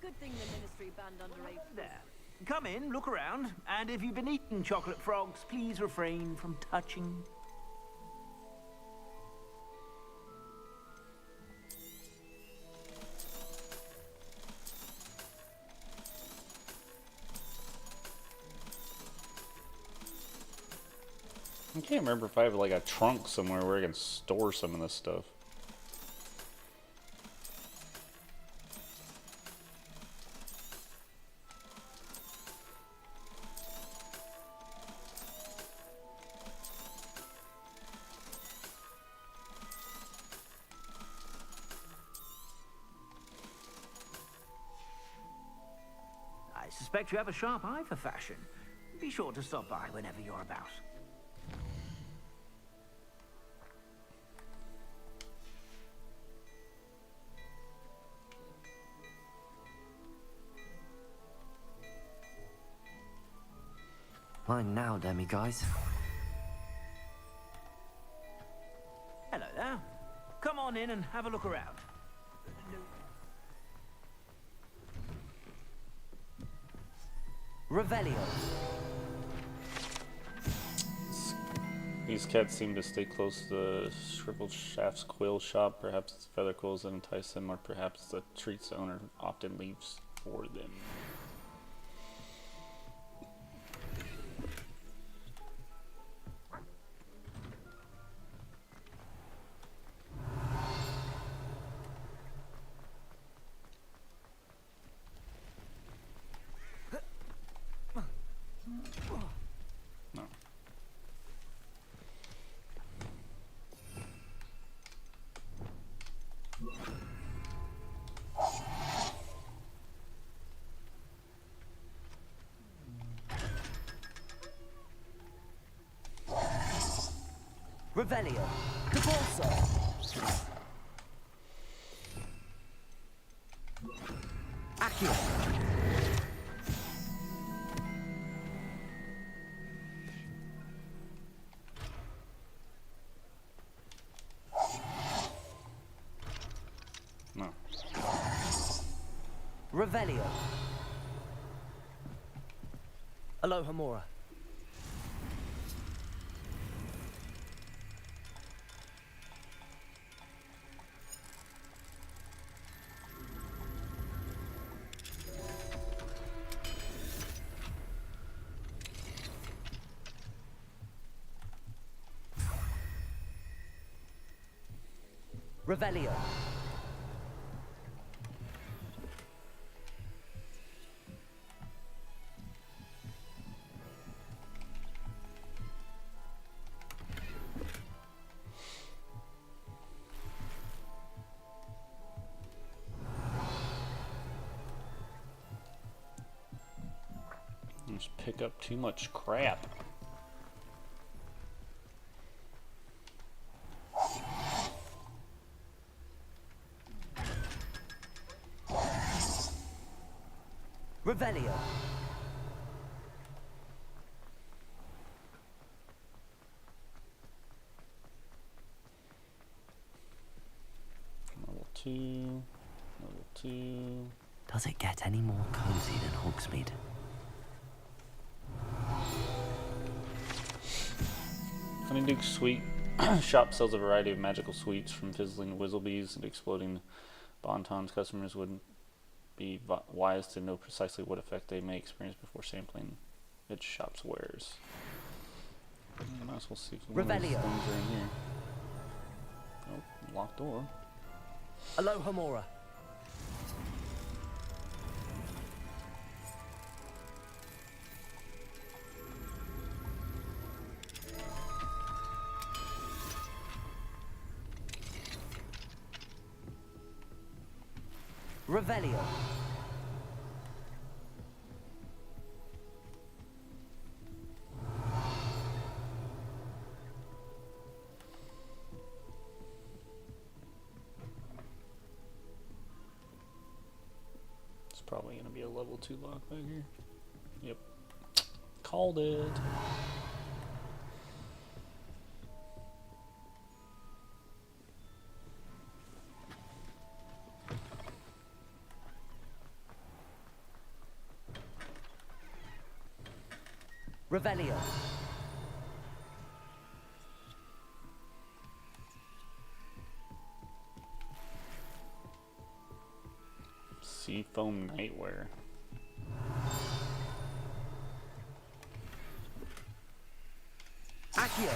Good thing the ministry banned underage. There. Come in, look around, and if you've been eating chocolate frogs, please refrain from touching. I can't remember if I have like a trunk somewhere where I can store some of this stuff. I suspect you have a sharp eye for fashion. Be sure to stop by whenever you're about. Mine now, guys. Hello there. Come on in and have a look around. Revelio. These cats seem to stay close to the Shriveled Shaft's quill shop. Perhaps it's feather quills that entice them, or perhaps the treat's owner often leaves for them. No. Revelio. Caporso. Accio. No. Revelio. Aloha Mora. Revelio. Just pick up too much crap. Revelio. 2. Level 2. Does it get any more cozy than Hogsmeade? Honeyduke's Sweet shop sells a variety of magical sweets, from fizzling whizzlebees and exploding bontons. Customers would be wise to know precisely what effect they may experience before sampling its shop's wares. I might as well see if one of these things are in here. Oh, locked door. Aloha Mora. Revelio. It's probably going to be a level 2 lock back here. Yep. Called it. Revelio. Seafoam Nightwear. Accio.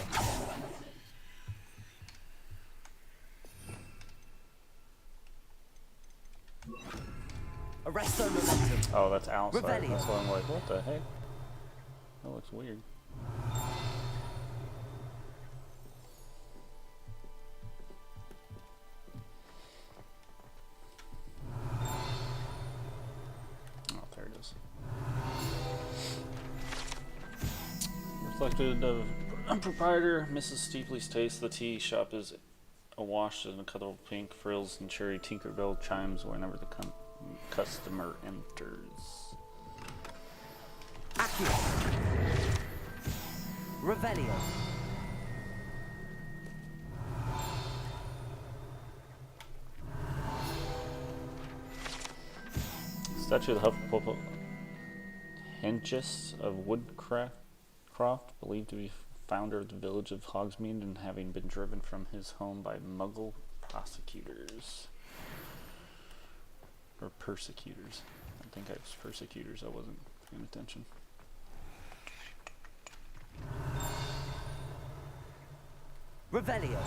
Arresto Momentum. Oh, that's outside. Revelio. That's why I'm like, what the heck? That looks weird. Oh, there it is. Reflected of proprietor Mrs. Steepley's taste. The tea shop is awash in a colorful pink, frills and cherry Tinkerbell chimes whenever the customer enters. Accio. Revelio. Statue of the Hufflepuff Hentges of Woodcroft, believed to be founder of the village of Hogsmeade and having been driven from his home by Muggle prosecutors. Or persecutors. I think I was persecutors, I wasn't paying attention. Revelio.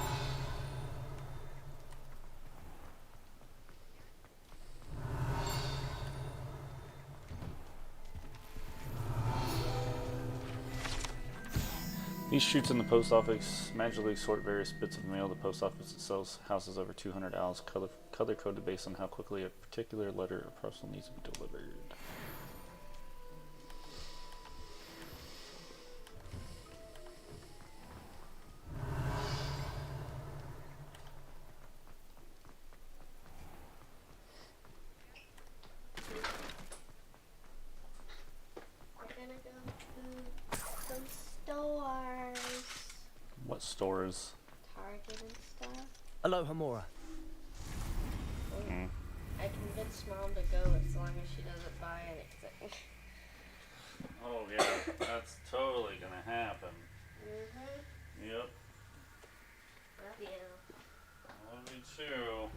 These chutes in the post office magically sort various bits of mail. The post office itself houses over 200 owls, color-coded based on how quickly a particular letter or parcel needs to be delivered. What stores? Target and stuff. Aloha Mora. I convinced Mom to go as long as she doesn't buy anything. Oh yeah, that's totally gonna happen. Yep. Love you. Love you too.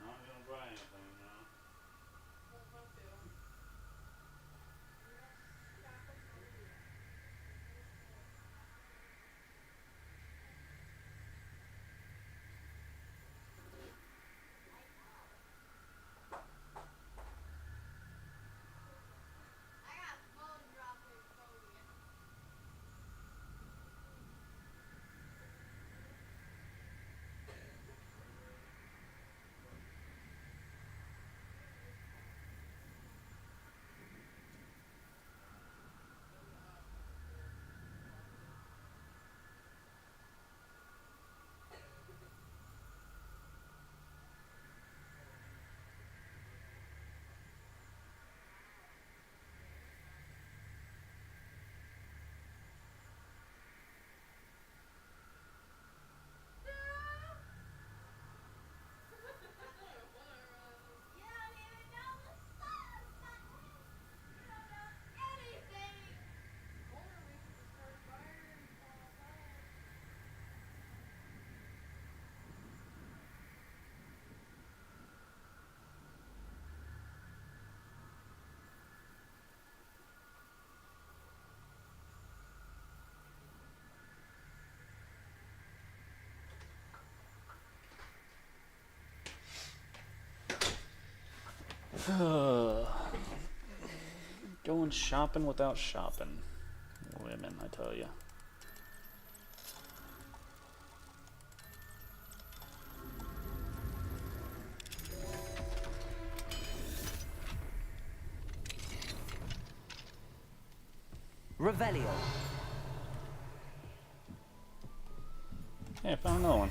Not gonna buy anything now. Going shopping without shopping. Women, I tell ya. Revelio. Hey, I found another one.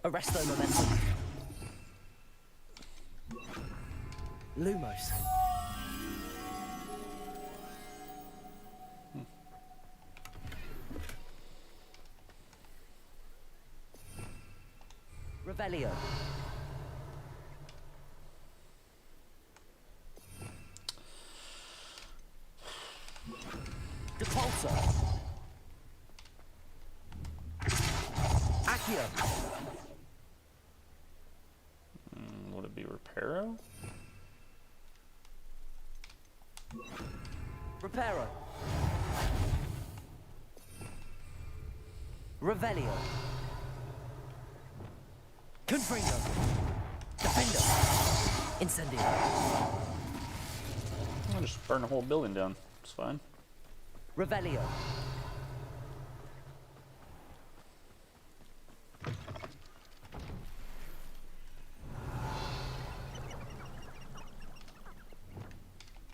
Arresto momentum. Lumos. Revelio. Depulso. Accio. Would it be Reparo? Reparo. Revelio. Confringo. Defendo. Incendio. I'll just burn the whole building down. It's fine. Revelio.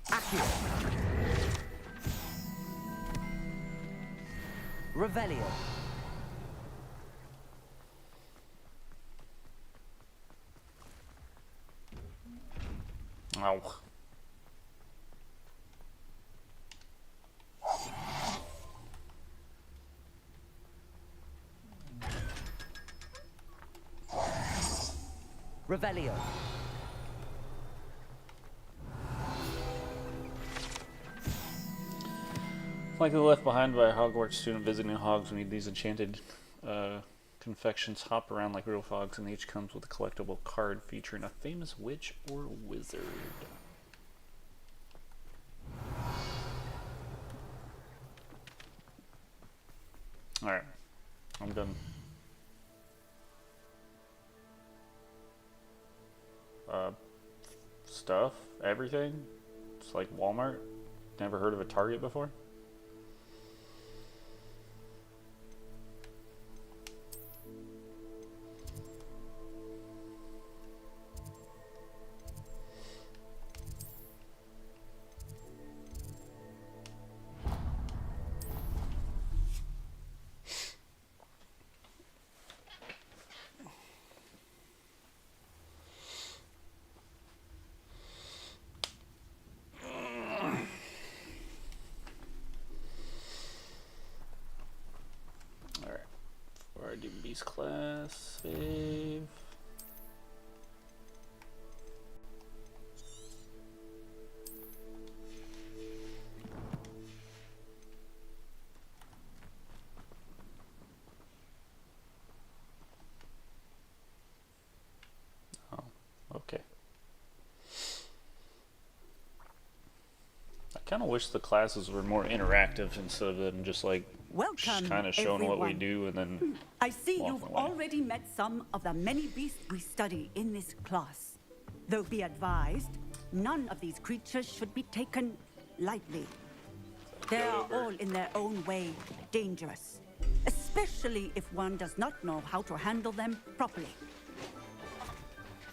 Accio. Revelio. Ow. Revelio. Likely left behind by a Hogwarts student visiting Hogs who need these enchanted confections hop around like real fogs, and each comes with a collectible card featuring a famous witch or wizard. Alright, I'm done. Stuff, everything. It's like Walmart. Never heard of a Target before. Class save. Oh, okay. I kind of wish the classes were more interactive instead of them just like Welcome, kind of showing what we everyone. do and then I see walking you've away. already met some of the many beasts we study in this class. Though be advised, none of these creatures should be taken lightly. They are all in their own way dangerous, especially if one does not know how to handle them properly.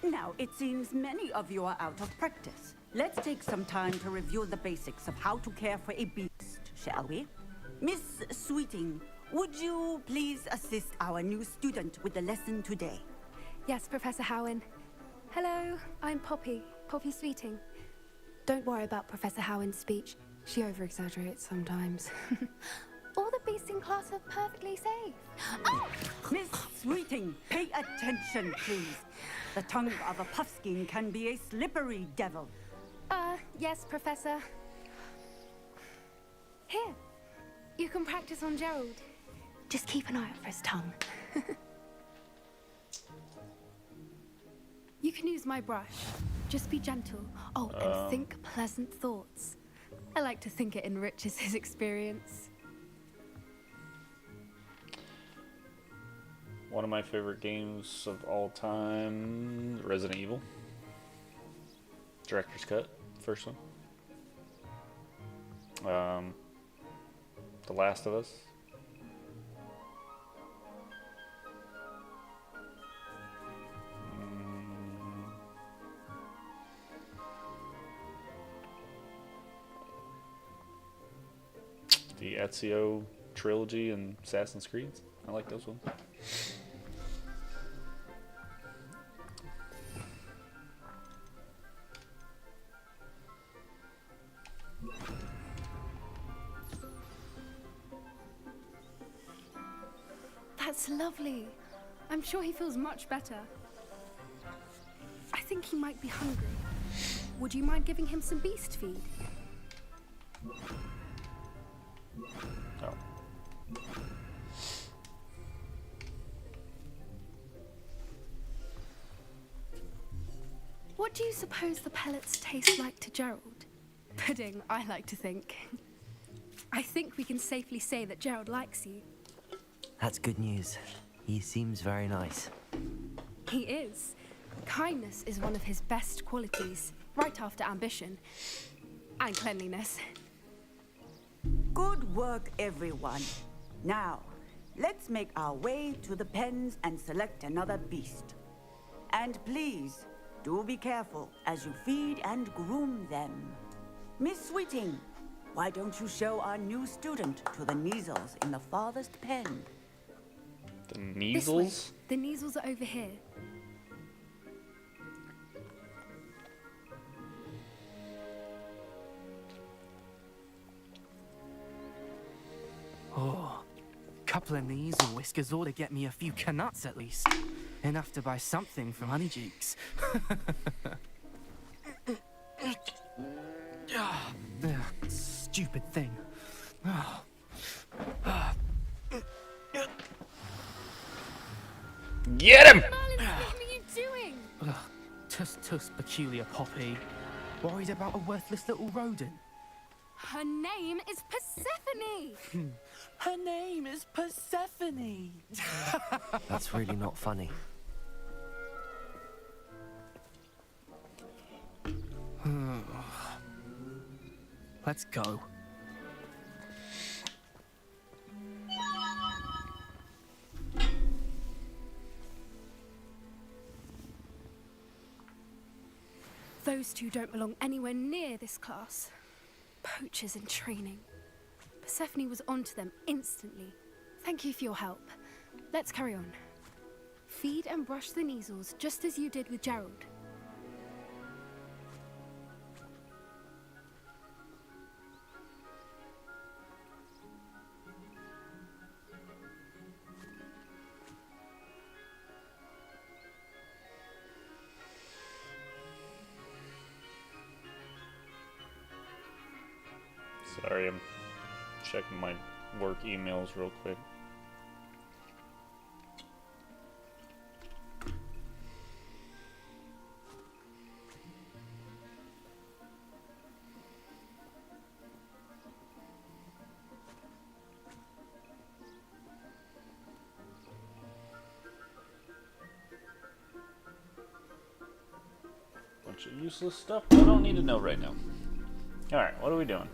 Now, it seems many of you are out of practice. Let's take some time to review the basics of how to care for a beast, shall we? Miss Sweeting, would you please assist our new student with the lesson today? Yes, Professor Howen. Hello, I'm Poppy Sweeting. Don't worry about Professor Howen's speech. She over-exaggerates sometimes. All the beasts in class are perfectly safe. Oh! Miss Sweeting, pay attention, please. The tongue of a puffskein can be a slippery devil. Yes, Professor. Here, you can practice on Gerald. Just keep an eye out for his tongue. You can use my brush. Just be gentle. Oh, and think pleasant thoughts. I like to think it enriches his experience. One of my favorite games of all time, Resident Evil. Director's Cut, first one. The Last of Us. The Ezio trilogy and Assassin's Creed. I like those ones. That's lovely. I'm sure he feels much better. I think he might be hungry. Would you mind giving him some beast feed? Oh. What do you suppose the pellets taste like to Gerald? Pudding, I like to think. I think we can safely say that Gerald likes you. That's good news. He seems very nice. He is. Kindness is one of his best qualities, right after ambition and cleanliness. Good work, everyone. Now, let's make our way to the pens and select another beast. And please, do be careful as you feed and groom them. Miss Sweeting, why don't you show our new student to the Neasels in the farthest pen? The This way. Neasels? The Neasels are over here. Oh, couple of Neasel whiskers ought to get me a few canuts at least. Enough to buy something from Honeycheeks. Stupid thing. Get him! Merlin, what are you doing? Tuss, peculiar Poppy. Worried about a worthless little rodent. Her name is Persephone! Her name is Persephone! That's really not funny. Let's go. Those two don't belong anywhere near this class. Poachers in training. Persephone was onto them instantly. Thank you for your help. Let's carry on. Feed and brush the Neasels just as you did with Gerald. Sorry, I'm checking my work emails real quick. Bunch of useless stuff I don't need to know right now. Alright, what are we doing?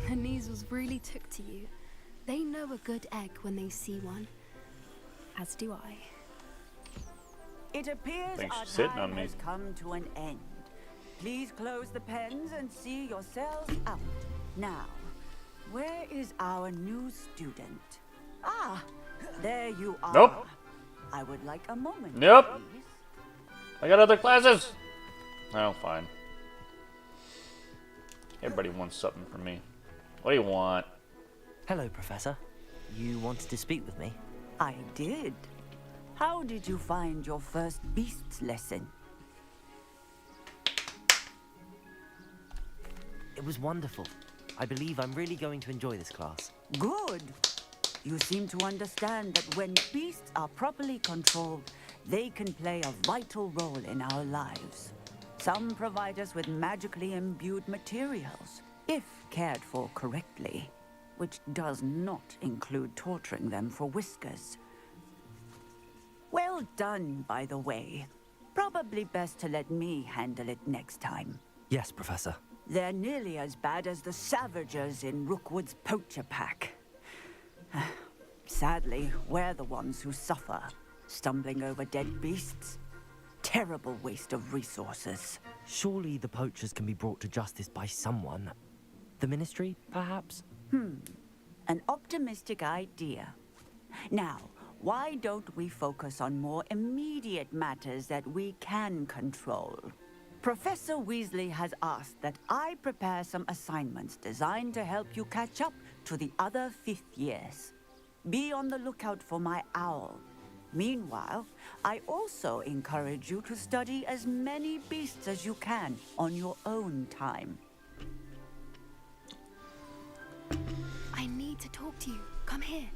The Neasels really took to you. They know a good egg when they see one. As do I. It appears Thanks our for sitting time on me. has come to an end. Please close the pens and see yourselves out. Now, where is our new student? Ah, there you are. Nope. I would like a moment. Nope. Please. I got other classes. Oh, fine. Everybody wants something from me. What do you want? Hello, Professor. You wanted to speak with me? I did. How did you find your first beasts lesson? It was wonderful. I believe I'm really going to enjoy this class. Good. You seem to understand that when beasts are properly controlled, they can play a vital role in our lives. Some provide us with magically imbued materials, if cared for correctly, which does not include torturing them for whiskers. Well done, by the way. Probably best to let me handle it next time. Yes, Professor. They're nearly as bad as the Savagers in Rookwood's poacher pack. Sadly, we're the ones who suffer, stumbling over dead beasts. Terrible waste of resources. Surely the poachers can be brought to justice by someone. The Ministry, perhaps? An optimistic idea. Now, why don't we focus on more immediate matters that we can control? Professor Weasley has asked that I prepare some assignments designed to help you catch up to the other 5th years. Be on the lookout for my owl. Meanwhile, I also encourage you to study as many beasts as you can on your own time. I need to talk to you. Come here.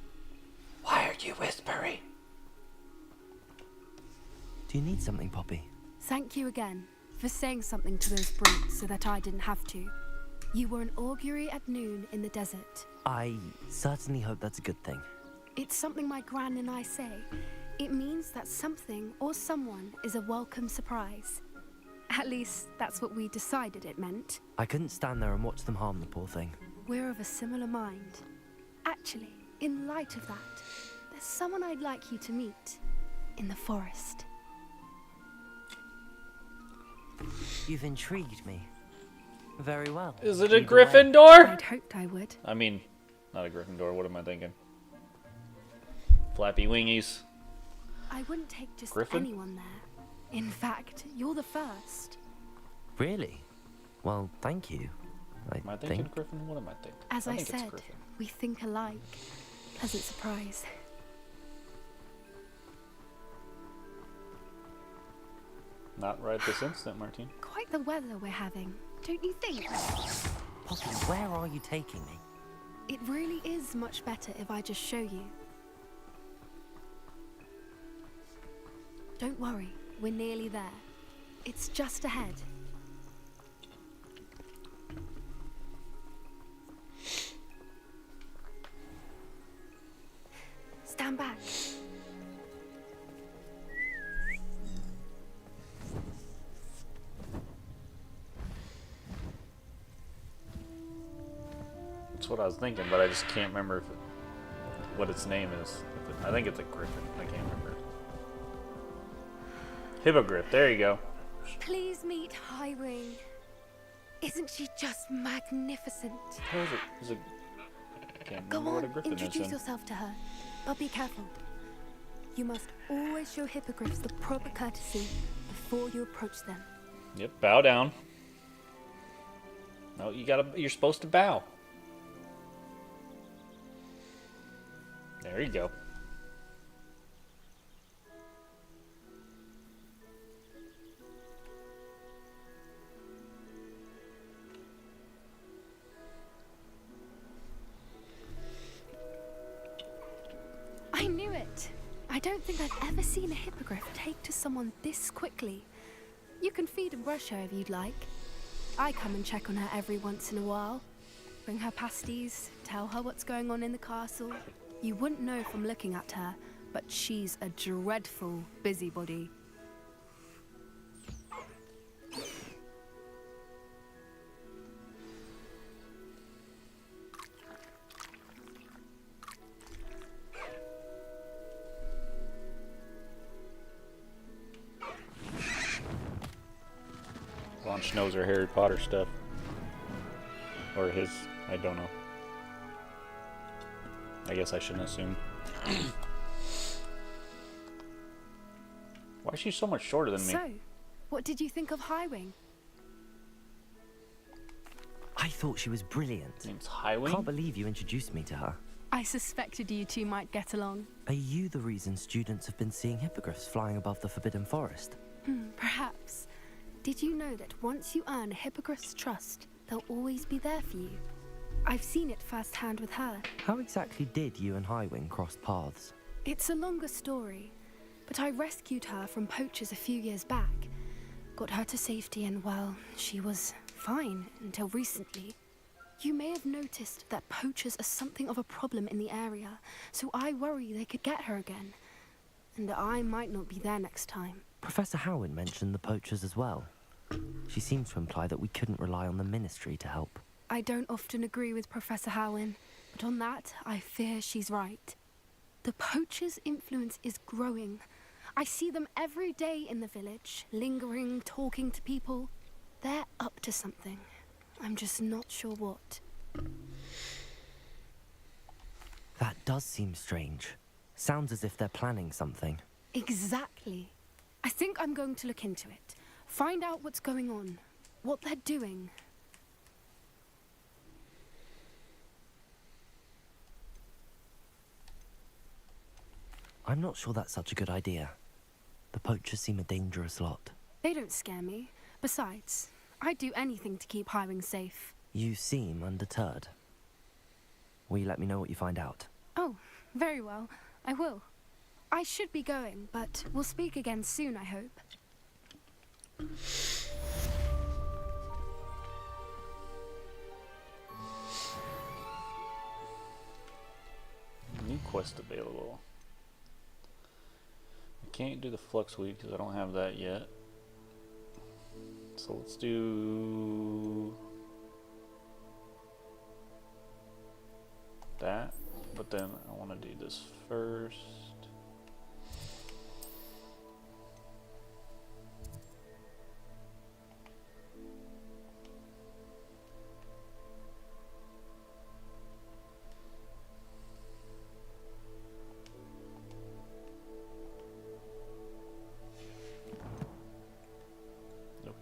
Why are you whispering? Do you need something, Poppy? Thank you again for saying something to those brutes so that I didn't have to. You were an augury at noon in the desert. I certainly hope that's a good thing. It's something my gran and I say. It means that something or someone is a welcome surprise. At least, that's what we decided it meant. I couldn't stand there and watch them harm the poor thing. We're of a similar mind. Actually, in light of that, there's someone I'd like you to meet in the forest. You've intrigued me. Very well. Is it a Lead the way. Gryffindor? I'd hoped I would. I mean, not a Gryffindor. What am I thinking? Flappy wingies. I wouldn't take just Griffin? anyone there. In fact, you're the first. Really? Well, thank you. Am I thinking Griffin? What am I thinking? As I think it's said, Griffin. we think alike. Pleasant surprise. Not right this instant, Martine. Quite the weather we're having, don't you think? Poppy, where are you taking me? It really is much better if I just show you. Don't worry, we're nearly there. It's just ahead. Stand back. That's what I was thinking, but I just can't remember what its name is. I think it's a Griffin. I can't remember. Hippogriff. There you go. Please meet Highwing. Isn't she just magnificent? How is it? Is it? I can't Go remember what a on, Griffin is. introduce Then. yourself to her, but be careful. You must always show hippogriffs the proper courtesy before you approach them. Yep. Bow down. No, you gotta. You're supposed to bow. There you go. I knew it. I don't think I've ever seen a hippogriff take to someone this quickly. You can feed and brush her if you'd like. I come and check on her every once in a while. Bring her pasties, tell her what's going on in the castle. You wouldn't know from looking at her, but she's a dreadful busybody. Launch knows her Harry Potter stuff. Or his, I don't know. I guess I shouldn't assume. Why is she so much shorter than me? So, what did you think of Highwing? I thought she was brilliant. Name's Highwing? Can't believe you introduced me to her. I suspected you two might get along. Are you the reason students have been seeing hippogriffs flying above the Forbidden Forest? Perhaps. Did you know that once you earn a hippogriff's trust, they'll always be there for you? I've seen it firsthand with her. How exactly did you and Highwing cross paths? It's a longer story, but I rescued her from poachers a few years back. Got her to safety and, well, she was fine until recently. You may have noticed that poachers are something of a problem in the area, so I worry they could get her again. And I might not be there next time. Professor Howin mentioned the poachers as well. She seems to imply that we couldn't rely on the Ministry to help. I don't often agree with Professor Howin, but on that, I fear she's right. The poachers' influence is growing. I see them every day in the village, lingering, talking to people. They're up to something. I'm just not sure what. That does seem strange. Sounds as if they're planning something. Exactly. I think I'm going to look into it. Find out what's going on, what they're doing. I'm not sure that's such a good idea. The poachers seem a dangerous lot. They don't scare me. Besides, I'd do anything to keep Highwing safe. You seem undeterred. Will you let me know what you find out? Oh, very well. I will. I should be going, but we'll speak again soon, I hope. New quest available. I can't do the Flux Week because I don't have that yet. So let's do that, but then I want to do this first.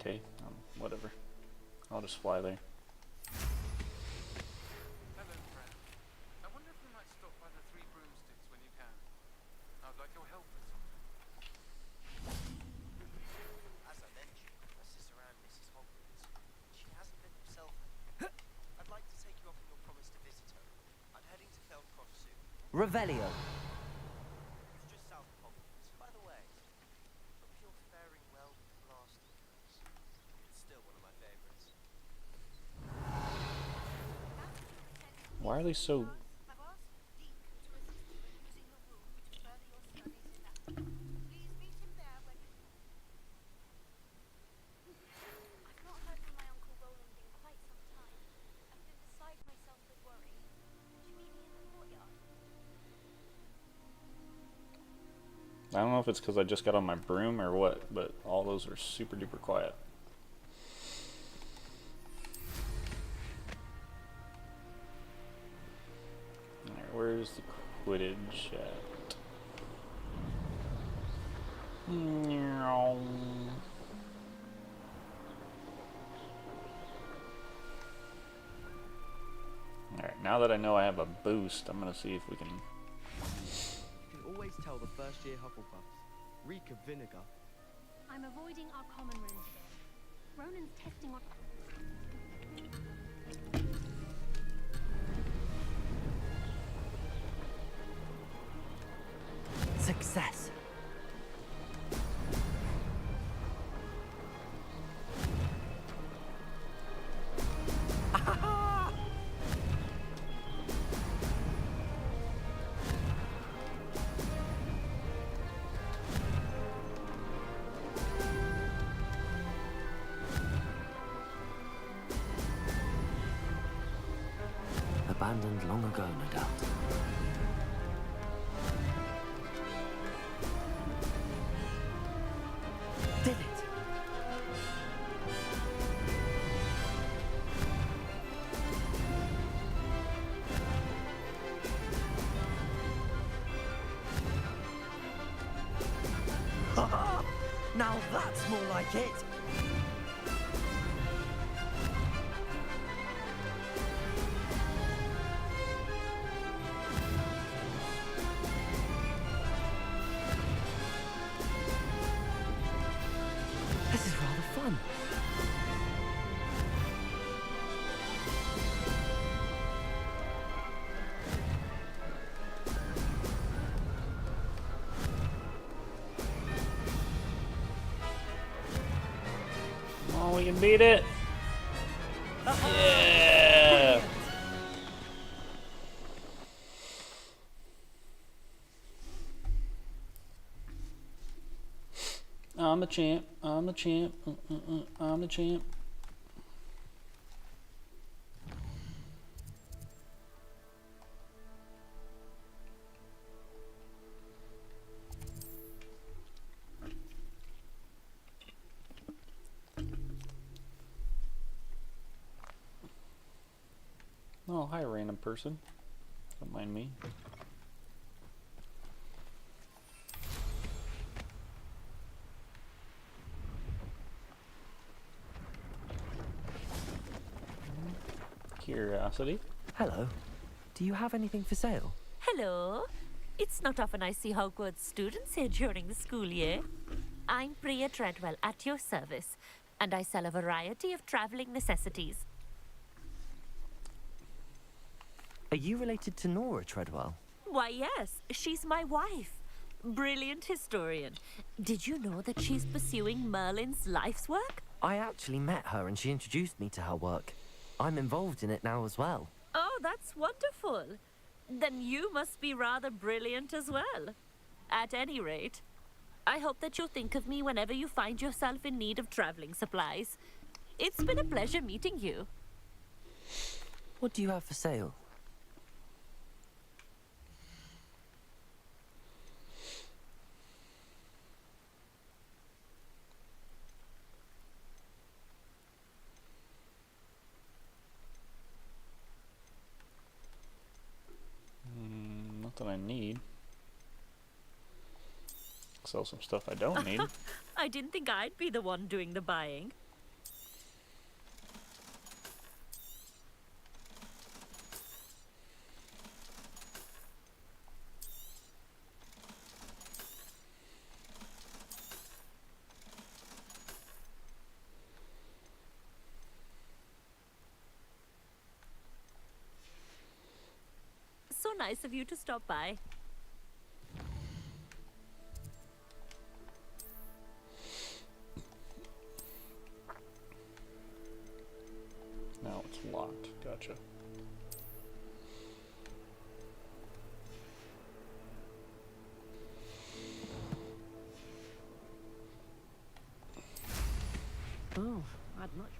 Okay, whatever. I'll just fly there. Hello, friend. I wonder if you might stop by the Three Broomsticks when you can. I'd like your help with something. As I mentioned, my sister and Mrs. Hogwarts. She hasn't been herself. I'd like to take you up on your promise to visit her. I'm heading to Feldcroft soon. Revelio. It's just south of Hogwarts. By the way, hope you're faring well with the last years. It's still one of my favorites. Why are they so... I don't know if it's because I just got on my broom or what, but all those are super duper quiet. Alright, where's the Quidditch at? Alright, now that I know I have a boost, I'm gonna see if we can... Always tell the first year Hufflepuffs. Reek of vinegar. I'm avoiding our common room today. Ronan's testing on... Success. Abandoned long ago, no doubt. Did it! Now that's more like it! we can beat it. Yeah. I'm the champ. I'm the champ. I'm the champ. Oh, hi, random person. Don't mind me. Curiosity. Hello. Do you have anything for sale? Hello. It's not often I see Hogwarts students here during the school year. I'm Bria Treadwell at your service, and I sell a variety of traveling necessities. Are you related to Nora Treadwell? Why, yes, she's my wife. Brilliant historian. Did you know that she's pursuing Merlin's life's work? I actually met her and she introduced me to her work. I'm involved in it now as well. Oh, that's wonderful. Then you must be rather brilliant as well. At any rate, I hope that you'll think of me whenever you find yourself in need of traveling supplies. It's been a pleasure meeting you. What do you have for sale? Not that I need. Sell some stuff I don't need. I didn't think I'd be the one doing the buying. So nice of you to stop by. Now it's locked. Gotcha. Oh, I'd much.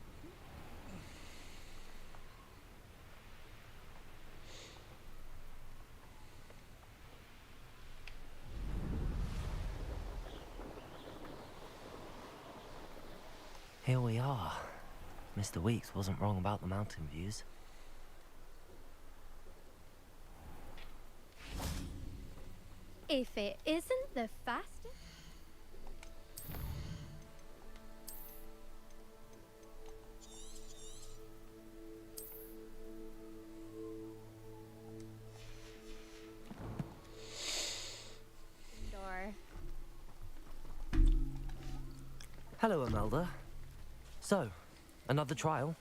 Here we are. Mr. Weeks wasn't wrong about the mountain views. If it isn't the fastest. Door. Hello, Imelda. So, another trial?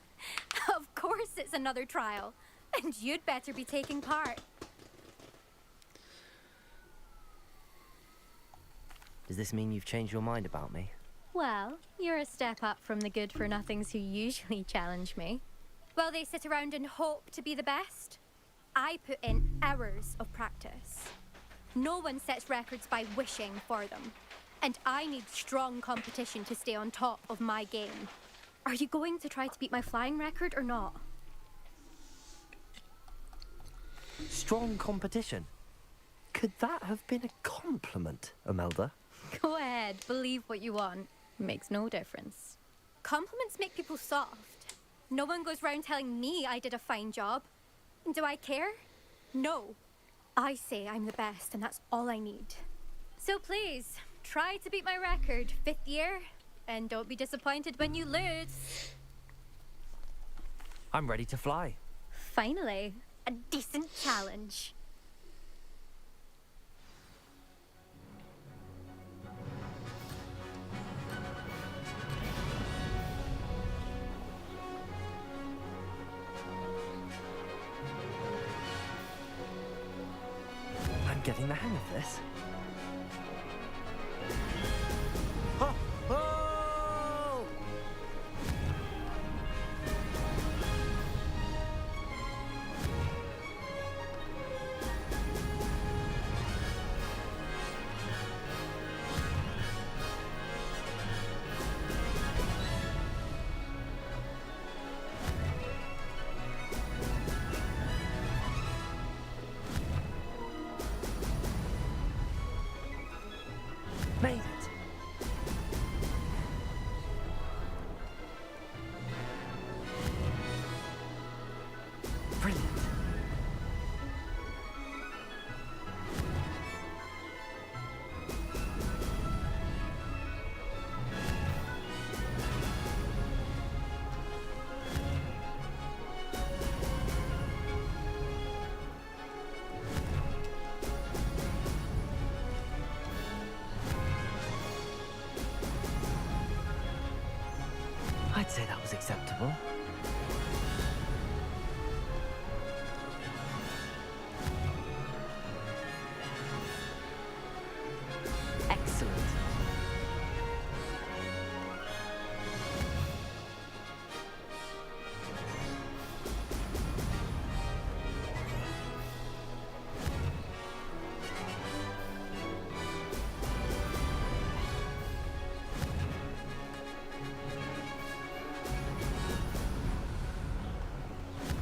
Of course it's another trial. And you'd better be taking part. Does this mean you've changed your mind about me? Well, you're a step up from the good-for-nothings who usually challenge me. While they sit around and hope to be the best, I put in hours of practice. No one sets records by wishing for them. And I need strong competition to stay on top of my game. Are you going to try to beat my flying record or not? Strong competition? Could that have been a compliment, Imelda? Go ahead, believe what you want. Makes no difference. Compliments make people soft. No one goes round telling me I did a fine job. Do I care? No. I say I'm the best and that's all I need. So please, try to beat my record, 5th year, and don't be disappointed when you lose. I'm ready to fly. Finally, a decent challenge. I'm getting the hang of this. I'd say that was acceptable. Excellent.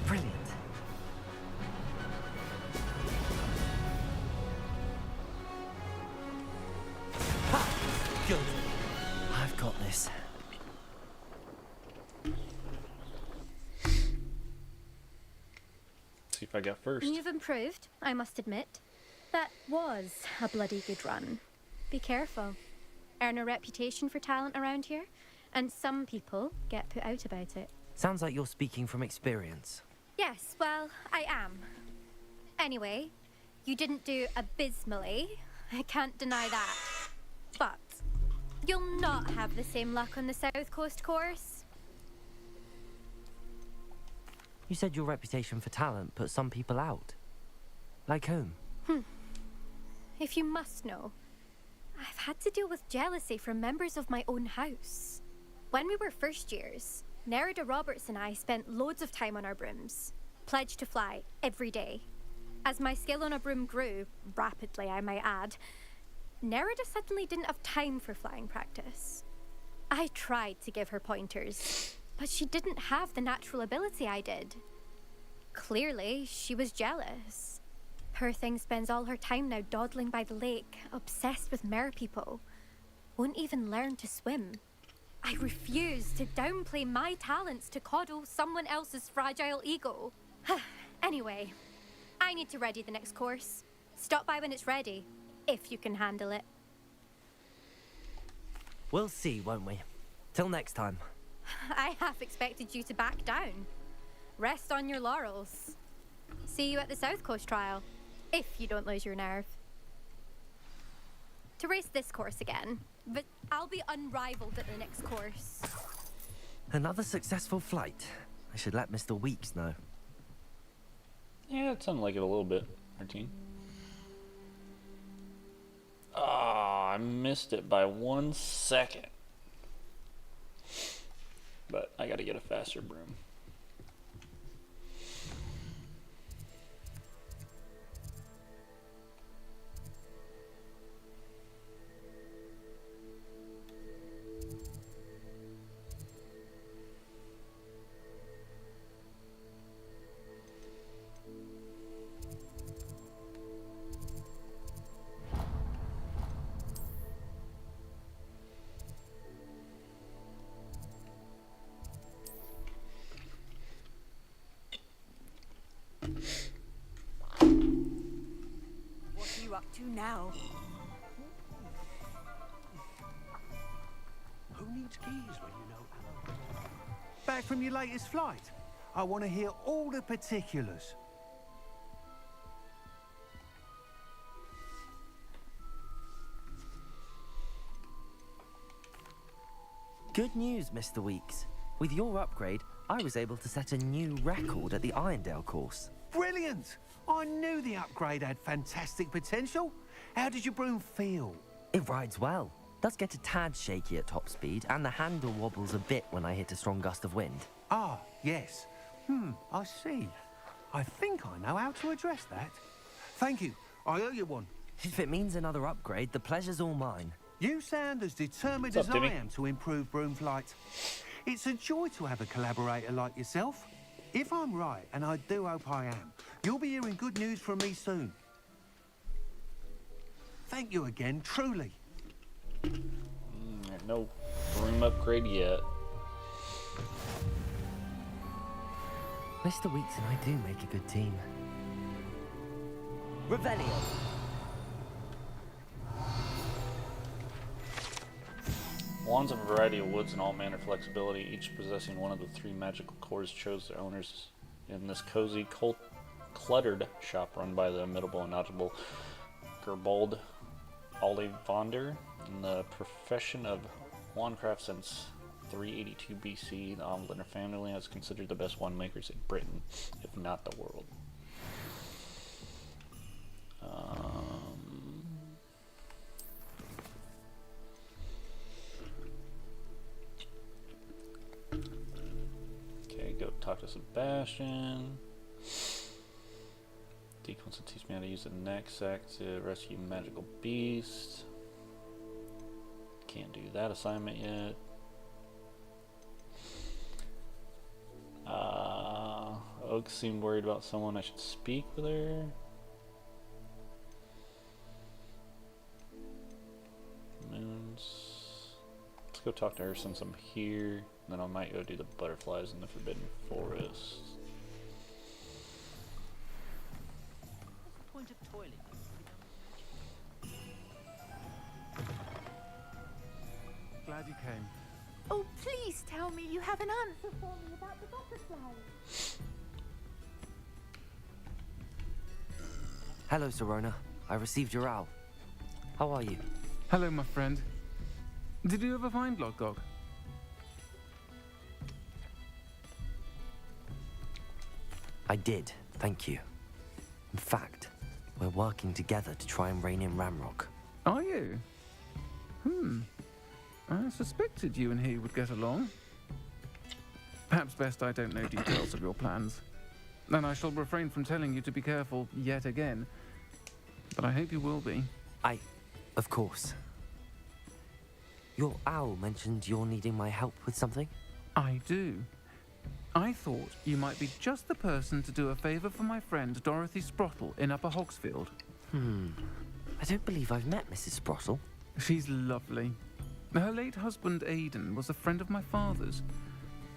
Brilliant. Ha! Good. I've got this. See if I got first. You've improved, I must admit. That was a bloody good run. Be careful. Earn a reputation for talent around here, and some people get put out about it. Sounds like you're speaking from experience. Yes, well, I am. Anyway, you didn't do abysmally. I can't deny that. But you'll not have the same luck on the South Coast course. You said your reputation for talent put some people out. Like whom? If you must know, I've had to deal with jealousy from members of my own house. When we were first years, Nerida Roberts and I spent loads of time on our brooms, pledged to fly every day. As my skill on a broom grew, rapidly I might add, Nerida suddenly didn't have time for flying practice. I tried to give her pointers, but she didn't have the natural ability I did. Clearly, she was jealous. Poor thing spends all her time now dawdling by the lake, obsessed with merpeople. Won't even learn to swim. I refuse to downplay my talents to coddle someone else's fragile ego. Anyway, I need to ready the next course. Stop by when it's ready, if you can handle it. We'll see, won't we? Till next time. I half expected you to back down. Rest on your laurels. See you at the South Coast trial, if you don't lose your nerve. To race this course again, but I'll be unrivaled at the next course. Another successful flight. I should let Mr. Weeks know. Yeah, it sounded like it a little bit, Martine. Ah, I missed it by 1 second. But I gotta get a faster broom. What are you up to now? Who needs keys when you know? Back from your latest flight? I want to hear all the particulars. Good news, Mr. Weeks. With your upgrade, I was able to set a new record at the Irondale course. Brilliant! I knew the upgrade had fantastic potential. How did your broom feel? It rides well. Does get a tad shaky at top speed, and the handle wobbles a bit when I hit a strong gust of wind. Ah, yes. I see. I think I know how to address that. Thank you. I owe you one. If it means another upgrade, the pleasure's all mine. You sound as determined What's as up, I Timmy? am to improve broom flight. It's a joy to have a collaborator like yourself. If I'm right, and I do hope I am, you'll be hearing good news from me soon. Thank you again, truly. No broom upgrade yet. Mr. Weeks and I do make a good team. Revelio. Wands of a variety of woods and all manner flexibility, each possessing one of the 3 magical cores, chose their owners in this cozy, cluttered shop run by the imitable and knowledgeable Gerbold Ollivander in the profession of wandcraft since 382 BC, the Ombliner family is considered the best winemakers in Britain, if not the world. Okay, go talk to Sebastian. Deke wants to teach me how to use a knapsack to rescue magical beasts. Can't do that assignment yet. Oak seemed worried about someone. I should speak with her. Moons. Let's go talk to her since I'm here. Then I might go do the butterflies in the Forbidden Forest. What's the point of toiling? Glad you came. Oh, please tell me you have an answer for me about the butterflies. Hello, Serona. I received your owl. How are you? Hello, my friend. Did you ever find Logog? I did, thank you. In fact, we're working together to try and rein in Ramrock. Are you? I suspected you and he would get along. Perhaps best I don't know details of your plans. And I shall refrain from telling you to be careful yet again. But I hope you will be. Of course. Your owl mentioned you're needing my help with something? I do. I thought you might be just the person to do a favor for my friend Dorothy Sprottle in Upper Hogsfield. I don't believe I've met Mrs. Sprottle. She's lovely. Her late husband Aidan was a friend of my father's.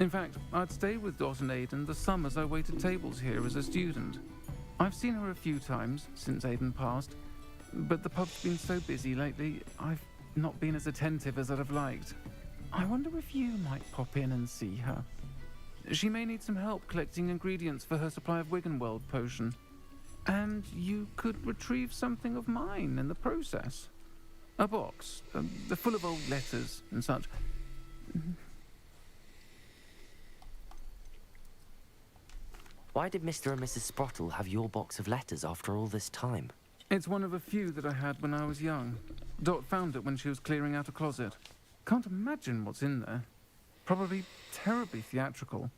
In fact, I'd stayed with Dot and Aidan the summers I waited tables here as a student. I've seen her a few times since Aidan passed, but the pub's been so busy lately, I've not been as attentive as I'd have liked. I wonder if you might pop in and see her. She may need some help collecting ingredients for her supply of Wiggenweld potion. And you could retrieve something of mine in the process. A box, full of old letters and such. Why did Mr. and Mrs. Sprottle have your box of letters after all this time? It's one of a few that I had when I was young. Dot found it when she was clearing out a closet. Can't imagine what's in there. Probably terribly theatrical.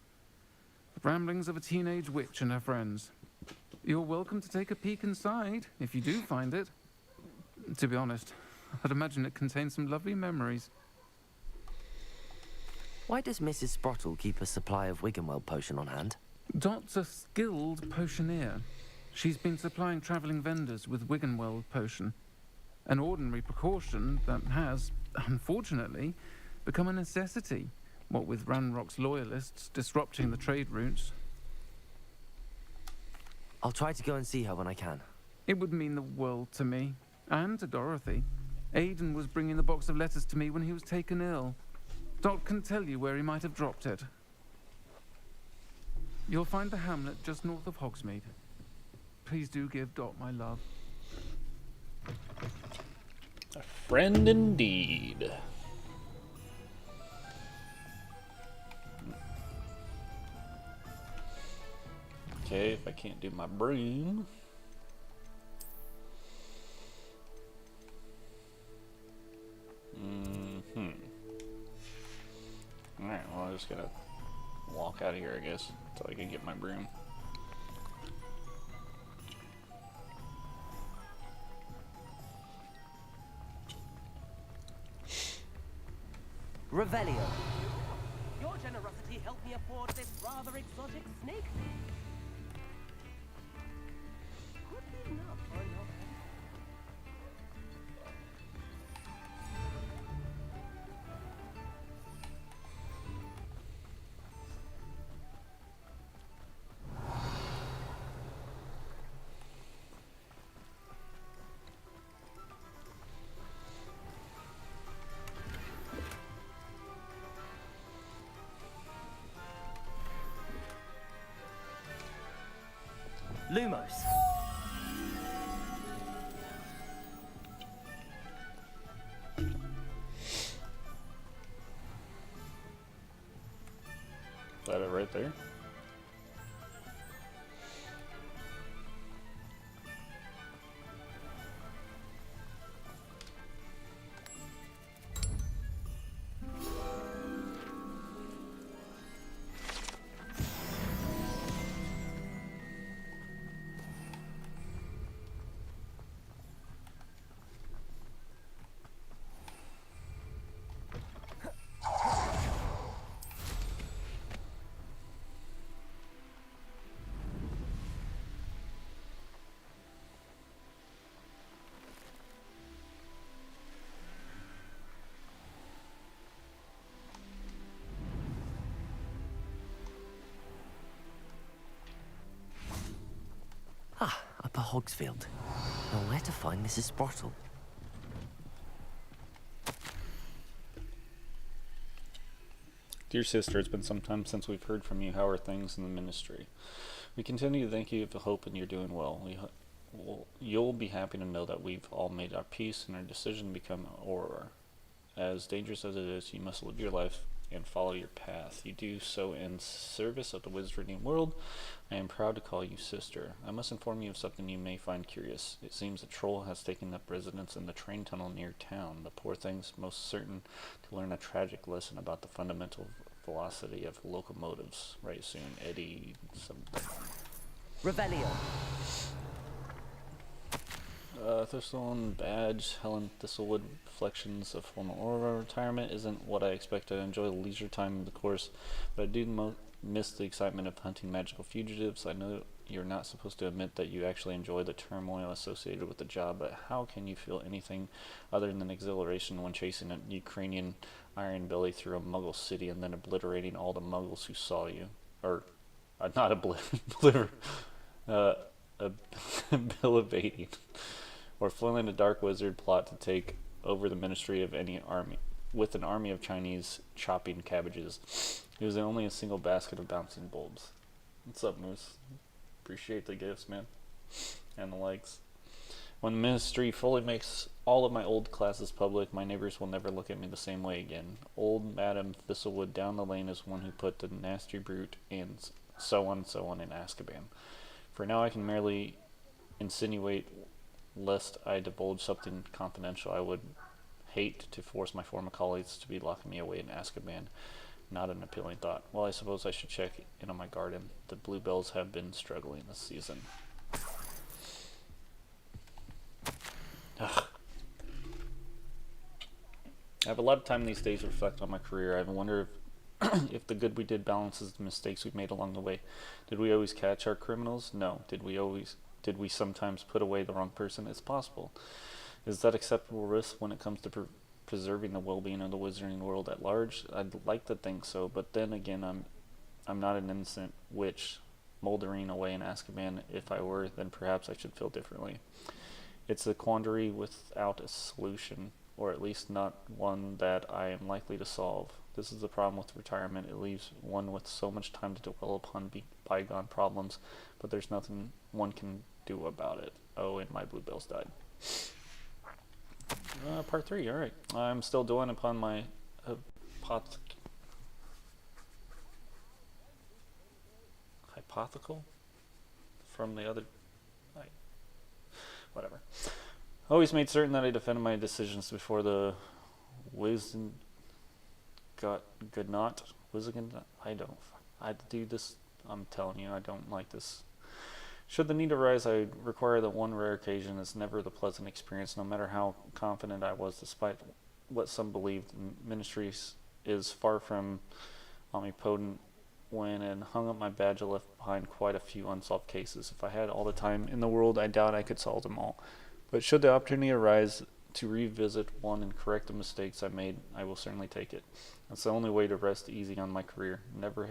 The ramblings of a teenage witch and her friends. You're welcome to take a peek inside, if you do find it. To be honest, I'd imagine it contains some lovely memories. Why does Mrs. Sprottle keep a supply of Wiggenweld potion on hand? Dot's a skilled potioneer. She's been supplying travelling vendors with Wiggenweld potion. An ordinary precaution that has, unfortunately, become a necessity, what with Ranrock's loyalists disrupting the trade routes. I'll try to go and see her when I can. It would mean the world to me, and to Dorothy. Aidan was bringing the box of letters to me when he was taken ill. Dot can tell you where he might have dropped it. You'll find the hamlet just north of Hogsmeade. Please do give Dot my love. A friend indeed. Okay, if I can't do my broom. Alright, well I just gotta walk out of here, I guess, until I can get my broom. Revelio. Your generosity helped me afford this rather exotic snake. Oddly enough, I'm not. Lumos. right there. Ah, Upper Hogsfield. Now where to find Mrs. Sprottle? Dear sister, it's been some time since we've heard from you. How are things in the ministry? We continue to thank you for hope and you're doing well. You'll be happy to know that we've all made our peace and our decision to become Auror. As dangerous as it is, you must live your life and follow your path. You do so in service of the wizarding world. I am proud to call you sister. I must inform you of something you may find curious. It seems a troll has taken up residence in the train tunnel near town. The poor thing's most certain to learn a tragic lesson about the fundamental velocity of locomotives. Right soon, Eddie something. Revelio. Thistlewood badge, Helen Thistlewood, reflections of former Aurora retirement isn't what I expected. I enjoy the leisure time of the course, but I do miss the excitement of hunting magical fugitives. I know you're not supposed to admit that you actually enjoy the turmoil associated with the job, but how can you feel anything other than exhilaration when chasing a Ukrainian iron belly through a Muggle city and then obliterating all the Muggles who saw you? Or, not obliterating. Or foiling a dark wizard plot to take over the ministry of any army, with an army of Chinese chopping cabbages. It was only a single basket of bouncing bulbs. What's up, Moose? Appreciate the gifts, man. And the likes. When the ministry fully makes all of my old classes public, my neighbors will never look at me the same way again. Old Madame Thistlewood down the lane is one who put the nasty brute and so on in Azkaban. For now I can merely insinuate, lest I divulge something confidential. I would hate to force my former colleagues to be locking me away in Azkaban. Not an appealing thought. Well, I suppose I should check in on my garden. The bluebells have been struggling this season. Ugh. I have a lot of time these days to reflect on my career. I wonder if the good we did balances the mistakes we've made along the way. Did we always catch our criminals? No. Did we sometimes put away the wrong person? It's possible. Is that acceptable risk when it comes to preserving the well-being of the wizarding world at large? I'd like to think so, but then again, I'm not an innocent witch moldering away in Azkaban. If I were, then perhaps I should feel differently. It's a quandary without a solution, or at least not one that I am likely to solve. This is the problem with retirement. It leaves one with so much time to dwell upon bygone problems, but there's nothing one can do about it. Oh, and my bluebells died. Part 3, alright. I'm still dwelling upon my hypothetical from the other... whatever. Always made certain that I defended my decisions before the Wizengot. I do this. I'm telling you, I don't like this. Should the need arise, I require that one rare occasion is never the pleasant experience, no matter how confident I was, despite what some believed. Ministry is far from omnipotent. When and hung up my badge, I left behind quite a few unsolved cases. If I had all the time in the world, I doubt I could solve them all. But should the opportunity arise to revisit one and correct the mistakes I made, I will certainly take it. That's the only way to rest easy on my career. Never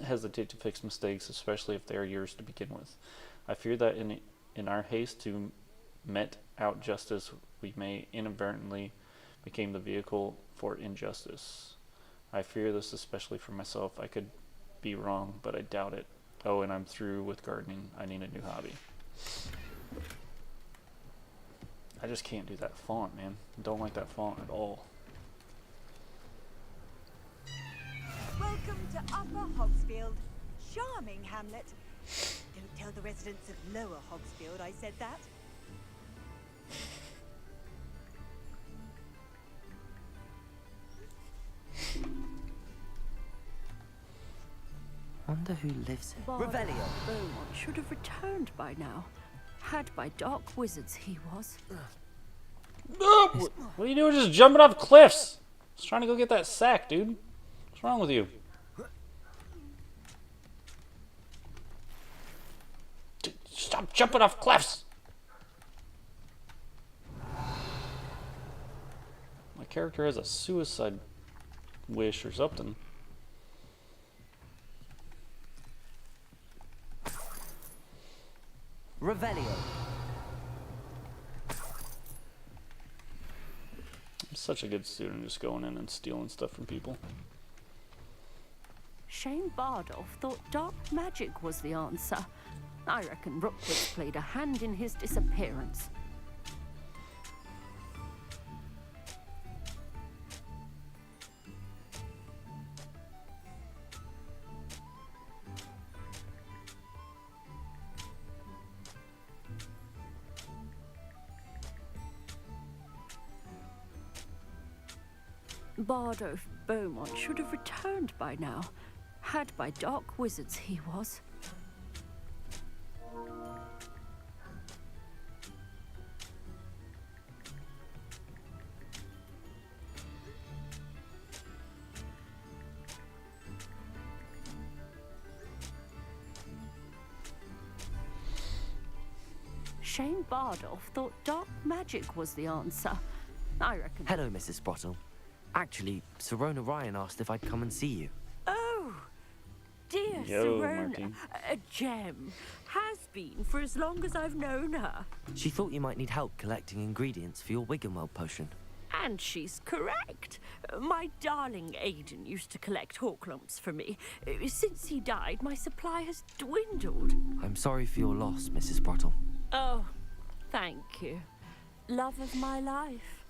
hesitate to fix mistakes, especially if they are yours to begin with. I fear that in our haste to met out justice, we may inadvertently become the vehicle for injustice. I fear this especially for myself. I could be wrong, but I doubt it. Oh, and I'm through with gardening. I need a new hobby. I just can't do that font, man. Don't like that font at all. Welcome Welcome to Upper Hogsfield. Charming hamlet. Don't tell the residents of Lower Hogsfield I said that. Wonder who lives here. Revelio. Beaumont should have returned by now. Had by dark wizards he was. What are you doing just jumping off cliffs? I was trying to go get that sack, dude. What's wrong with you? Dude, stop jumping off cliffs! My character has a suicide wish or something. Revelio. I'm such a good student, just going in and stealing stuff from people. Shane Bardolph thought dark magic was the answer. I reckon Rookwood played a hand in his disappearance. Bardolph Beaumont should have returned by now. Had by dark wizards he was. Shane Bardolph thought dark magic was the answer. I reckon. Hello, Mrs. Sprottle. Actually, Serona Ryan asked if I'd come and see you. Oh, dear Yo, Serona. Martin. A gem. Has been for as long as I've known her. She thought you might need help collecting ingredients for your Wiggenweld potion. And she's correct. My darling Aidan used to collect Horklumps for me. Since he died, my supply has dwindled. I'm sorry for your loss, Mrs. Sprottle. Oh, thank you. Love of my life.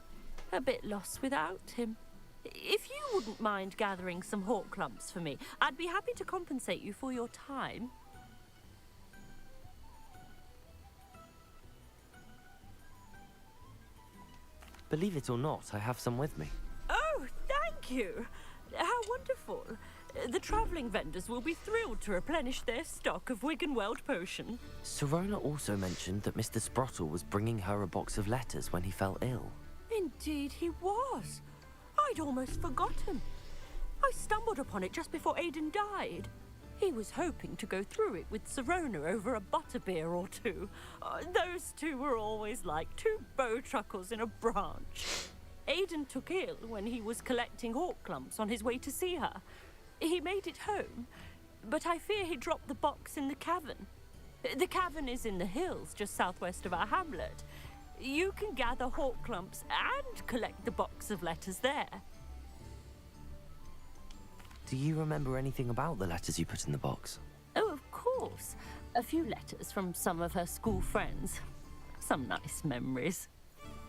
A bit lost without him. If you wouldn't mind gathering some Horklumps for me, I'd be happy to compensate you for your time. Believe it or not, I have some with me. Oh, thank you. How wonderful. The travelling vendors will be thrilled to replenish their stock of Wiggenweld potion. Serona also mentioned that Mr. Sprottle was bringing her a box of letters when he fell ill. Indeed he was. I'd almost forgotten. I stumbled upon it just before Aidan died. He was hoping to go through it with Serona over a butterbeer or two. Those two were always like two bowtruckles in a branch. Aidan took ill when he was collecting Horklumps on his way to see her. He made it home, but I fear he dropped the box in the cavern. The cavern is in the hills just southwest of our hamlet. You can gather Horklumps and collect the box of letters there. Do you remember anything about the letters you put in the box? Oh, of course. A few letters from some of her school friends. Some nice memories.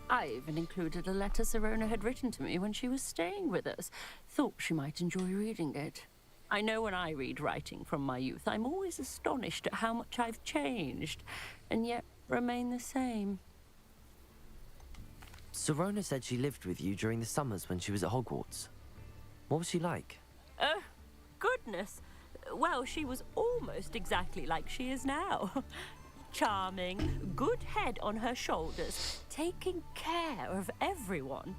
I even included a letter Serona had written to me when she was staying with us. Thought she might enjoy reading it. I know when I read writing from my youth, I'm always astonished at how much I've changed, and yet remain the same. Serona said she lived with you during the summers when she was at Hogwarts. What was she like? Oh, goodness. Well, she was almost exactly like she is now. Charming, good head on her shoulders, taking care of everyone.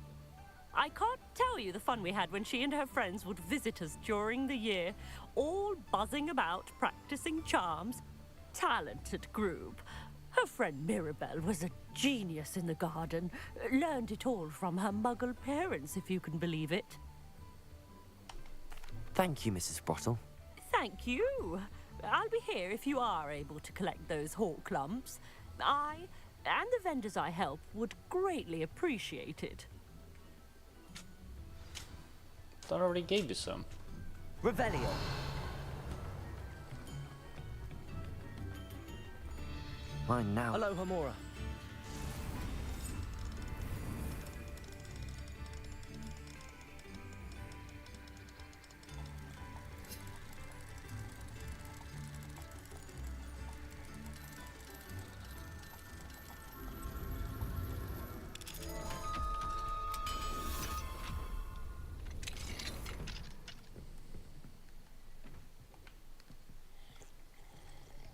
I can't tell you the fun we had when she and her friends would visit us during the year, all buzzing about, practicing charms. Talented group. Her friend Mirabelle was a genius in the garden. Learned it all from her muggle parents, if you can believe it. Thank you, Mrs. Sprottle. Thank you. I'll be here if you are able to collect those Horklumps. I and the vendors I help would greatly appreciate it. Thought I already gave you some. Revelio. Mine now. Hello, Hamora.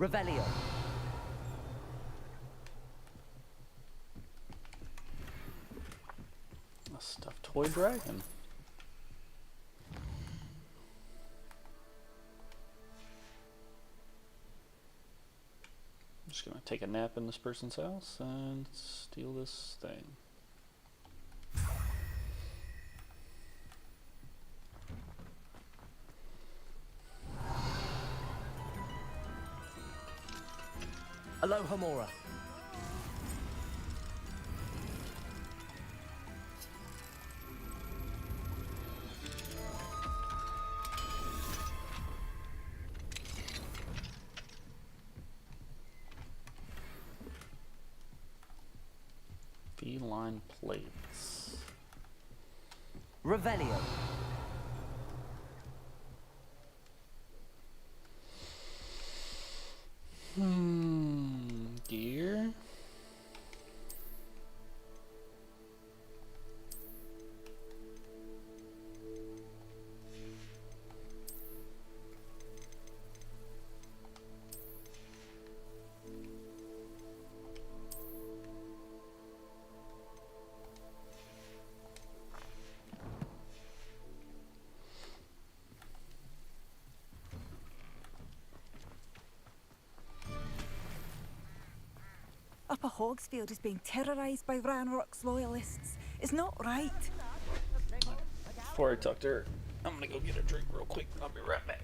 Revelio. A stuffed toy dragon. I'm just gonna take a nap in this person's house and steal this thing. Aloha Mora. Feline plates. Revelio. Deer. Upper Hogsfield is being terrorised by Ranrock's loyalists. It's not right. Before I talk to her, I'm gonna go get a drink real quick. I'll be right back.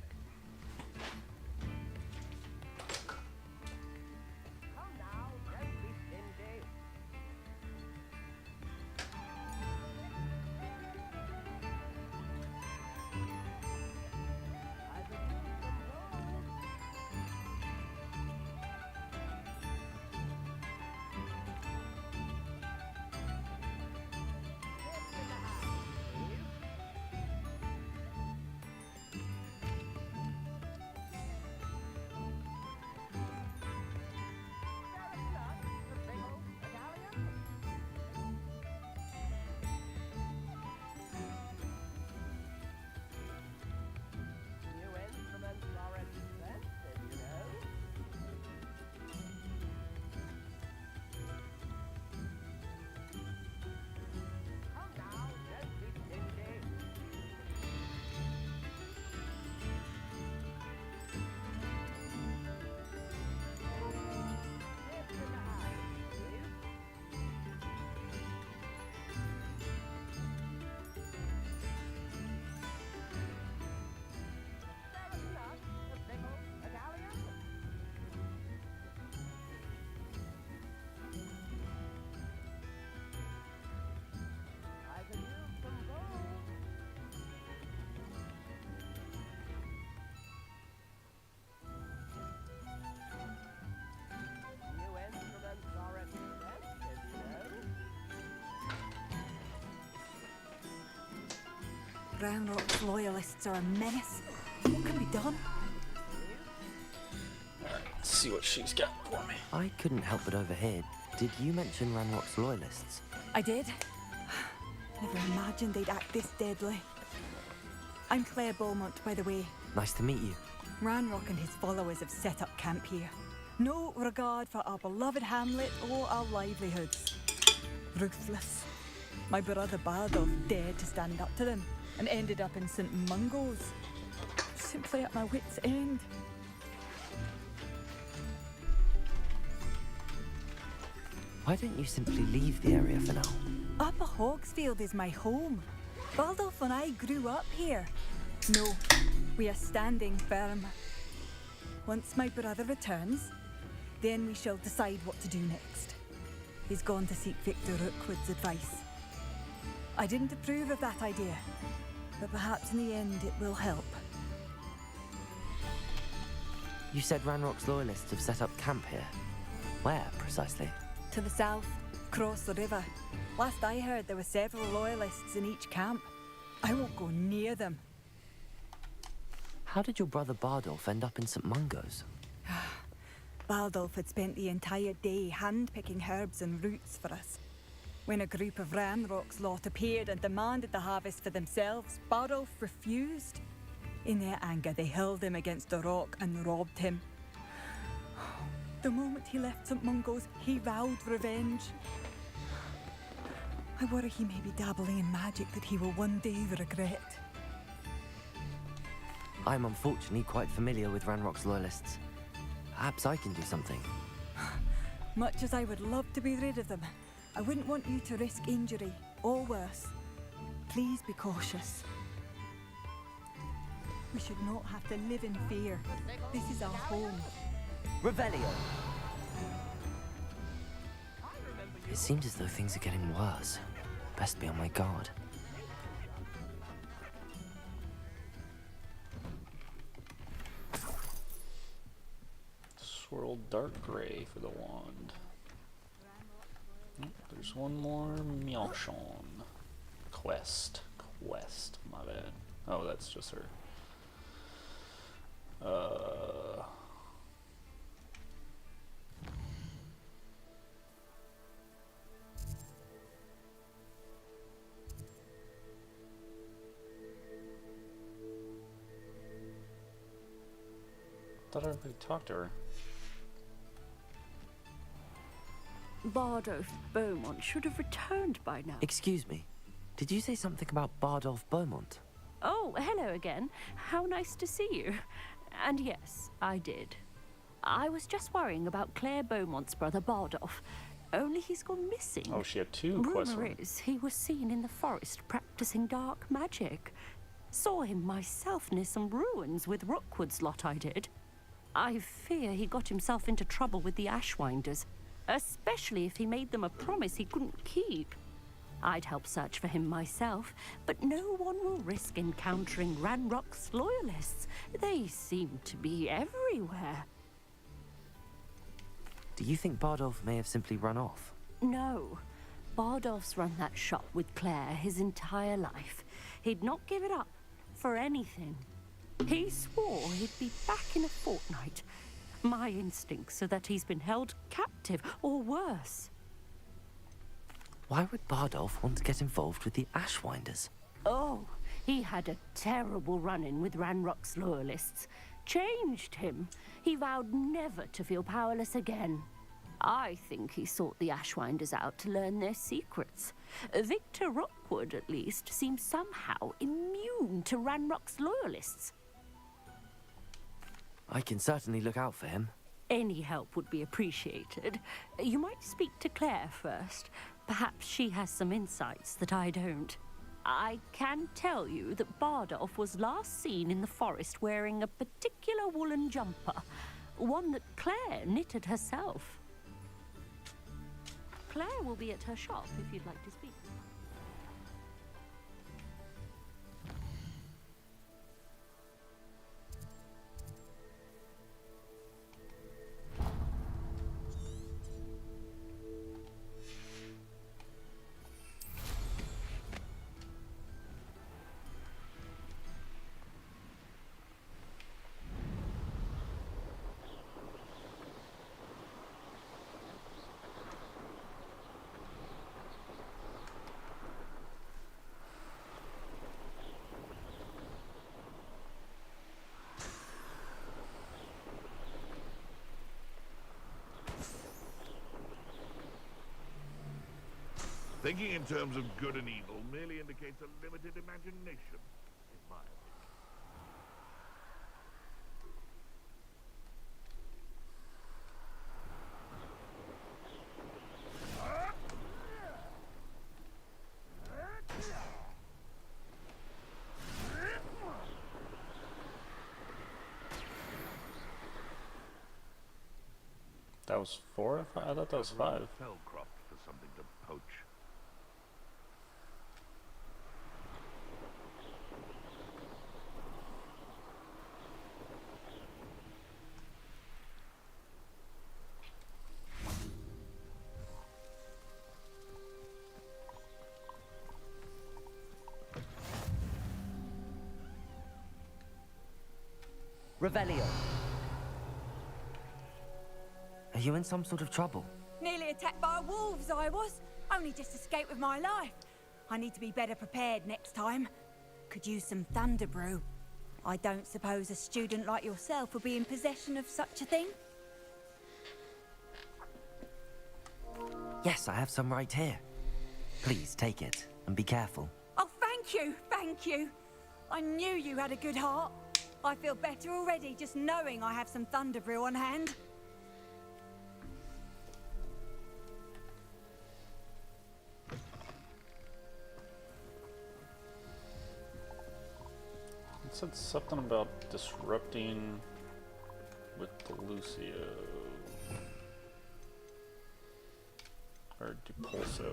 Ranrock's loyalists are a menace. What can be done? Alright, let's see what she's got for me. I couldn't help but overhear. Did you mention Ranrock's loyalists? I did. Never imagined they'd act this deadly. I'm Claire Beaumont, by the way. Nice to meet you. Ranrock and his followers have set up camp here. No regard for our beloved hamlet or our livelihoods. Ruthless. My brother Bardolph dared to stand up to them and ended up in St. Mungo's. Simply at my wit's end. Why don't you simply leave the area for now? Upper Hogsfield is my home. Bardolph and I grew up here. No, we are standing firm. Once my brother returns, then we shall decide what to do next. He's gone to seek Victor Rookwood's advice. I didn't approve of that idea, but perhaps in the end it will help. You said Ranrock's loyalists have set up camp here. Where, precisely? To the south, across the river. Last I heard, there were several loyalists in each camp. I won't go near them. How did your brother Bardolph end up in St. Mungo's? Bardolph had spent the entire day hand-picking herbs and roots for us. When a group of Ranrock's lot appeared and demanded the harvest for themselves, Bardolph refused. In their anger, they hurled him against a rock and robbed him. The moment he left St. Mungo's, he vowed revenge. I worry he may be dabbling in magic that he will one day regret. I'm unfortunately quite familiar with Ranrock's loyalists. Perhaps I can do something. Much as I would love to be rid of them, I wouldn't want you to risk injury, or worse. Please be cautious. We should not have to live in fear. This is our home. Revelio! It seems as though things are getting worse. Best be on my guard. Swirl dark gray for the wand. Oh, there's one more Mianchon. Quest, my bad. Oh, that's just her. Thought everybody talked to her. Bardolph Beaumont should have returned by now. Excuse me. Did you say something about Bardolph Beaumont? Oh, hello again. How nice to see you. And yes, I did. I was just worrying about Claire Beaumont's brother Bardolph. Only he's gone missing. Oh, she had two quests. Rumor is he was seen in the forest practicing dark magic. Saw him myself near some ruins with Rookwood's lot I did. I fear he got himself into trouble with the Ashwinders, especially if he made them a promise he couldn't keep. I'd help search for him myself, but no one will risk encountering Ranrock's loyalists. They seem to be everywhere. Do you think Bardolph may have simply run off? No. Bardolph's run that shop with Claire his entire life. He'd not give it up for anything. He swore he'd be back in a fortnight. My instincts are that he's been held captive, or worse. Why would Bardolph want to get involved with the Ashwinders? Oh, he had a terrible run-in with Ranrock's loyalists. Changed him. He vowed never to feel powerless again. I think he sought the Ashwinders out to learn their secrets. Victor Rookwood, at least, seems somehow immune to Ranrock's loyalists. I can certainly look out for him. Any help would be appreciated. You might speak to Claire first. Perhaps she has some insights that I don't. I can tell you that Bardolph was last seen in the forest wearing a particular woolen jumper, one that Claire knitted herself. Claire will be at her shop if you'd like to speak. Thinking in terms of good and evil merely indicates a limited imagination, in my opinion. That was 4? I thought that was 5. Fellcroft for something to poach. Revelio. Are you in some sort of trouble? Nearly attacked by wolves, I was. Only just escaped with my life. I need to be better prepared next time. Could use some thunder brew. I don't suppose a student like yourself will be in possession of such a thing? Yes, I have some right here. Please take it and be careful. Oh, thank you, thank you. I knew you had a good heart. I feel better already just knowing I have some thunder brew on hand. It said something about disrupting with Lucio. Or Dupulso.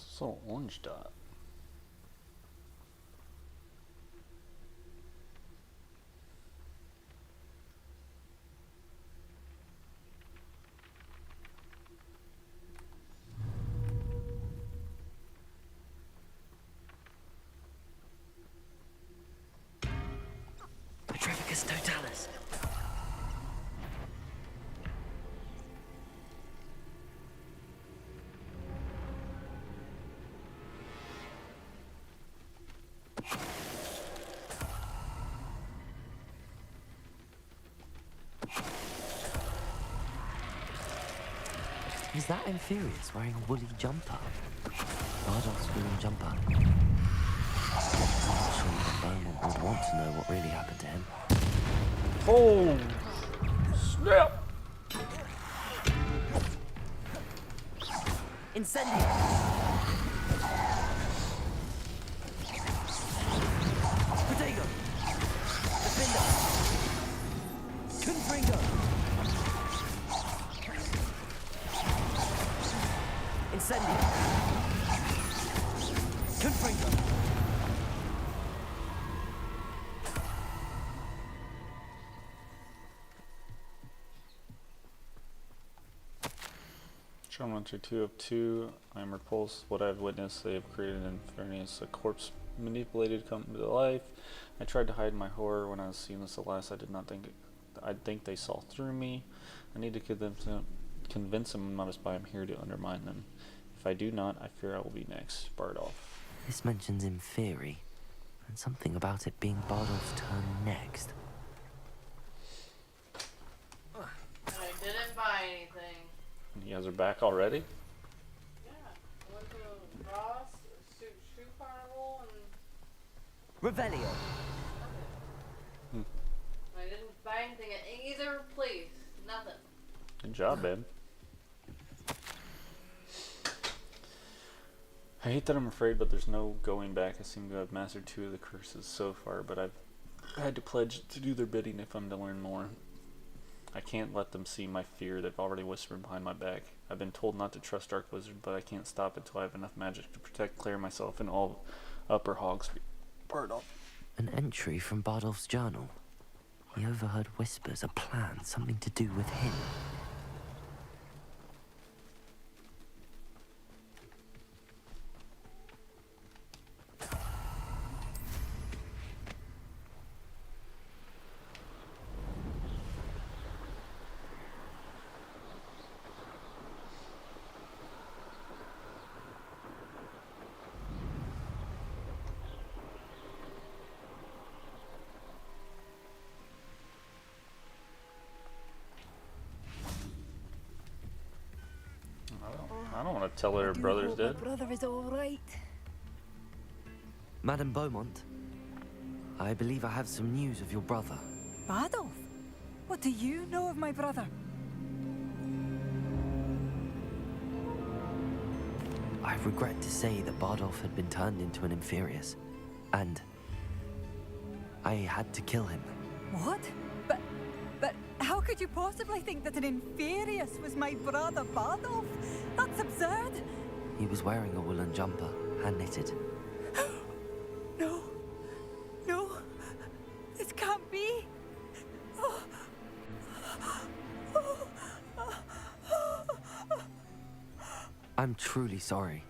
So orange dot. Petrificus totalis. Is that Infurious wearing a woolly jumper? Bardolph's woolen jumper. I'm not sure that Beaumont would want to know what really happened to him. Oh, snap! Incendio! Protego! Defender! Confringo! Incendio! Confringo! Monster 2 of 2. I am repulsed. What I have witnessed, they have created an Infernus, a corpse manipulated come to life. I tried to hide my horror when I was seeing this. Alas, I think they saw through me. I need to convince them I'm not a spy. I'm here to undermine them. If I do not, I fear I will be next. Bardolph. This mentions Inferi, and something about it being Bardolph's turn next. I didn't buy anything. You guys are back already? Yeah, I went to Ross, Shoe Carnival, and... Revelio. I didn't buy anything at either place. Nothing. Good job, babe. I hate that I'm afraid, but there's no going back. I seem to have mastered 2 of the curses so far, but I've had to pledge to do their bidding if I'm to learn more. I can't let them see my fear. They've already whispered behind my back. I've been told not to trust Dark Wizard, but I can't stop until I have enough magic to protect Claire, myself, and all Upper Hogsmeade. Pardon. An entry from Bardolph's journal. He overheard whispers, a plan, something to do with him. I don't want to tell her her brother's dead. My brother is all right. Madame Beaumont, I believe I have some news of your brother. Bardolph? What do you know of my brother? I regret to say that Bardolph had been turned into an Inferius, and I had to kill him. What? But how could you possibly think that an Inferius was my brother Bardolph? That's absurd. He was wearing a woolen jumper, hand-knitted. No. No. This can't be. Oh. I'm truly sorry.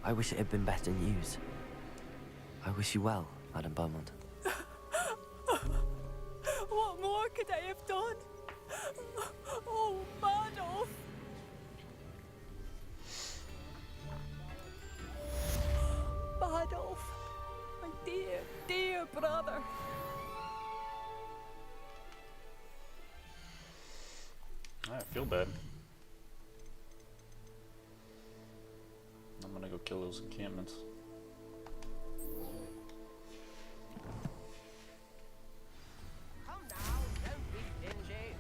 I wish it had been better news. I wish you well, Madame Beaumont. What more could I have done? Oh, Bardolph. Bardolph. My dear, dear brother. I feel bad. I'm gonna go kill those encampments. Come now, don't be stingy.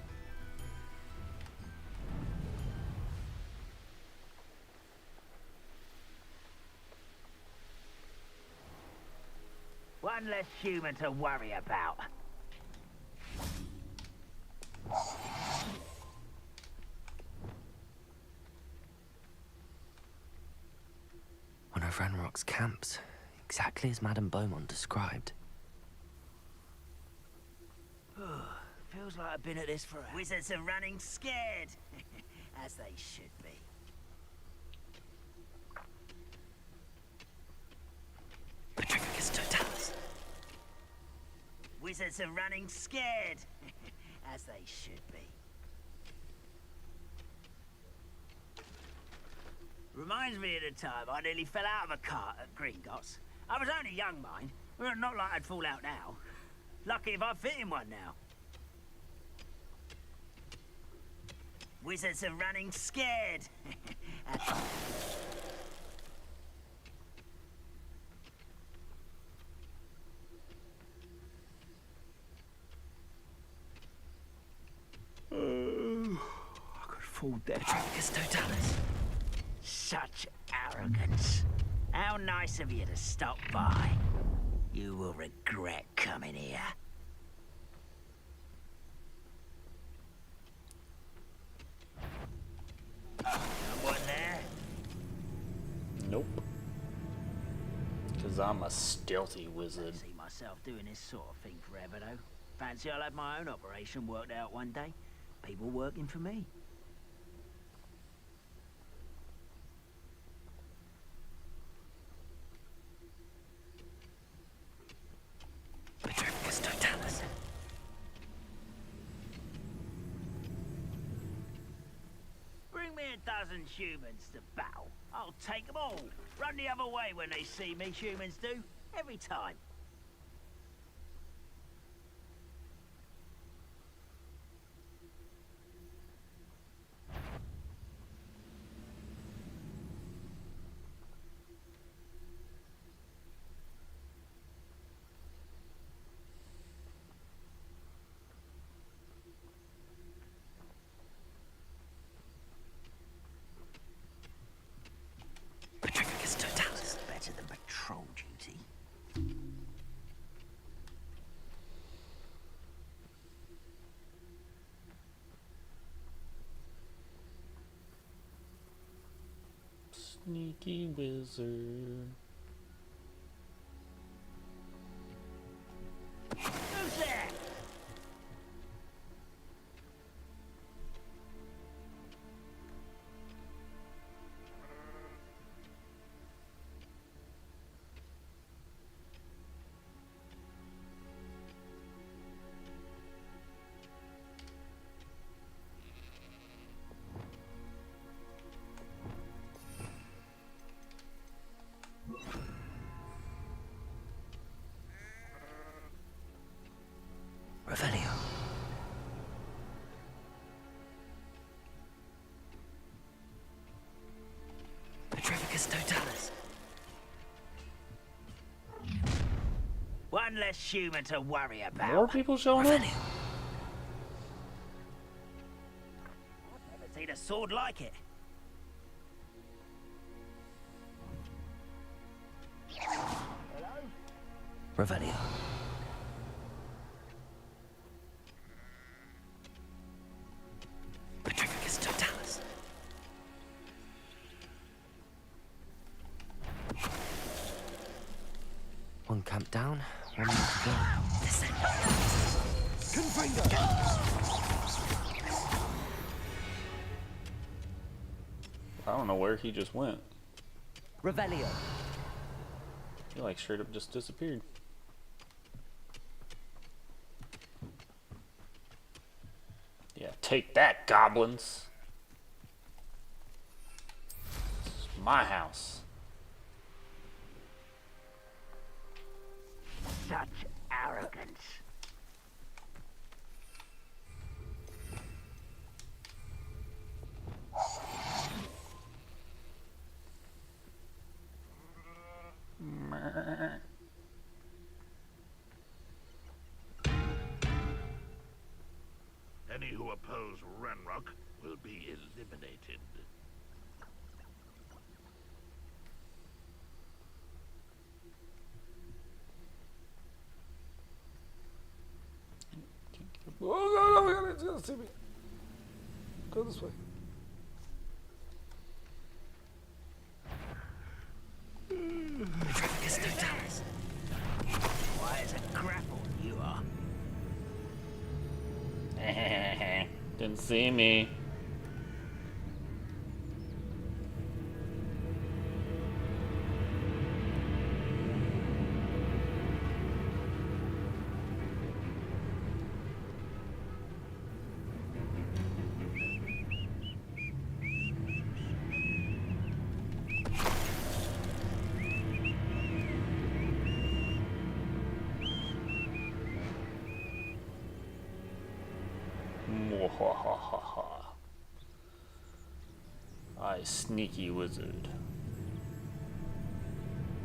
One less human to worry about. One of Ranrock's camps, exactly as Madame Beaumont described. Feels like I've been at this forever. Wizards are running scared, as they should be. Petrificus totalis. Wizards are running scared, as they should be. Reminds me of the time I nearly fell out of a cart at Gringotts. I was only young, mind. Well, not like I'd fall out now. Lucky if I fit in one now. Wizards are running scared. I could fall dead. Petrificus totalis. Such arrogance. How nice of you to stop by. You will regret coming here. Someone there? Nope. Because I'm a stealthy wizard. I see myself doing this sort of thing forever, though. Fancy I'll have my own operation worked out one day. People working for me. Petrificus totalis. Bring me a dozen humans to battle. I'll take them all. Run the other way when they see me, humans do. Every time. Petrificus totalis. Better than patrol duty. Sneaky wizard. Who's there? Revelio. Petrificus totalis. One less human to worry about. More people showing up? Never seen a sword like it. Revelio. One camp down, one more to go. I don't know where he just went. Revelio. He like straight up just disappeared. Yeah, take that, goblins. It's my house. Such arrogance. Any who oppose Ranrock will be eliminated. Oh, no, it's gonna see me. Go this way. Why is a grapple you are? Didn't see me. I sneaky wizard.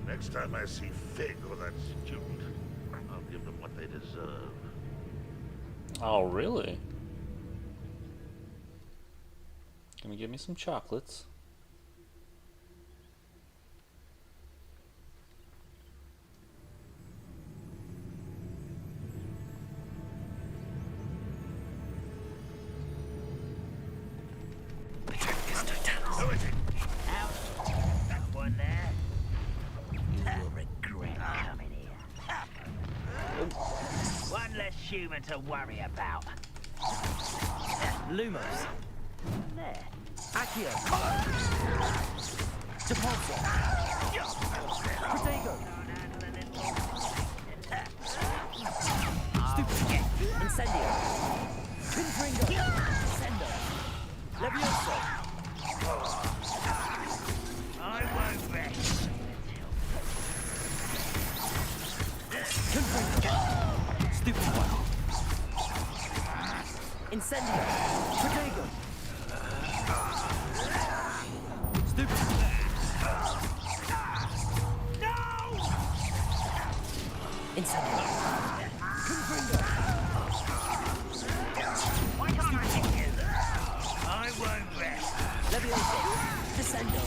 Next time I see Fig or that student, I'll give them what they deserve. Oh, really? Gonna give me some chocolates. That one there. You will regret coming here. One less human to worry about. Lumos. There. Accio. Depulso. Protego. Stupid. Incendio. Confringo. Sendo. Levioso. I won't rest. Confringo. Stupid one. Incendio. Protego. Stupid. No! Incendio. Confringo. Why can't I hit you? I won't rest. Levioso. Descendo.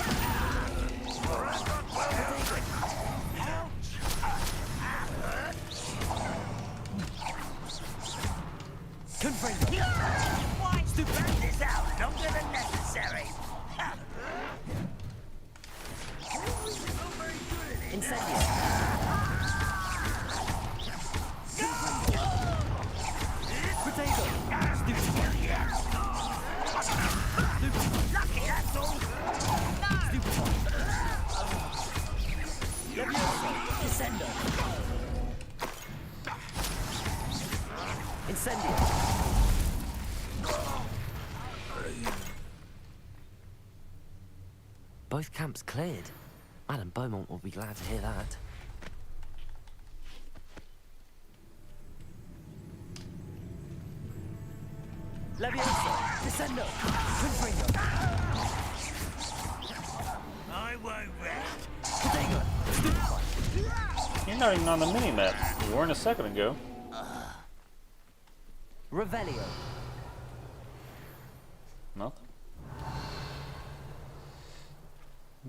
Confringo. Why stupid this out longer than necessary? Incendio. Protego. Stupid one. Stupid one. Lucky, that's all. Stupid one. Levioso. Descendo. Incendio. Both camps cleared. Madam Beaumont will be glad to hear that. Levioso. Descendo. Confringo. I won't rest. Protego. Stupid one. You're not even on the mini-map. You weren't a second ago. Revelio. Nothing.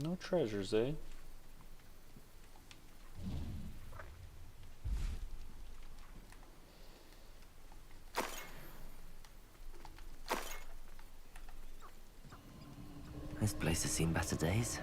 No treasures, eh? This place has seen better days.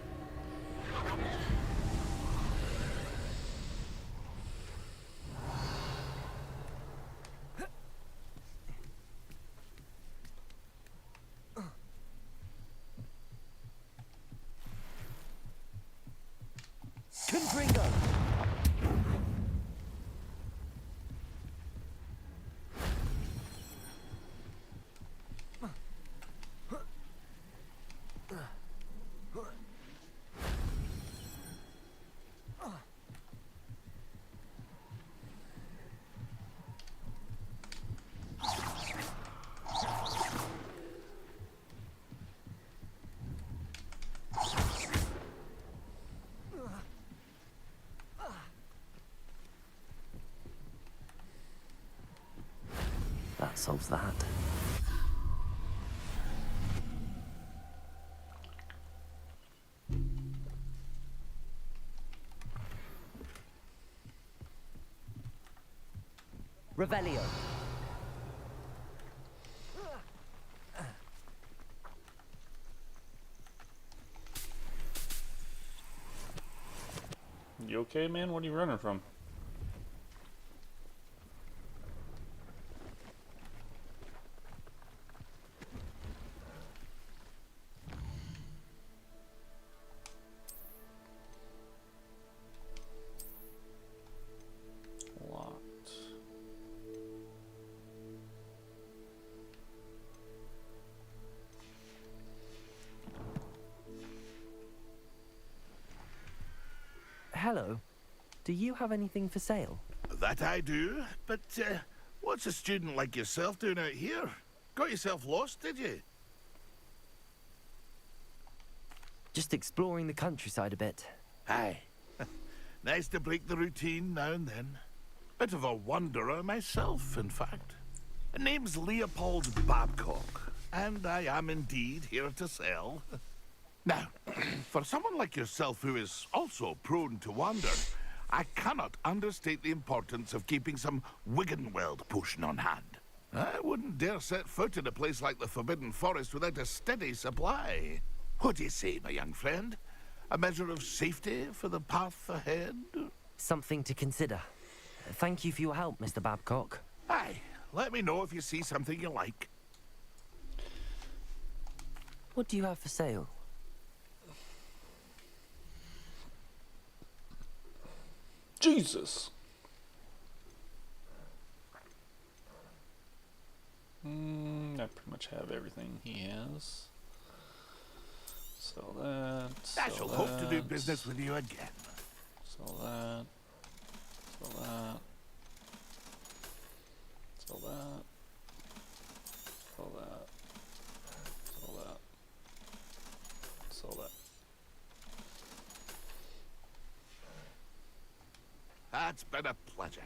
solves that. Revelio. You okay, man? What are you running from? Locked. Hello. Do you have anything for sale? That I do, but what's a student like yourself doing out here? Got yourself lost, did you? Just exploring the countryside a bit. Aye. Nice to break the routine now and then. Bit of a wanderer myself, in fact. Name's Leopold Babcock, and I am indeed here to sell. Now, for someone like yourself who is also prone to wander, I cannot understate the importance of keeping some Wiggenweld potion on hand. I wouldn't dare set foot in a place like the Forbidden Forest without a steady supply. What do you say, my young friend? A measure of safety for the path ahead? Something to consider. Thank you for your help, Mr. Babcock. Aye, let me know if you see something you like. What do you have for sale? Jesus! I pretty much have everything he has. Sell that. I shall hope to do business with you again. Sell that. Sell that. Sell that. Sell that. Sell that. Sell that. That's been a pleasure.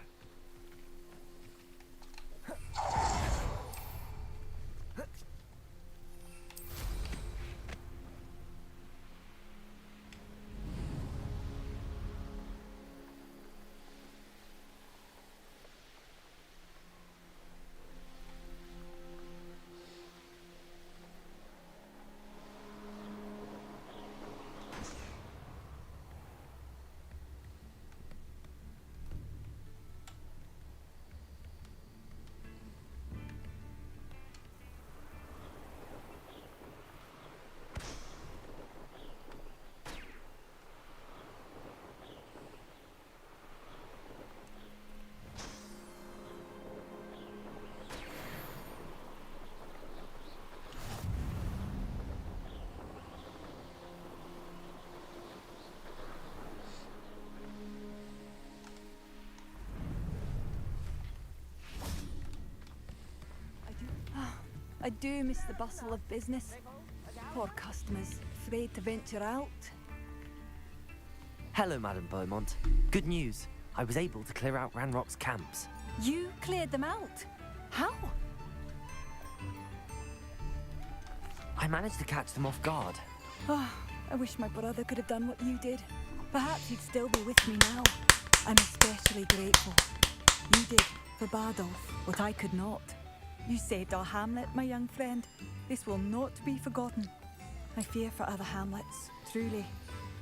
I do miss the bustle of business. Poor customers, afraid to venture out. Hello, Madame Beaumont. Good news. I was able to clear out Ranrock's camps. You cleared them out? How? I managed to catch them off guard. Oh, I wish my brother could have done what you did. Perhaps he'd still be with me now. I'm especially grateful. You did, for Bardolph, what I could not. You saved our hamlet, my young friend. This will not be forgotten. I fear for other hamlets, truly.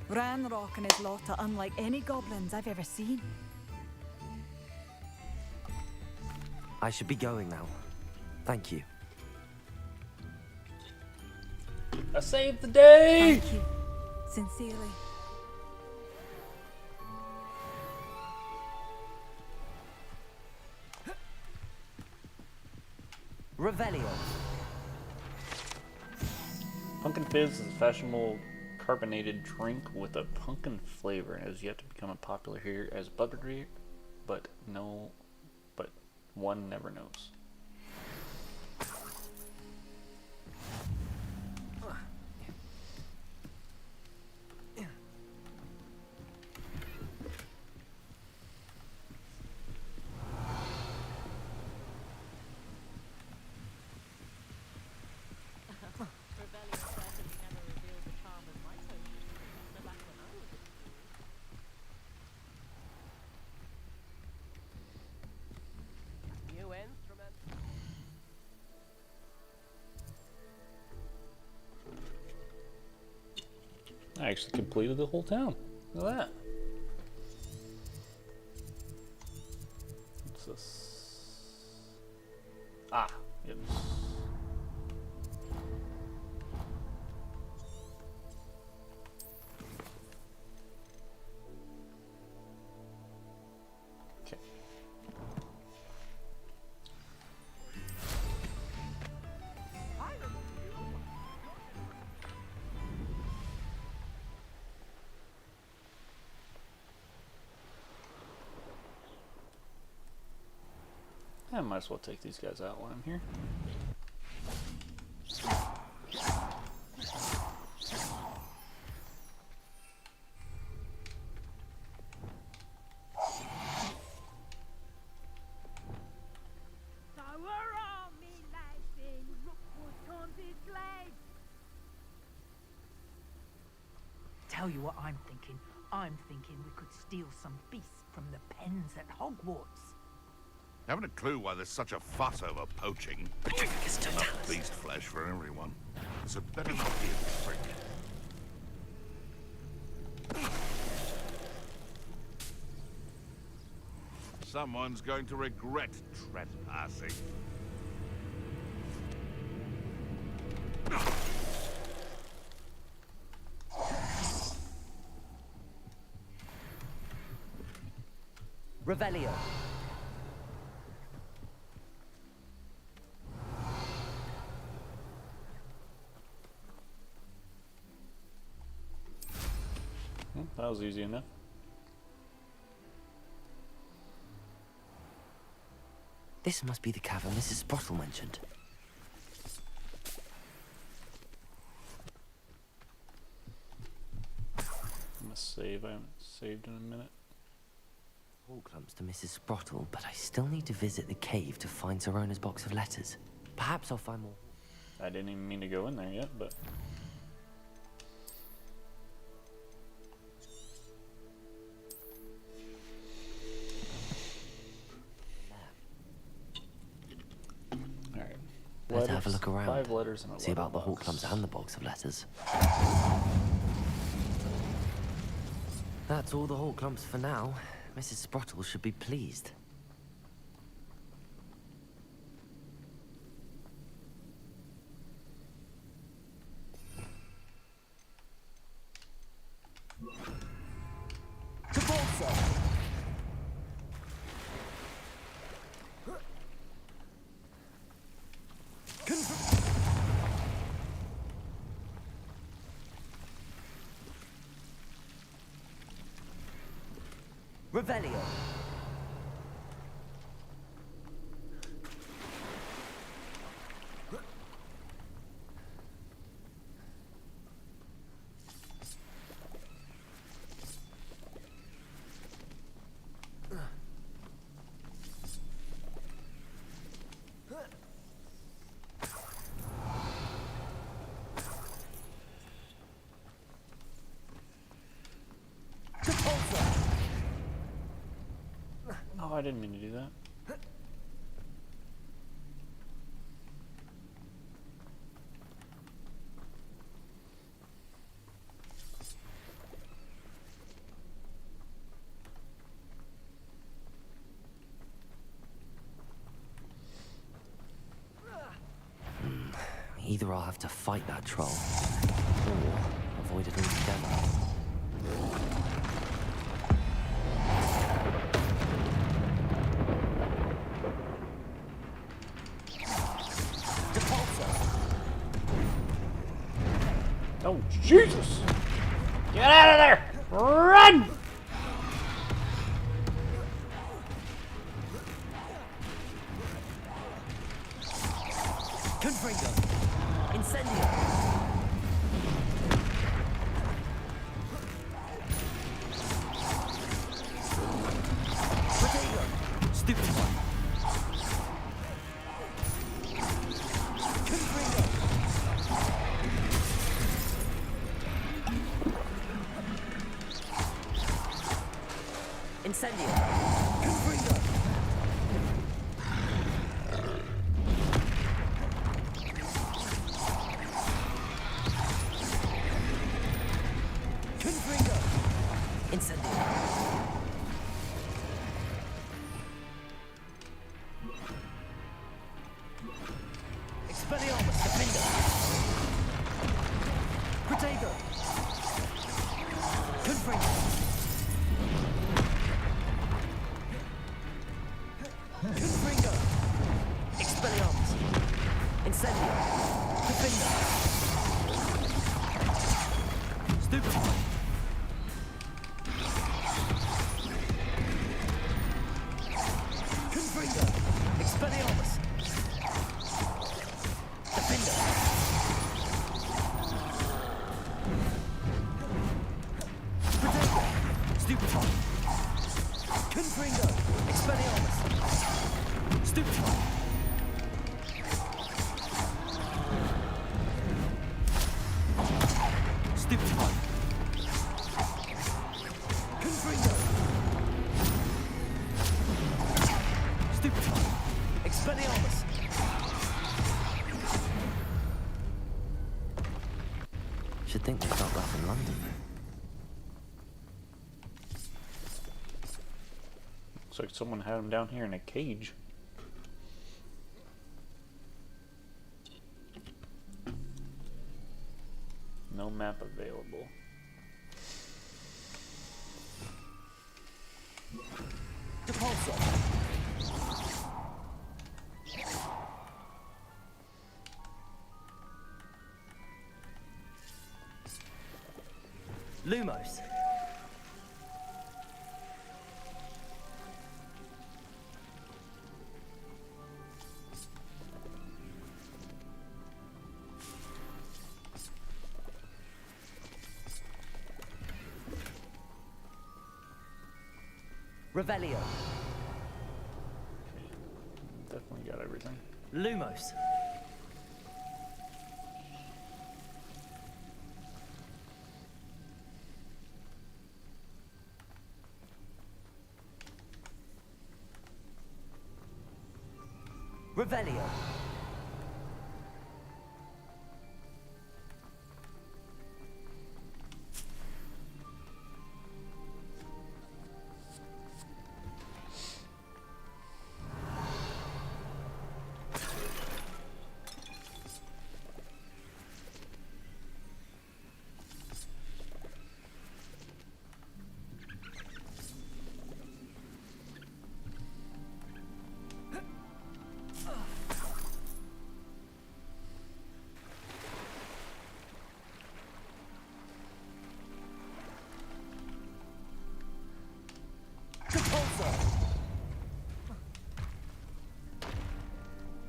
Ranrock and his lot are unlike any goblins I've ever seen. I should be going now. Thank you. I saved the day! Thank you. Sincerely. Revelio. Pumpkin Fizz is a fashionable carbonated drink with a pumpkin flavor and has yet to become popular here as butterbeer, but one never knows. I actually completed the whole town. Look at that. What's this? Ah, yes. Okay. I might as well take these guys out while I'm here. Tell you what I'm thinking. I'm thinking we could steal some beasts from the pens at Hogwarts. Haven't a clue why there's such a fuss over poaching. Enough beast flesh for everyone. So better not be a trick. Someone's going to regret trespassing. Revelio. That was easy enough. This must be the cavern Mrs. Sprottle mentioned. I'm gonna save. I haven't saved in a minute. All clumps to Mrs. Sprottle, but I still need to visit the cave to find Zerona's box of letters. Perhaps I'll find more. I didn't even mean to go in there yet, but... Alright. Better have a look around. 5 letters and a See about the box. Hawk and the box of letters. That's all the Hawk clumps for now. Mrs. Sprottle should be pleased. Revelio. Oh, I didn't mean to do that. Either I'll have to fight that troll, or avoid it altogether. Oh, Jesus! Get out of there! Run! Confringo. Incendio. Potato. Stupid one. Confringo. Incendio. Confringo. Incendio. Expelliarmus, Defender. Protego. Confringo. Confringo. Expelliarmus. Incendio. Defender. Stupefy. Confringo. Expelliarmus. Defender. Protego. Stupefy. Confringo. Expelliarmus. Stupefy. Stupefy. Confringo. Stupefy. Expelliarmus. Should think they felt that in London. Looks like someone had him down here in a cage. No map available. Depulso. Lumos. Revelio. Definitely got everything. Lumos. Revelio.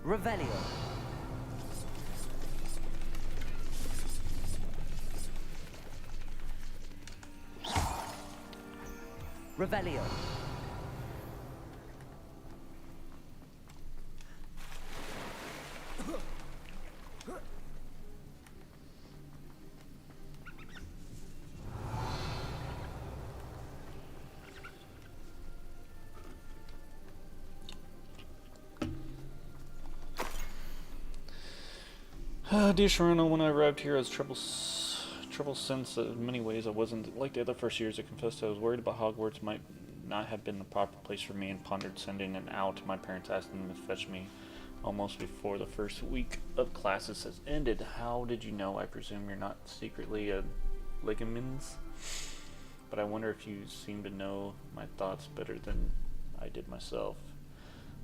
Revelio. Revelio. Dear Sharona, when I arrived here, I was trouble since in many ways I wasn't like the other first years. I confessed I was worried about Hogwarts might not have been the proper place for me and pondered sending it out. My parents asked them to fetch me almost before the first week of classes has ended. How did you know? I presume you're not secretly a ligamins? But I wonder if you seem to know my thoughts better than I did myself.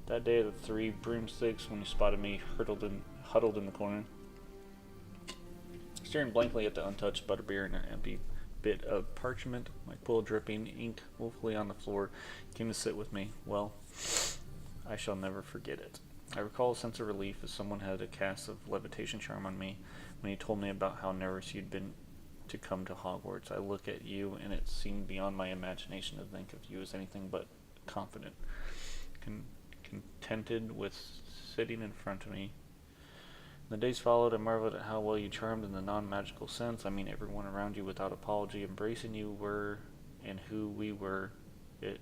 That day of the 3 broomsticks, when you spotted me huddled in the corner, staring blankly at the untouched butterbeer and an empty bit of parchment, my quill dripping ink woefully on the floor, came to sit with me. Well, I shall never forget it. I recall a sense of relief as someone had a cast of levitation charm on me when he told me about how nervous you'd been to come to Hogwarts. I look at you, and it seemed beyond my imagination to think of you as anything but confident, contented with sitting in front of me. The days followed. I marveled at how well you charmed in the non-magical sense. I mean, everyone around you without apology, embracing you were and who we were. It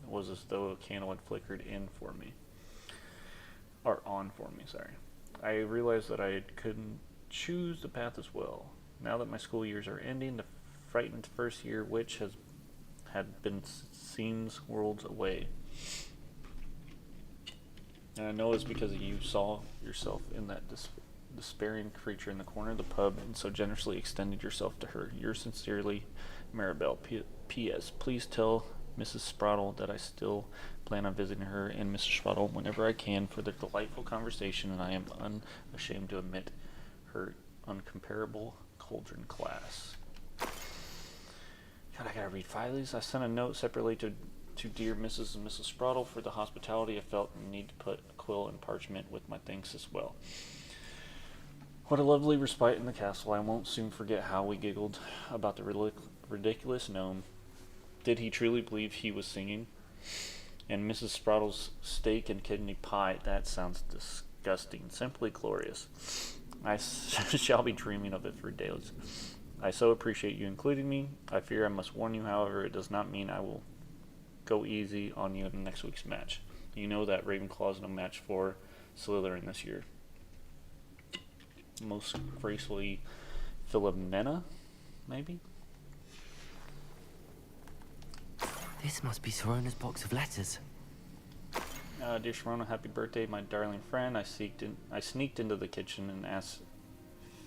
was as though a candle had flickered in for me. Or on for me, sorry. I realized that I couldn't choose the path as well. Now that my school years are ending, the frightened first year witch has had been seems worlds away. And I know it's because you saw yourself in that despairing creature in the corner of the pub and so generously extended yourself to her. Yours sincerely, Maribel. P.S. Please tell Mrs. Sprottle that I still plan on visiting her and Mr. Sprottle whenever I can for their delightful conversation, and I am unashamed to admit her uncomparable cauldron class. God, I gotta read 5 of these. I sent a note separately to dear Mrs. and Mrs. Sprottle for the hospitality. I felt the need to put a quill and parchment with my thanks as well. What a lovely respite in the castle. I won't soon forget how we giggled about the ridiculous gnome. Did he truly believe he was singing? And Mrs. Sprottle's steak and kidney pie, that sounds disgusting. Simply glorious. I shall be dreaming of it for days. I so appreciate you including me. I fear I must warn you, however, it does not mean I will go easy on you in next week's match. You know that Ravenclaw is no match for Slytherin this year. Most gracefully, Philomena, maybe? This must be Sorona's box of letters. Dear Sharona, happy birthday, my darling friend. I sneaked into the kitchen and asked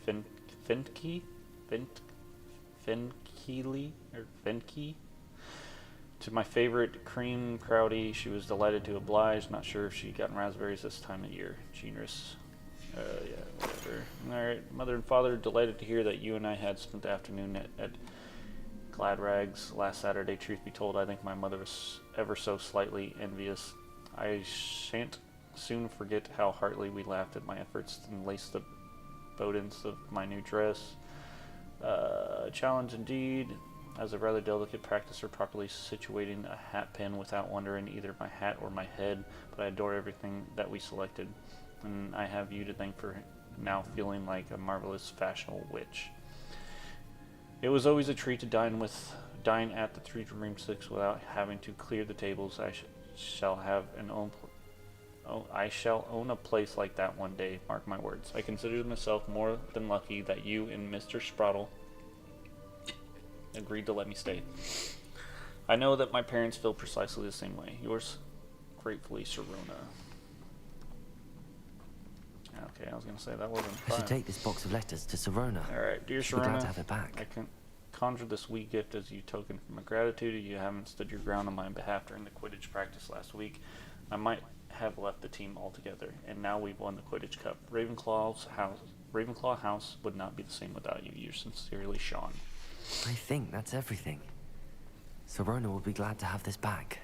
Finke to my favorite cream crowdy. She was delighted to oblige. Not sure if she'd gotten raspberries this time of year. Generous. Yeah, whatever. Alright, Mother and Father, delighted to hear that you and I had spent the afternoon at Glad Rags last Saturday. Truth be told, I think my mother was ever so slightly envious. I shan't soon forget how heartily we laughed at my efforts and laced the bow-ends of my new dress. Challenge indeed. As a rather delicate practicer, properly situating a hat pin without wondering either my hat or my head, but I adore everything that we selected, and I have you to thank for now feeling like a marvelous fashionable witch. It was always a treat to dine at the Three Dreamsticks without having to clear the tables. I shall own a place like that one day, mark my words. I consider myself more than lucky that you and Mr. Sprottle agreed to let me stay. I know that my parents feel precisely the same way. Yours gratefully, Sharona. Okay, I was going to say that wasn't I should take this box of letters to Sirona. Alright, dear She'll be glad Sharona, to have it back. I can conjure this wee gift as you token for my gratitude. You haven't stood your ground on my behalf during the Quidditch practice last week. I might have left the team altogether, and now we've won the Quidditch Cup. Ravenclaw House would not be the same without you. Yours sincerely, Sean. I think that's everything. Sirona will be glad to have this back.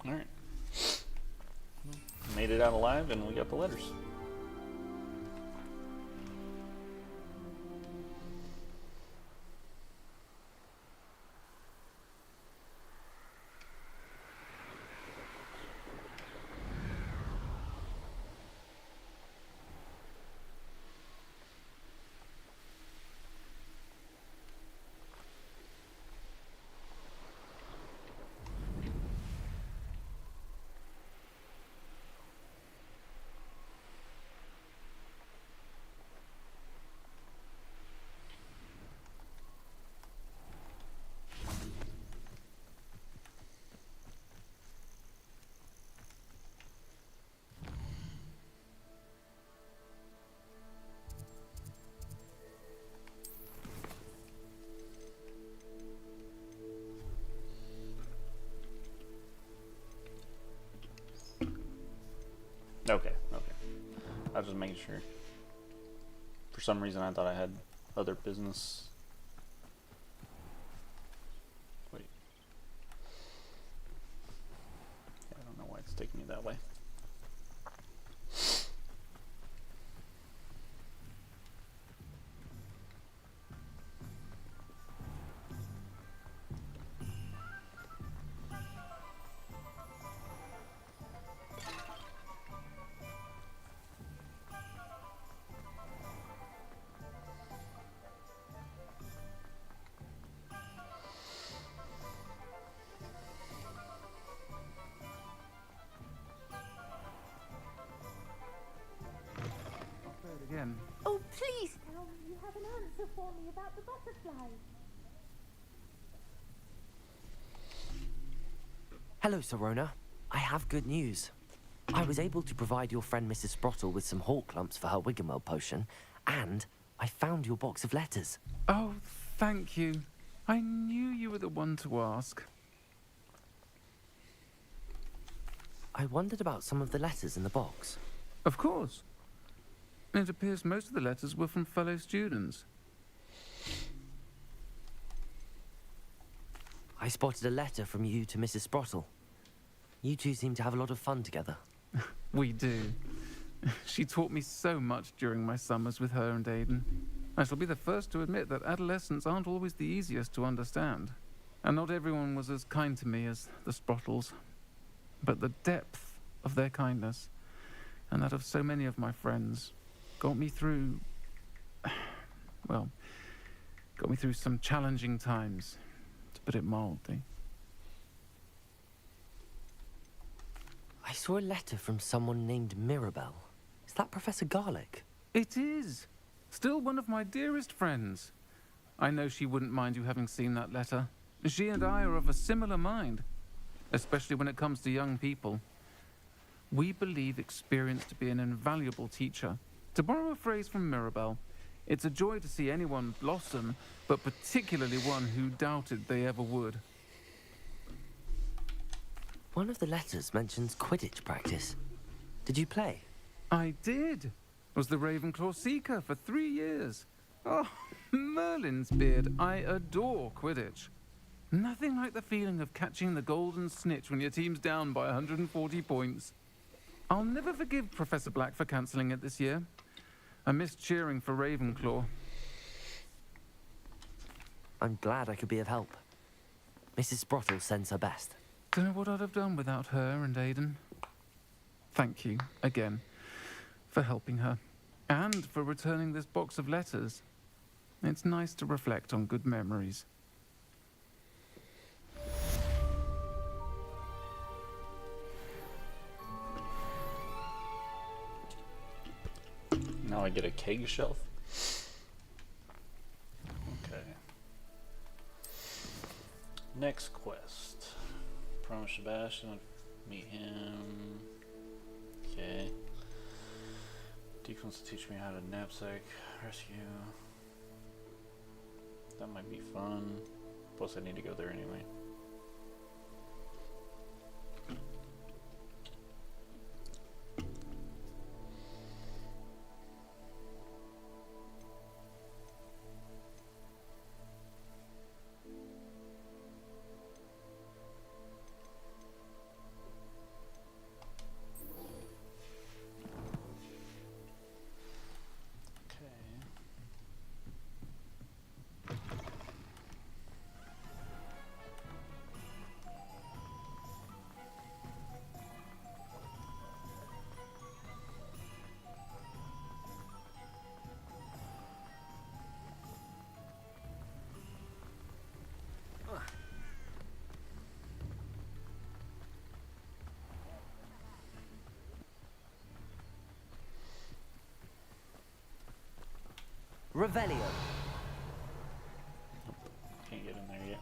Alright. Made it out alive, and we got the letters. Okay. I was just making sure. For some reason I thought I had other business. Wait. Yeah, I don't know why it's taking me that way. Please tell me you have an answer for me about the butterfly. Hello, Serona. I have good news. I was able to provide your friend Mrs. Sprottle with some hawk lumps for her Wiggenweld potion, and I found your box of letters. Oh, thank you. I knew you were the one to ask. I wondered about some of the letters in the box. Of course. It appears most of the letters were from fellow students. I spotted a letter from you to Mrs. Sprottle. You two seem to have a lot of fun together. We do. She taught me so much during my summers with her and Aiden. I shall be the first to admit that adolescents aren't always the easiest to understand. And not everyone was as kind to me as the Sprottles. But the depth of their kindness, and that of so many of my friends, got me through... well, got me through some challenging times, to put it mildly. I saw a letter from someone named Mirabelle. Is that Professor Garlick? It is! Still one of my dearest friends. I know she wouldn't mind you having seen that letter. She and I are of a similar mind, especially when it comes to young people. We believe experience to be an invaluable teacher. To borrow a phrase from Mirabelle, it's a joy to see anyone blossom, but particularly one who doubted they ever would. One of the letters mentions Quidditch practice. Did you play? I did. Was the Ravenclaw Seeker for 3 years. Oh, Merlin's beard, I adore Quidditch. Nothing like the feeling of catching the golden snitch when your team's down by 140 points. I'll never forgive Professor Black for cancelling it this year. I missed cheering for Ravenclaw. I'm glad I could be of help. Mrs. Sprottle sends her best. Don't know what I'd have done without her and Aiden. Thank you, again, for helping her. And for returning this box of letters. It's nice to reflect on good memories. Now I get a keg shelf. Okay. Next quest. Promise Sebastian I'd meet him. Okay. Deacon wants to teach me how to knapsack rescue. That might be fun. Plus I need to go there anyway. Revelio. Can't get in there yet.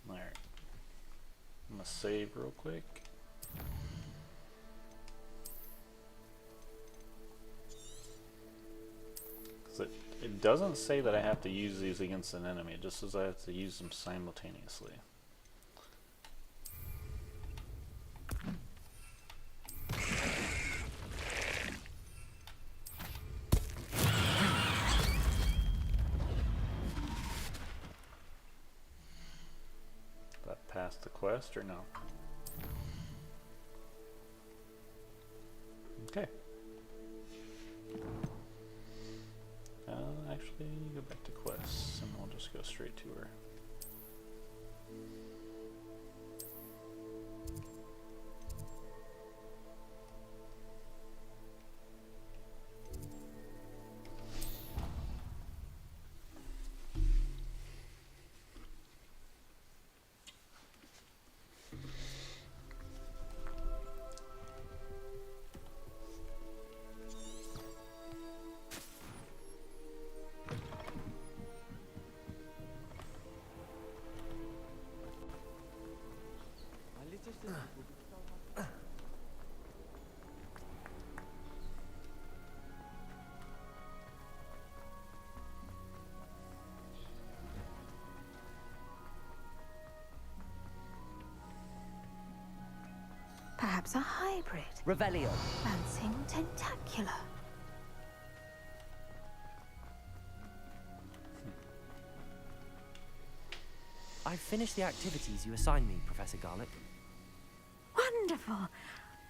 Alright. I'm gonna save real quick. It doesn't say that I have to use these against an enemy, it just says I have to use them simultaneously. That passed the quest or no? Okay. Actually, go back to quests and we'll just go straight to her. perhaps a hybrid. Revelio. Bouncing tentacular. I've finished the activities you assigned me, Professor Garlick. Wonderful.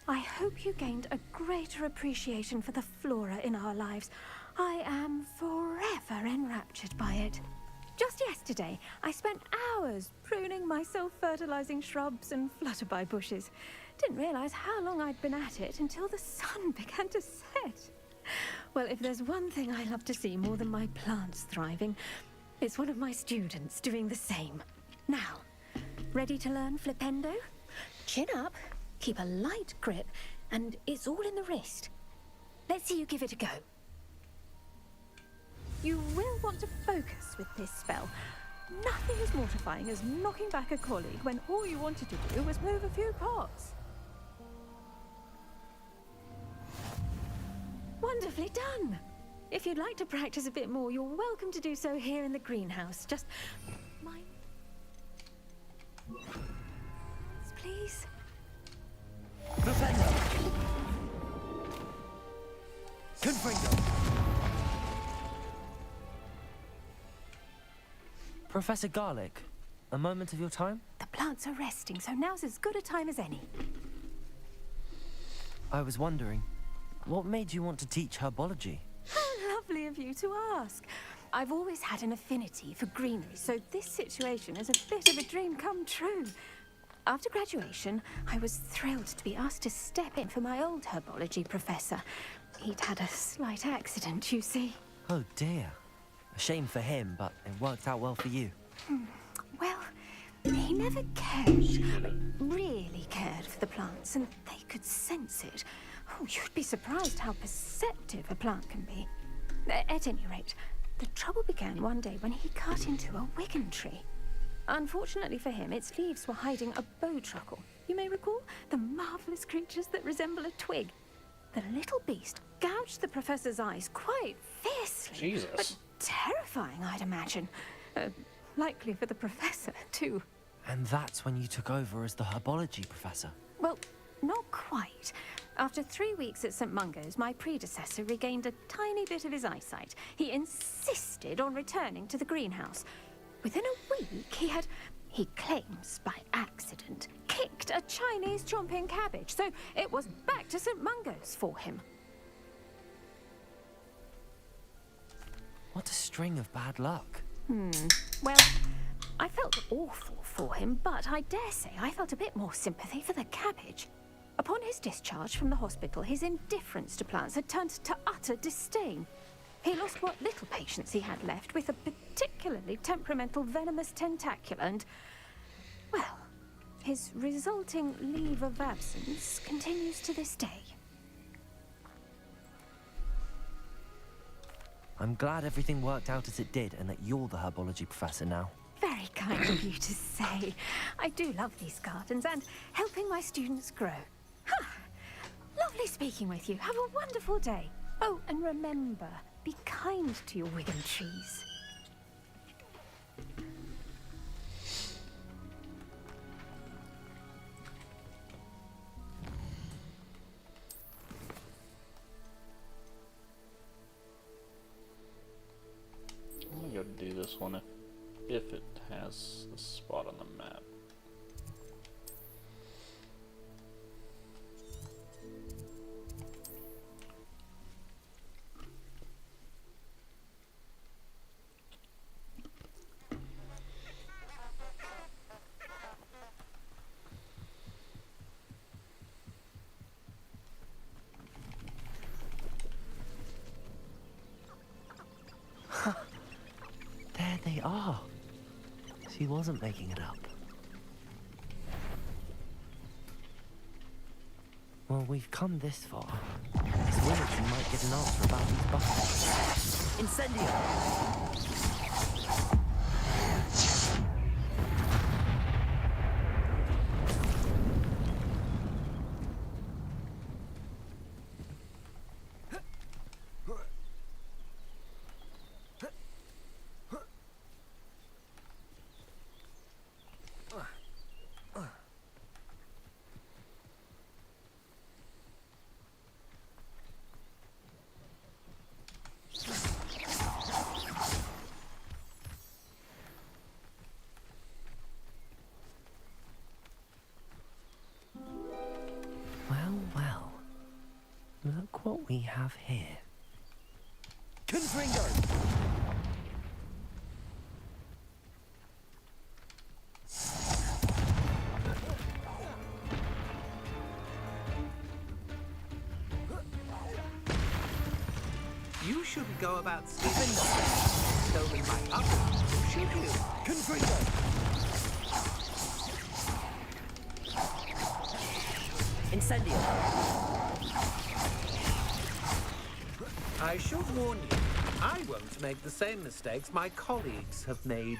I hope you gained a greater appreciation for the flora in our lives. I am forever enraptured by it. Just yesterday, I spent hours pruning my self-fertilizing shrubs and flutterby bushes. Didn't realize how long I'd been at it until the sun began to set. Well, if there's one thing I love to see more than my plants thriving, it's one of my students doing the same. Now, ready to learn flipendo? Chin up, keep a light grip, and it's all in the wrist. Let's see you give it a go. You will want to focus with this spell. Nothing as mortifying as knocking back a colleague when all you wanted to do was move a few pots. Wonderfully done. If you'd like to practice a bit more, you're welcome to do so here in the greenhouse. Just mind, please. Flipendo. Confringo. Professor Garlick, a moment of your time? The plants are resting, so now's as good a time as any. I was wondering, what made you want to teach herbology? How lovely of you to ask. I've always had an affinity for greenery, so this situation is a bit of a dream come true. After graduation, I was thrilled to be asked to step in for my old herbology professor. He'd had a slight accident, you see. Oh dear. A shame for him, but it worked out well for you. Well, he never really cared for the plants, and they could sense it. Oh, you'd be surprised how perceptive a plant can be. At any rate, the trouble began one day when he cut into a wigan tree. Unfortunately for him, its leaves were hiding a bowtruckle. You may recall the marvellous creatures that resemble a twig. The little beast gouged the professor's eyes quite fiercely. Jesus. But terrifying, I'd imagine. Likely for the professor, too. And that's when you took over as the herbology professor. Well, not quite. After 3 weeks at St. Mungo's, my predecessor regained a tiny bit of his eyesight. He insisted on returning to the greenhouse. Within a week, he claims by accident, kicked a Chinese chomping cabbage, so it was back to St. Mungo's for him. What a string of bad luck. Well, I felt awful for him, but I dare say I felt a bit more sympathy for the cabbage. Upon his discharge from the hospital, his indifference to plants had turned to utter disdain. He lost what little patience he had left with a particularly temperamental venomous tentacula and, well, his resulting leave of absence continues to this day. I'm glad everything worked out as it did and that you're the herbology professor now. Very kind of you to say. I do love these gardens and helping my students grow. Lovely speaking with you. Have a wonderful day. Oh, and remember, be kind to your wigan trees. I'm gonna go do this one if it has a spot on the map. There they are. She wasn't making it up. Well, we've come this far. This village might get an answer about these buses. Incendio! what we have here? Confringo! You shouldn't go about skipping the though we might up it, should you? Confringo! Incendio! I should warn you, I won't make the same mistakes my colleagues have made.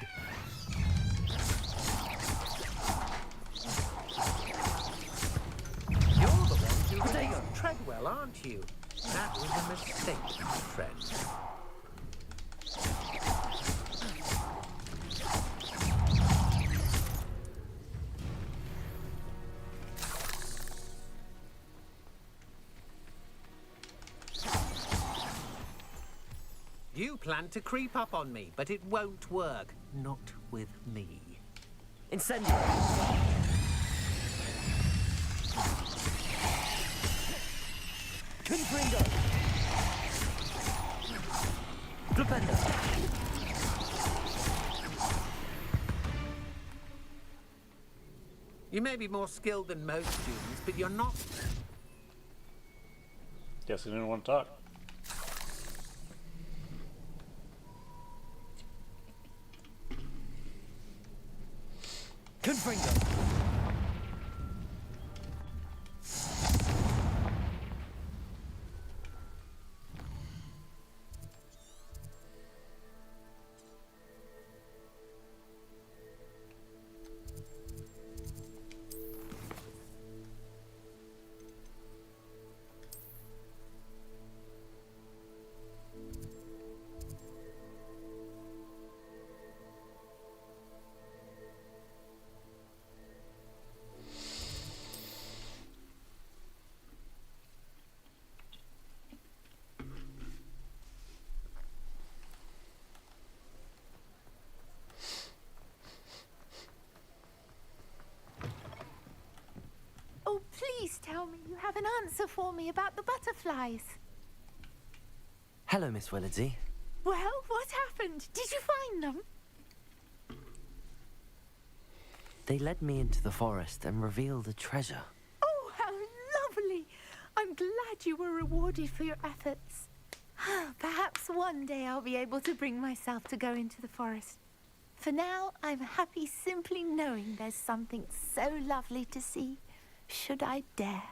You're the one who released Treadwell, aren't you? That was a mistake, my friend. You plan to creep up on me, but it won't work. Not with me. Incendio! Confringo! Flipendo! You may be more skilled than most students, but you're not... Guess he didn't want to talk. Confringo! Oh, please tell me you have an answer for me about the butterflies. Hello, Miss Willardsey. Well, what happened? Did you find them? They led me into the forest and revealed a treasure. Oh, how lovely! I'm glad you were rewarded for your efforts. Perhaps one day I'll be able to bring myself to go into the forest. For now, I'm happy simply knowing there's something so lovely to see, should I dare.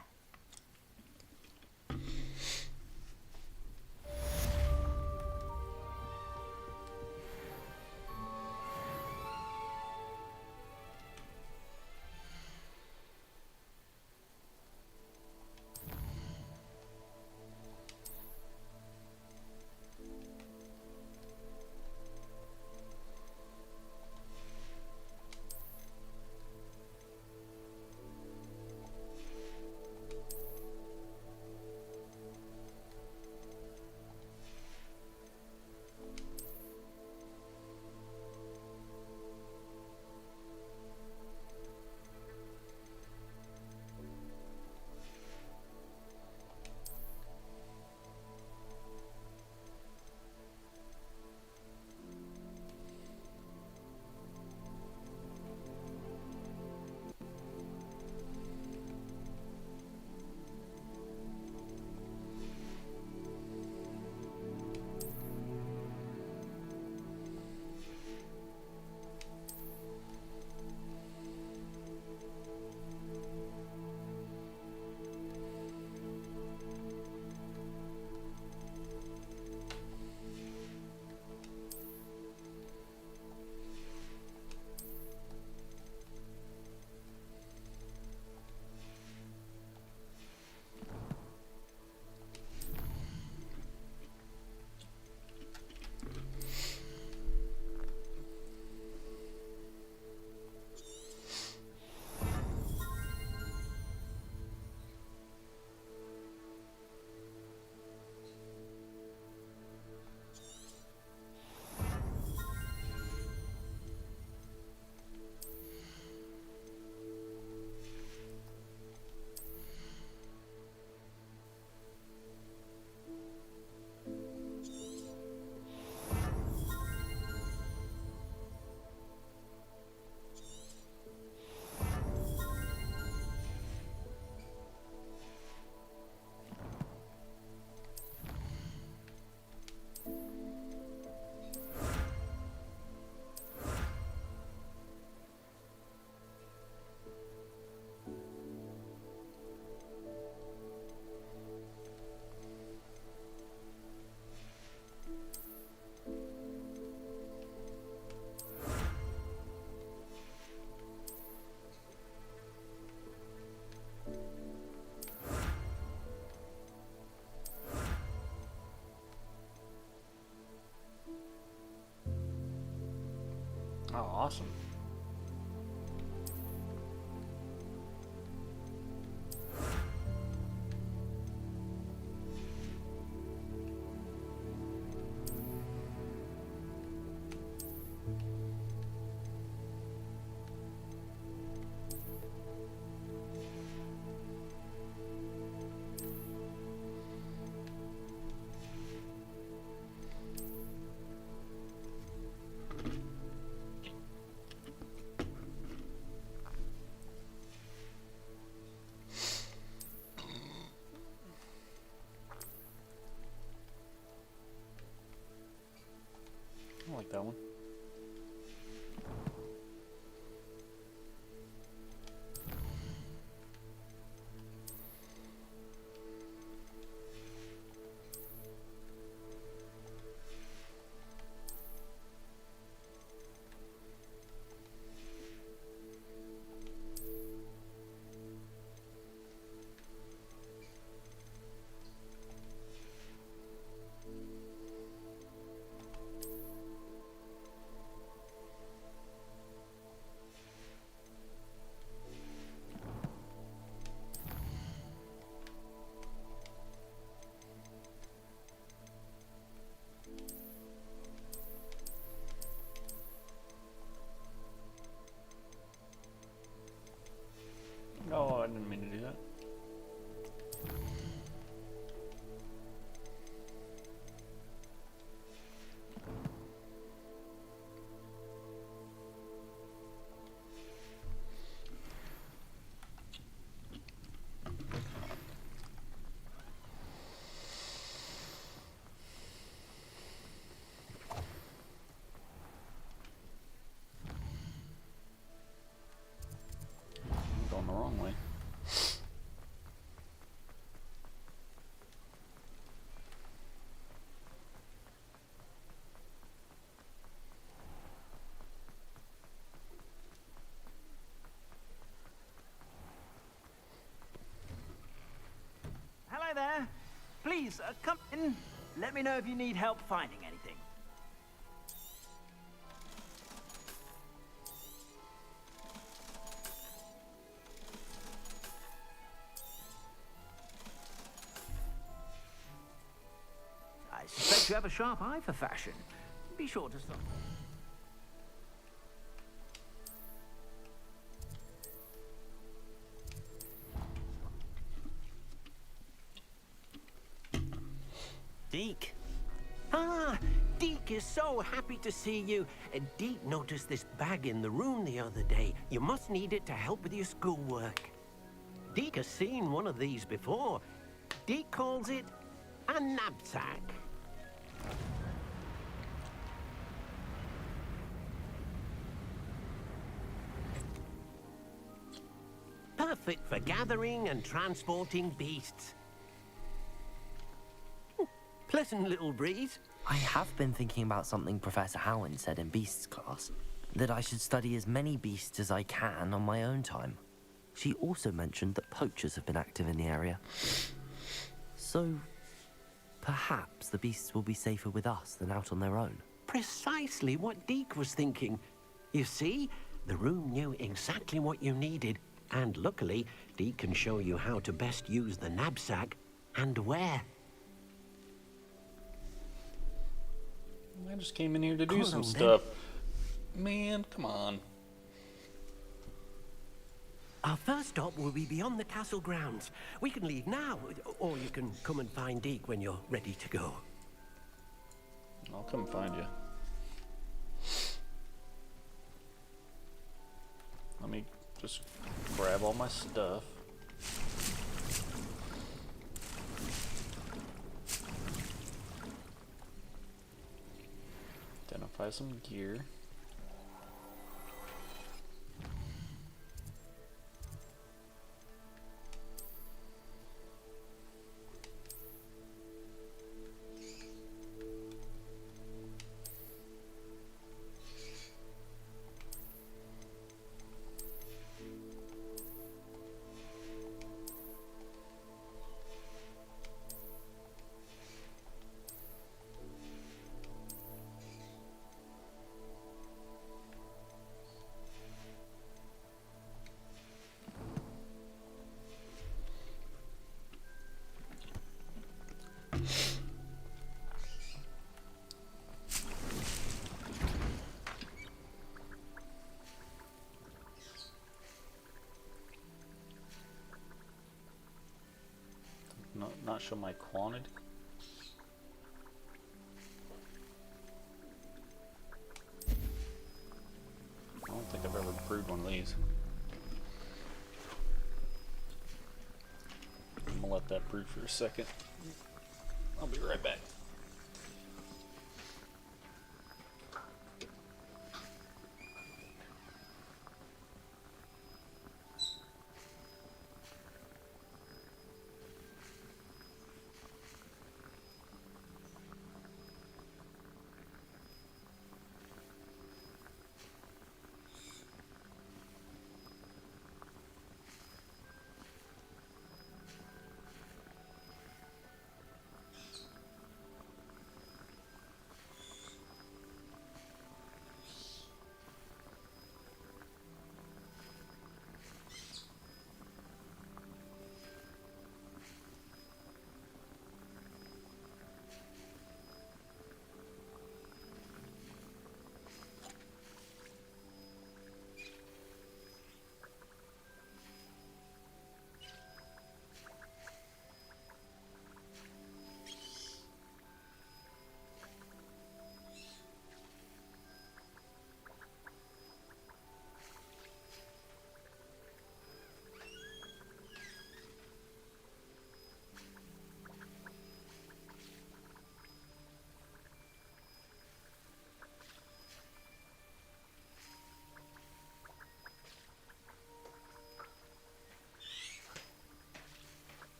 Oh, awesome. I like that one. Oh, I didn't mean to do that. I'm going the wrong way. Hello there. Please, come in. Let me know if you need help finding anything. I suspect you have a sharp eye for fashion. Be sure to stop. Deke. Ah, Deke is so happy to see you. Deke noticed this bag in the room the other day. You must need it to help with your schoolwork. Deke has seen one of these before. Deke calls it a knapsack. Perfect for gathering and transporting beasts. Pleasant little breeze. I have been thinking about something Professor Howin said in Beasts class, that I should study as many beasts as I can on my own time. She also mentioned that poachers have been active in the area. So, perhaps the beasts will be safer with us than out on their own. Precisely what Deke was thinking. You see, the room knew exactly what you needed, and luckily, Deke can show you how to best use the knapsack and where. I just came in here to do Come some along, stuff. Man, come on. Our first stop will be beyond the castle grounds. We can leave now, or you can come and find Deke when you're ready to go. I'll come find you. Let me just grab all my stuff. Identify some gear. not show my quantity. I don't think I've ever brewed one of these. I'm gonna let that brew for a second. I'll be right back.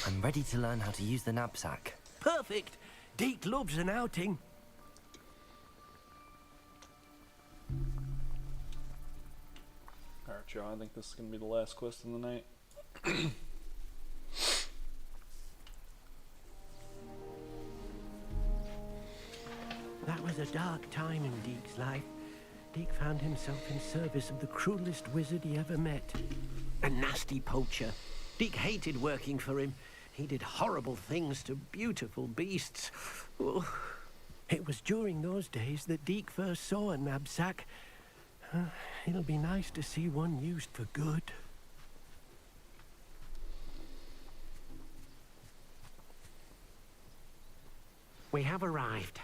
I'm ready to learn how to use the knapsack. Perfect. Deke loves an outing. Alright, Joe, I think this is going to be the last quest of the night. That was a dark time in Deke's life. Deke found himself in service of the cruelest wizard he ever met. A nasty poacher. Deke hated working for him. He did horrible things to beautiful beasts. Oh. It was during those days that Deke first saw a knapsack. It'll be nice to see one used for good. We have arrived.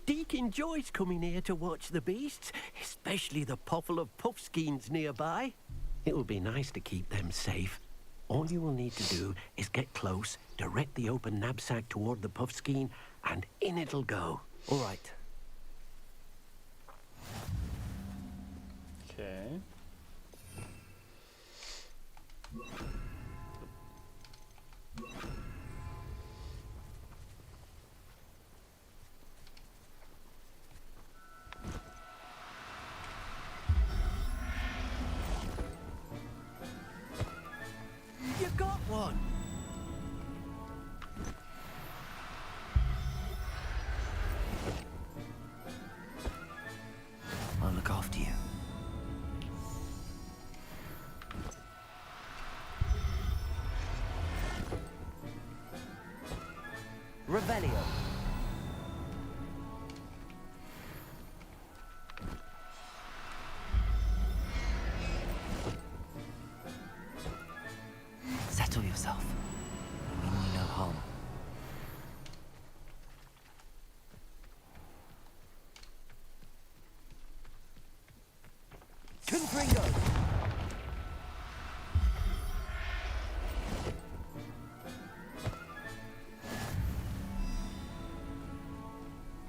Deke enjoys coming here to watch the beasts, especially the potful of puffskeins nearby. It will be nice to keep them safe. All you will need to do is get close, direct the open knapsack toward the puffskein, and in it'll go. All right. Okay. You got one! I'll look after you. Revelio. Settle yourself. I mean you no harm. Confringo!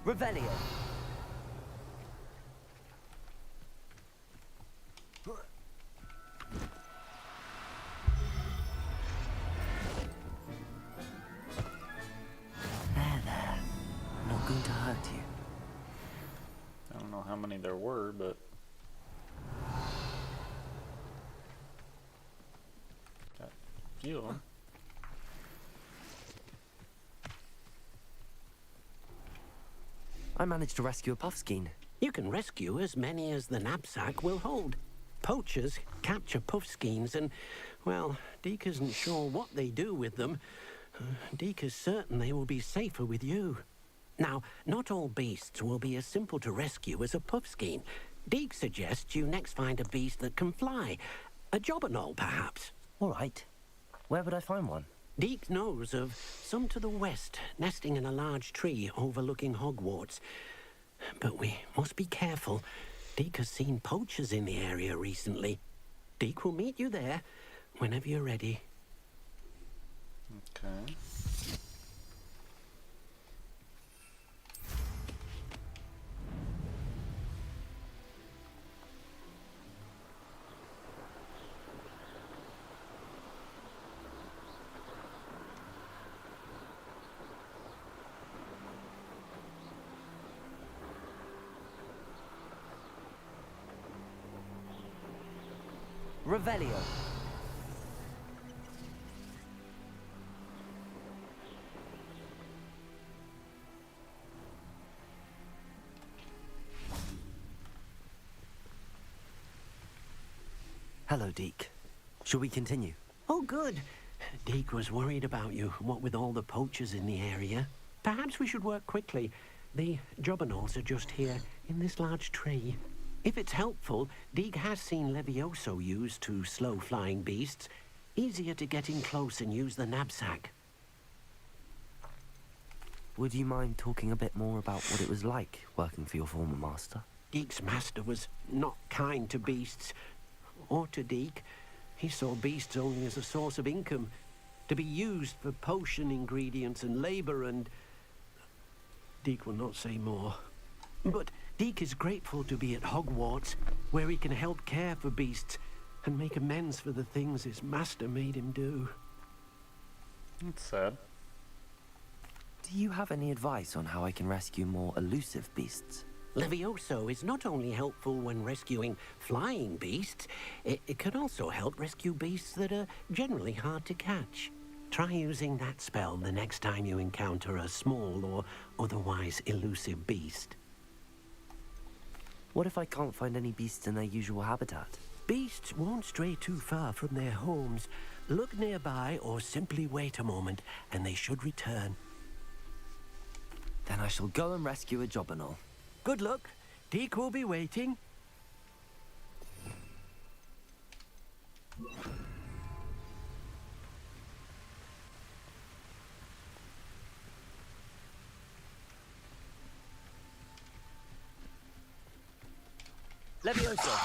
Revelio. There. Not going to hurt you. I don't know how many there were, but... few of them. I managed to rescue a puffskein. You can rescue as many as the knapsack will hold. Poachers capture puffskeins and, well, Deke isn't sure what they do with them. Deke is certain they will be safer with you. Now, not all beasts will be as simple to rescue as a puffskein. Deke suggests you next find a beast that can fly. A jobberknoll, perhaps. All right. Where would I find one? Deke knows of some to the west, nesting in a large tree overlooking Hogwarts. But we must be careful. Deke has seen poachers in the area recently. Deke will meet you there whenever you're ready. Okay. Revelio. Hello, Deke. Shall we continue? Oh, good. Deke was worried about you, what with all the poachers in the area. Perhaps we should work quickly. The jobberknolls are just here, in this large tree. If it's helpful, Deke has seen Levioso used to slow flying beasts. Easier to get in close and use the knapsack. Would you mind talking a bit more about what it was like working for your former master? Deke's master was not kind to beasts, or to Deke. He saw beasts only as a source of income, to be used for potion ingredients and labor, and Deke will not say more. But Deke is grateful to be at Hogwarts, where he can help care for beasts and make amends for the things his master made him do. That's sad. Do you have any advice on how I can rescue more elusive beasts? Levioso is not only helpful when rescuing flying beasts, it can also help rescue beasts that are generally hard to catch. Try using that spell the next time you encounter a small or otherwise elusive beast. What if I can't find any beasts in their usual habitat? Beasts won't stray too far from their homes. Look nearby or simply wait a moment, and they should return. Then I shall go and rescue a jobberknoll. Good luck. Deke will be waiting. Levioso!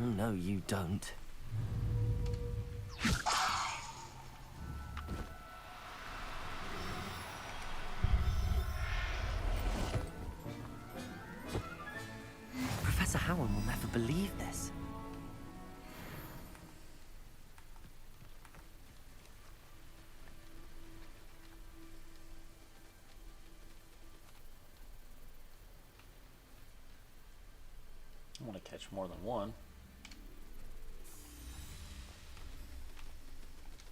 Oh, no, you don't. Professor Howard will never believe this. I want to catch more than one.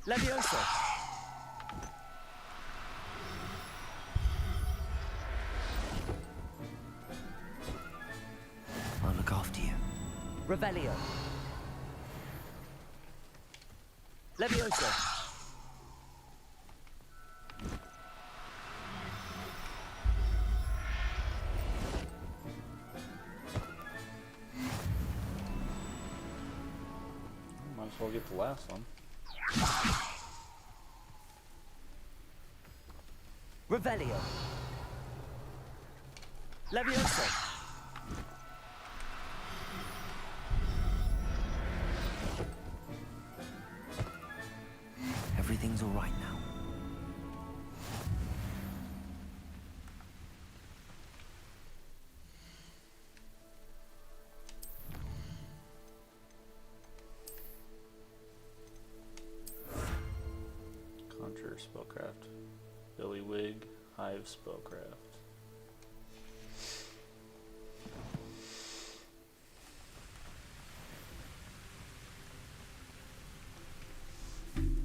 Levioso! I'll look after you. Revelio. Levioso. Might as well get the last one. Revelio. Levioso. Everything's all right now. Conjure spellcraft. Billy Wig, Hive spellcraft.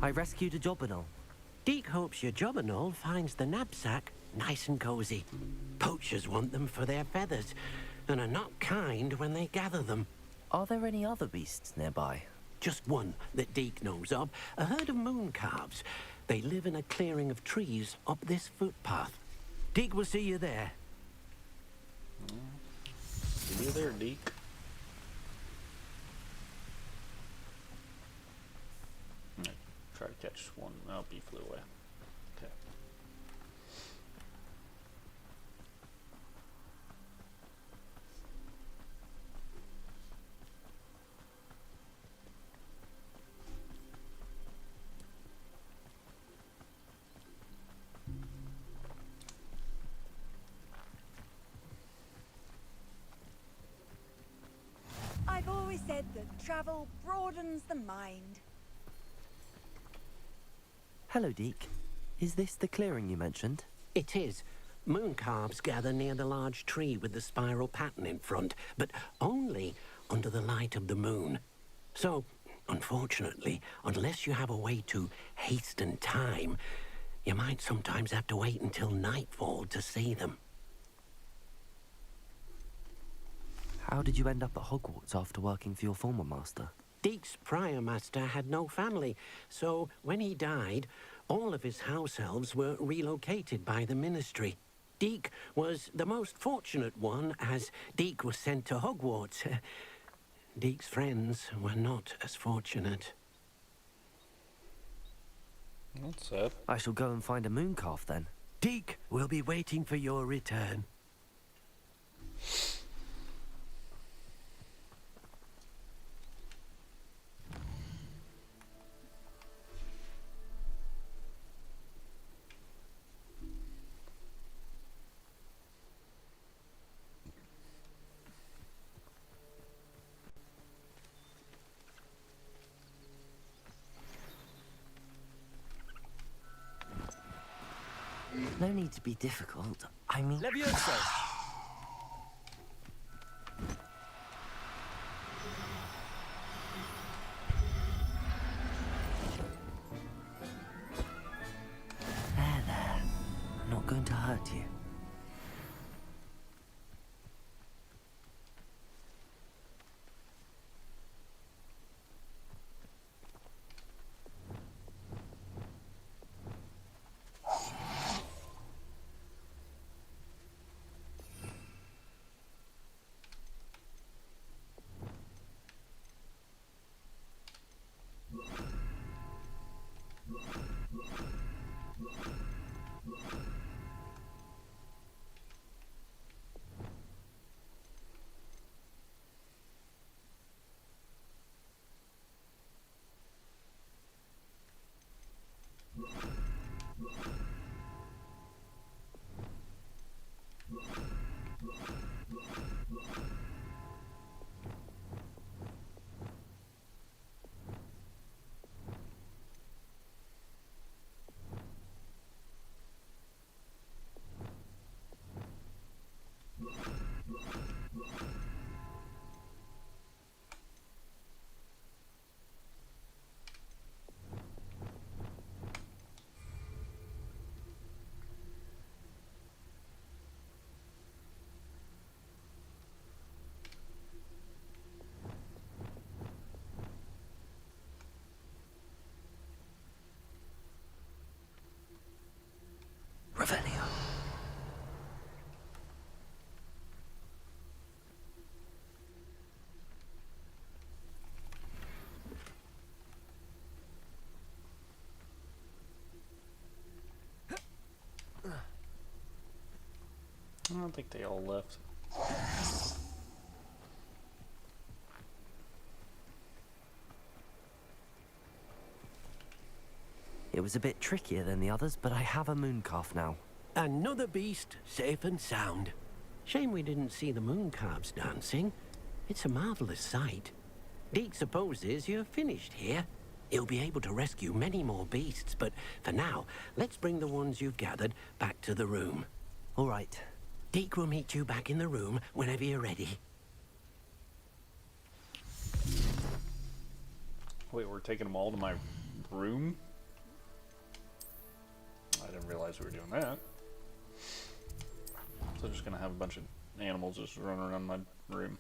I rescued a jobberknoll. Deke hopes your jobberknoll finds the knapsack nice and cozy. Poachers want them for their feathers, and are not kind when they gather them. Are there any other beasts nearby? Just one that Deke knows of, a herd of moon calves. They live in a clearing of trees up this footpath. Deke will see you there. See you there, Deke. Try to catch one. Oh, he flew away. Okay. I've always said that travel broadens the mind. Hello, Deke. Is this the clearing you mentioned? It is. Moon calves gather near the large tree with the spiral pattern in front, but only under the light of the moon. So, unfortunately, unless you have a way to hasten time, you might sometimes have to wait until nightfall to see them. How did you end up at Hogwarts after working for your former master? Deke's prior master had no family, so when he died, all of his house elves were relocated by the ministry. Deke was the most fortunate one, as Deke was sent to Hogwarts. Deke's friends were not as fortunate. That's sad. I shall go and find a moon calf then. Deke will be waiting for your return. No need to be difficult. I mean... Levioso! There. I'm not going to hurt you. Revelio. I don't think they all left. It was a bit trickier than the others, but I have a moon calf now. Another beast, safe and sound. Shame we didn't see the moon calves dancing. It's a marvelous sight. Deke supposes you're finished here. He'll be able to rescue many more beasts, but for now, let's bring the ones you've gathered back to the room. All right. Deke will meet you back in the room whenever you're ready. Wait, we're taking them all to my room? I didn't realize we were doing that. So I'm just gonna have a bunch of animals just running around my room.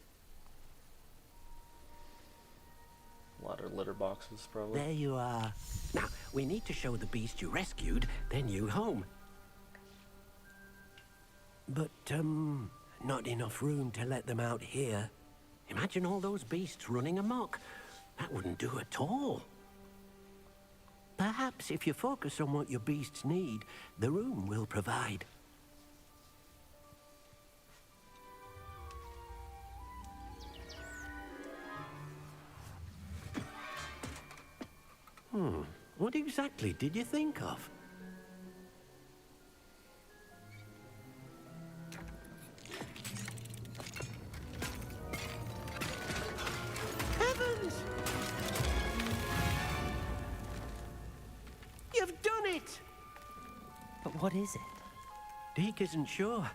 A lot of litter boxes, probably. There you are. Now, we need to show the beast you rescued their new home. But, not enough room to let them out here. Imagine all those beasts running amok. That wouldn't do at all. Perhaps if you focus on what your beasts need, the room will provide. What exactly did you think of? Heavens! You've done it! But what is it? Deke isn't sure.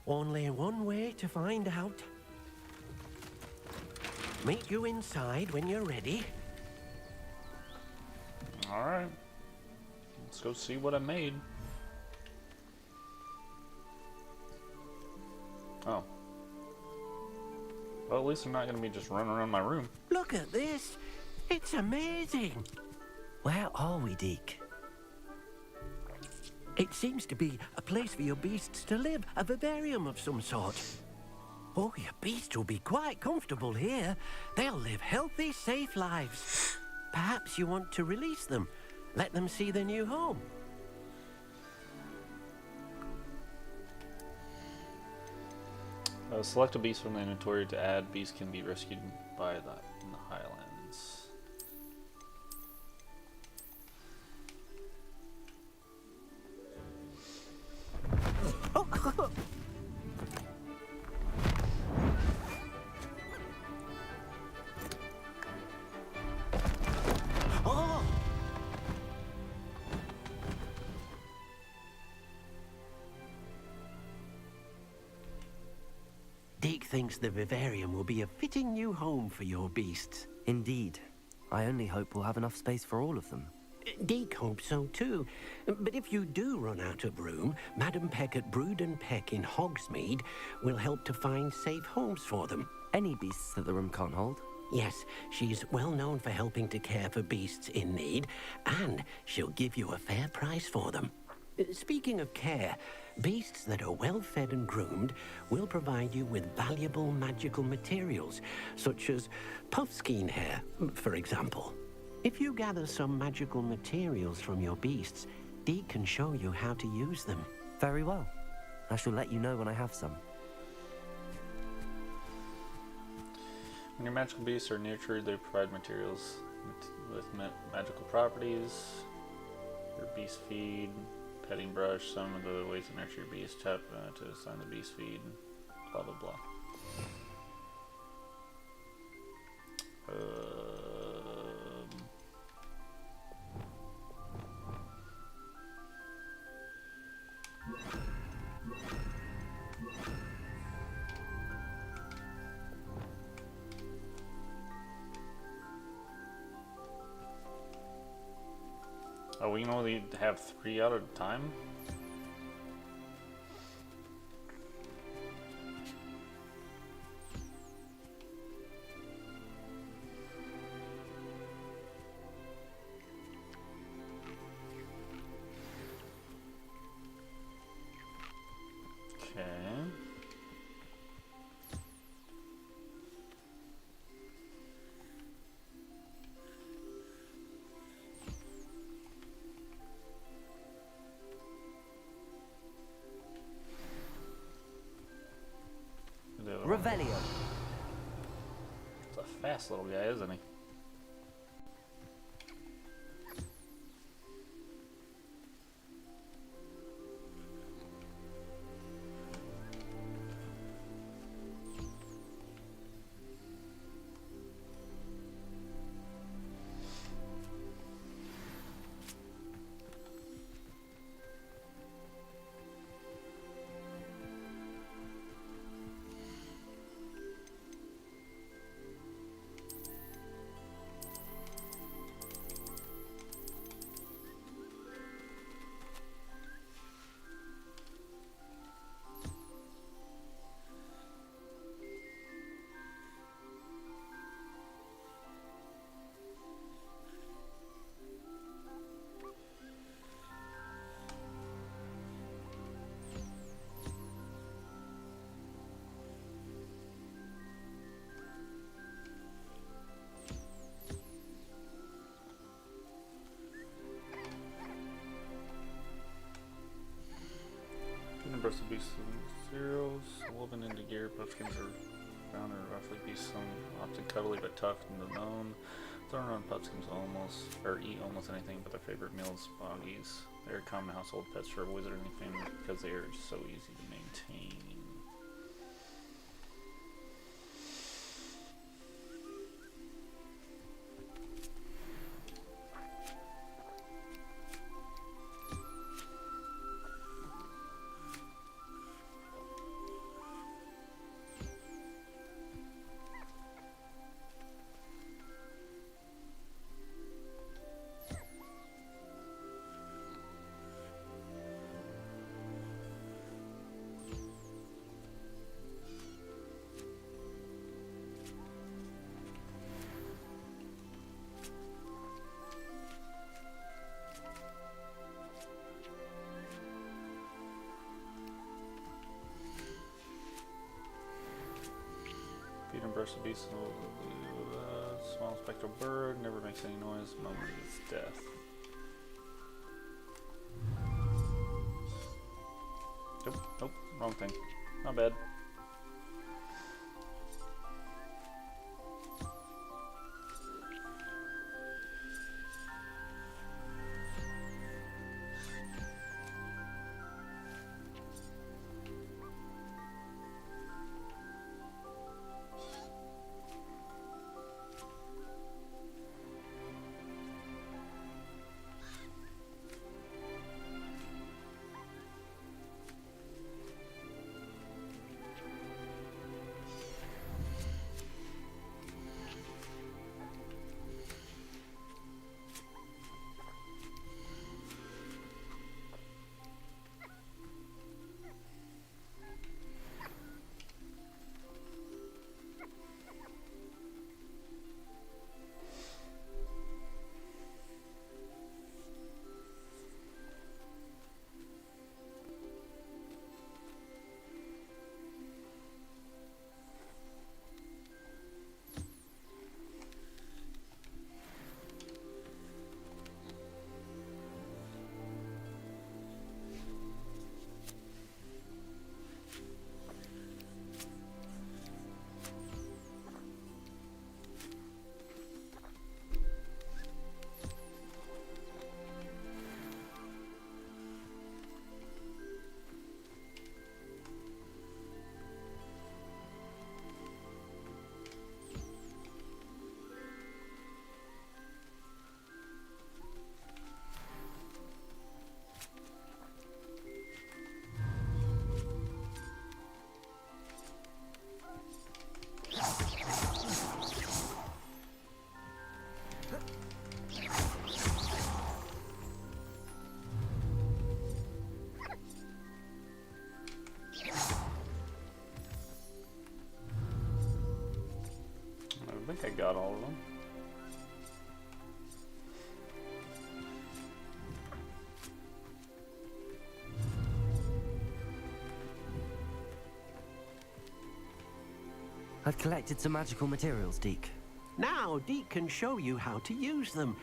Only one way to find out. Meet you inside when you're ready. Alright. Let's go see what I made. Oh. Well, at least I'm not going to be just running around my room. Look at this. It's amazing. Where are we, Deke? It seems to be a place for your beasts to live, a vivarium of some sort. Oh, your beasts will be quite comfortable here. They'll live healthy, safe lives. Perhaps you want to release them. Let them see their new home. Select a beast from the inventory to add. Beasts can be rescued by that in the Highlands. Oh! Deke thinks the vivarium will be a fitting new home for your beasts. Indeed. I only hope we'll have enough space for all of them. Deke hopes so too. But if you do run out of room, Madam Peck at Brood and Peck in Hogsmeade will help to find safe homes for them. Any beasts that the room can't hold? Yes, she's well known for helping to care for beasts in need, and she'll give you a fair price for them. Speaking of care, beasts that are well fed and groomed will provide you with valuable magical materials, such as puffskein hair, for example. If you gather some magical materials from your beasts, Deke can show you how to use them. Very well. I shall let you know when I have some. When your magical beasts are nurtured, they provide materials with magical properties. Your beast feed, petting brush, some of the ways to nurture your beast, tap to assign the beast feed, blah blah blah. Oh, we can only have 3 out at a time? Okay. Revelio. He's a fast little guy, isn't he? impressive beasts and zeros. Woven into gear, puffskins are found to roughly be some often cuddly but tough and unknown. Thrown around puffskins eat almost anything, but their favorite meal is boggies. They're common household pets for a wizard and family because they are so easy to maintain. Feed and brush the beast. Small spectral bird, never makes any noise. Moment of its death. Nope, wrong thing. My bad. I think I got all of them. I've collected some magical materials, Deke. Now, Deke can show you how to use them.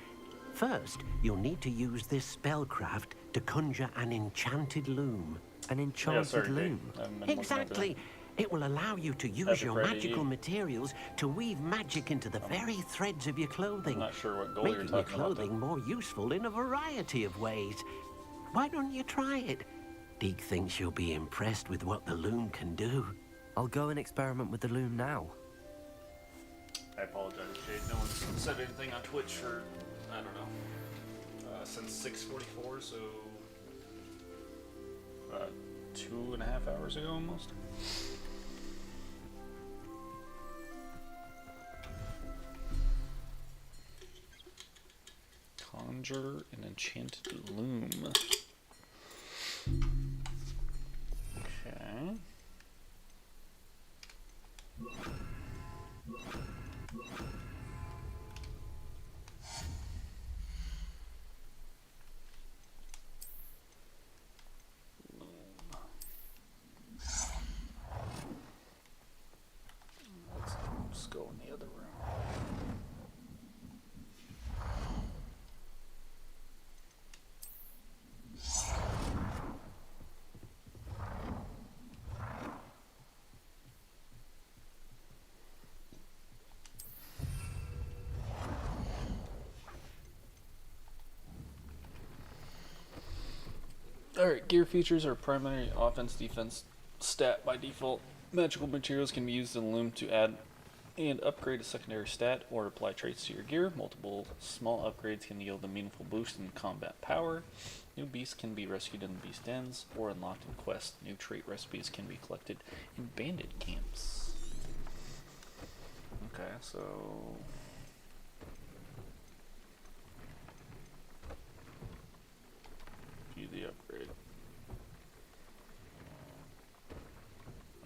First, you'll need to use this spellcraft to conjure an enchanted loom. An enchanted loom? Exactly. It will allow you to use your magical materials to weave magic into the very threads of your clothing. I'm not sure what goal you're making your talking about, clothing more useful in a variety of ways. Why don't you try it? Deke thinks you'll be impressed with what the loom can do. I'll go and experiment with the loom now. I apologize, Jade. No one's said anything on Twitch for, I don't know, since 6:44, so 2.5 hours ago almost. Conjure an enchanted loom. Okay. Let's go in the other room. Alright, gear features are primary offense defense stat by default. Magical materials can be used in the loom to add and upgrade a secondary stat or apply traits to your gear. Multiple small upgrades can yield a meaningful boost in combat power. New beasts can be rescued in the beast dens or unlocked in quests. New trait recipes can be collected in bandit camps. Okay, so view the upgrade.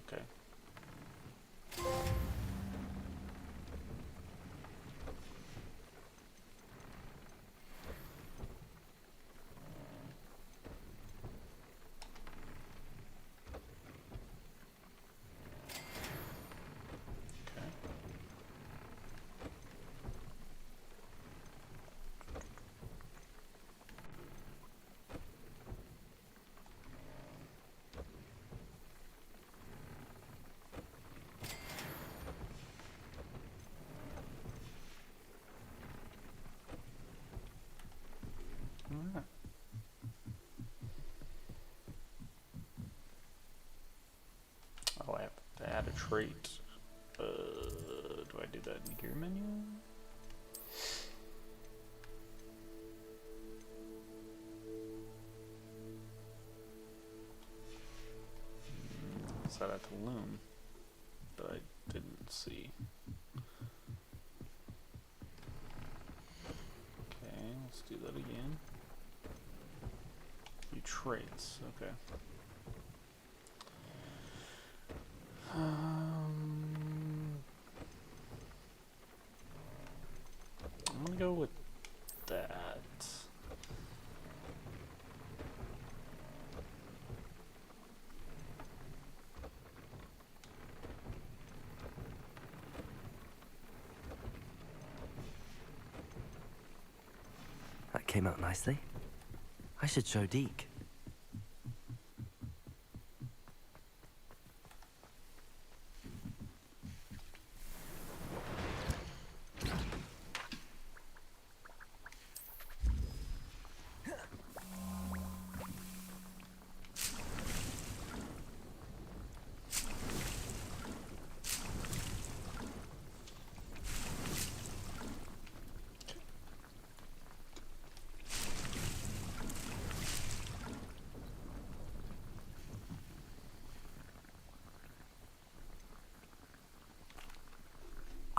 Okay. Alright. Oh, I have to add a trait. Do I do that in the gear menu? Set at the loom that I didn't see. Okay, let's do that again. View traits, okay. I'm gonna go with that. That came out nicely. I should show Deke.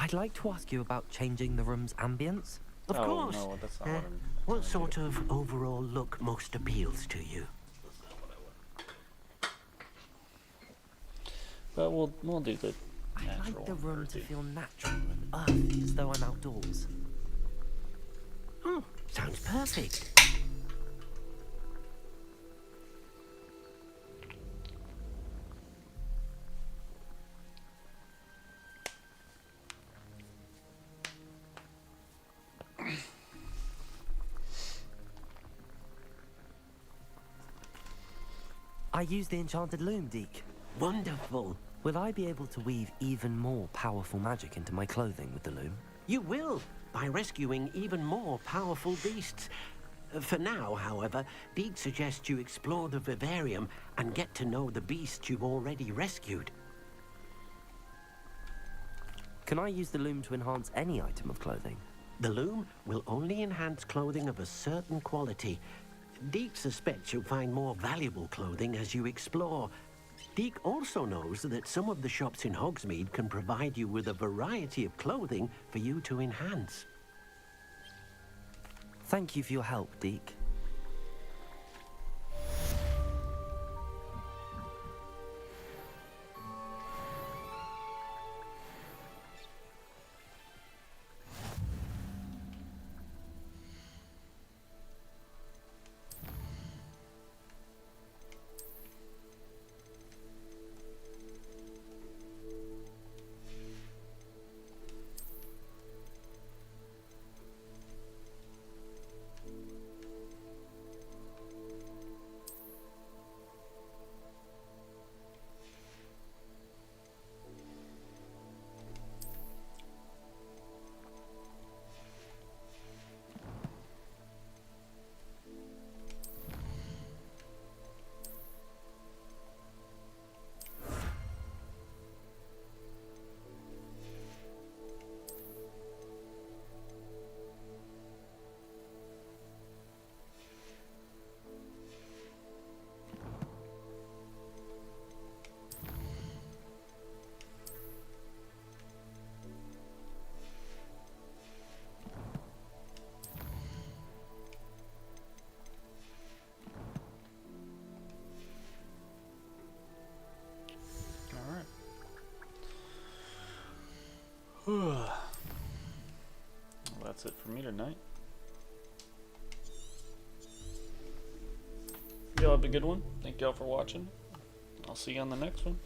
I'd like to ask you about changing the room's ambience. Of course. No, that's not what I'm what sort of overall look most appeals to you? But we'll do the I'd natural like the room to earthy. feel natural and earthy, as though I'm outdoors. Oh, sounds perfect. I use the enchanted loom, Deke. Wonderful. Will I be able to weave even more powerful magic into my clothing with the loom? You will, by rescuing even more powerful beasts. For now, however, Deke suggests you explore the vivarium and get to know the beasts you've already rescued. Can I use the loom to enhance any item of clothing? The loom will only enhance clothing of a certain quality. Deke suspects you'll find more valuable clothing as you explore. Deke also knows that some of the shops in Hogsmeade can provide you with a variety of clothing for you to enhance. Thank you for your help, Deke. Well, that's it for me tonight. Y'all have a good one. Thank y'all for watching. I'll see you on the next one.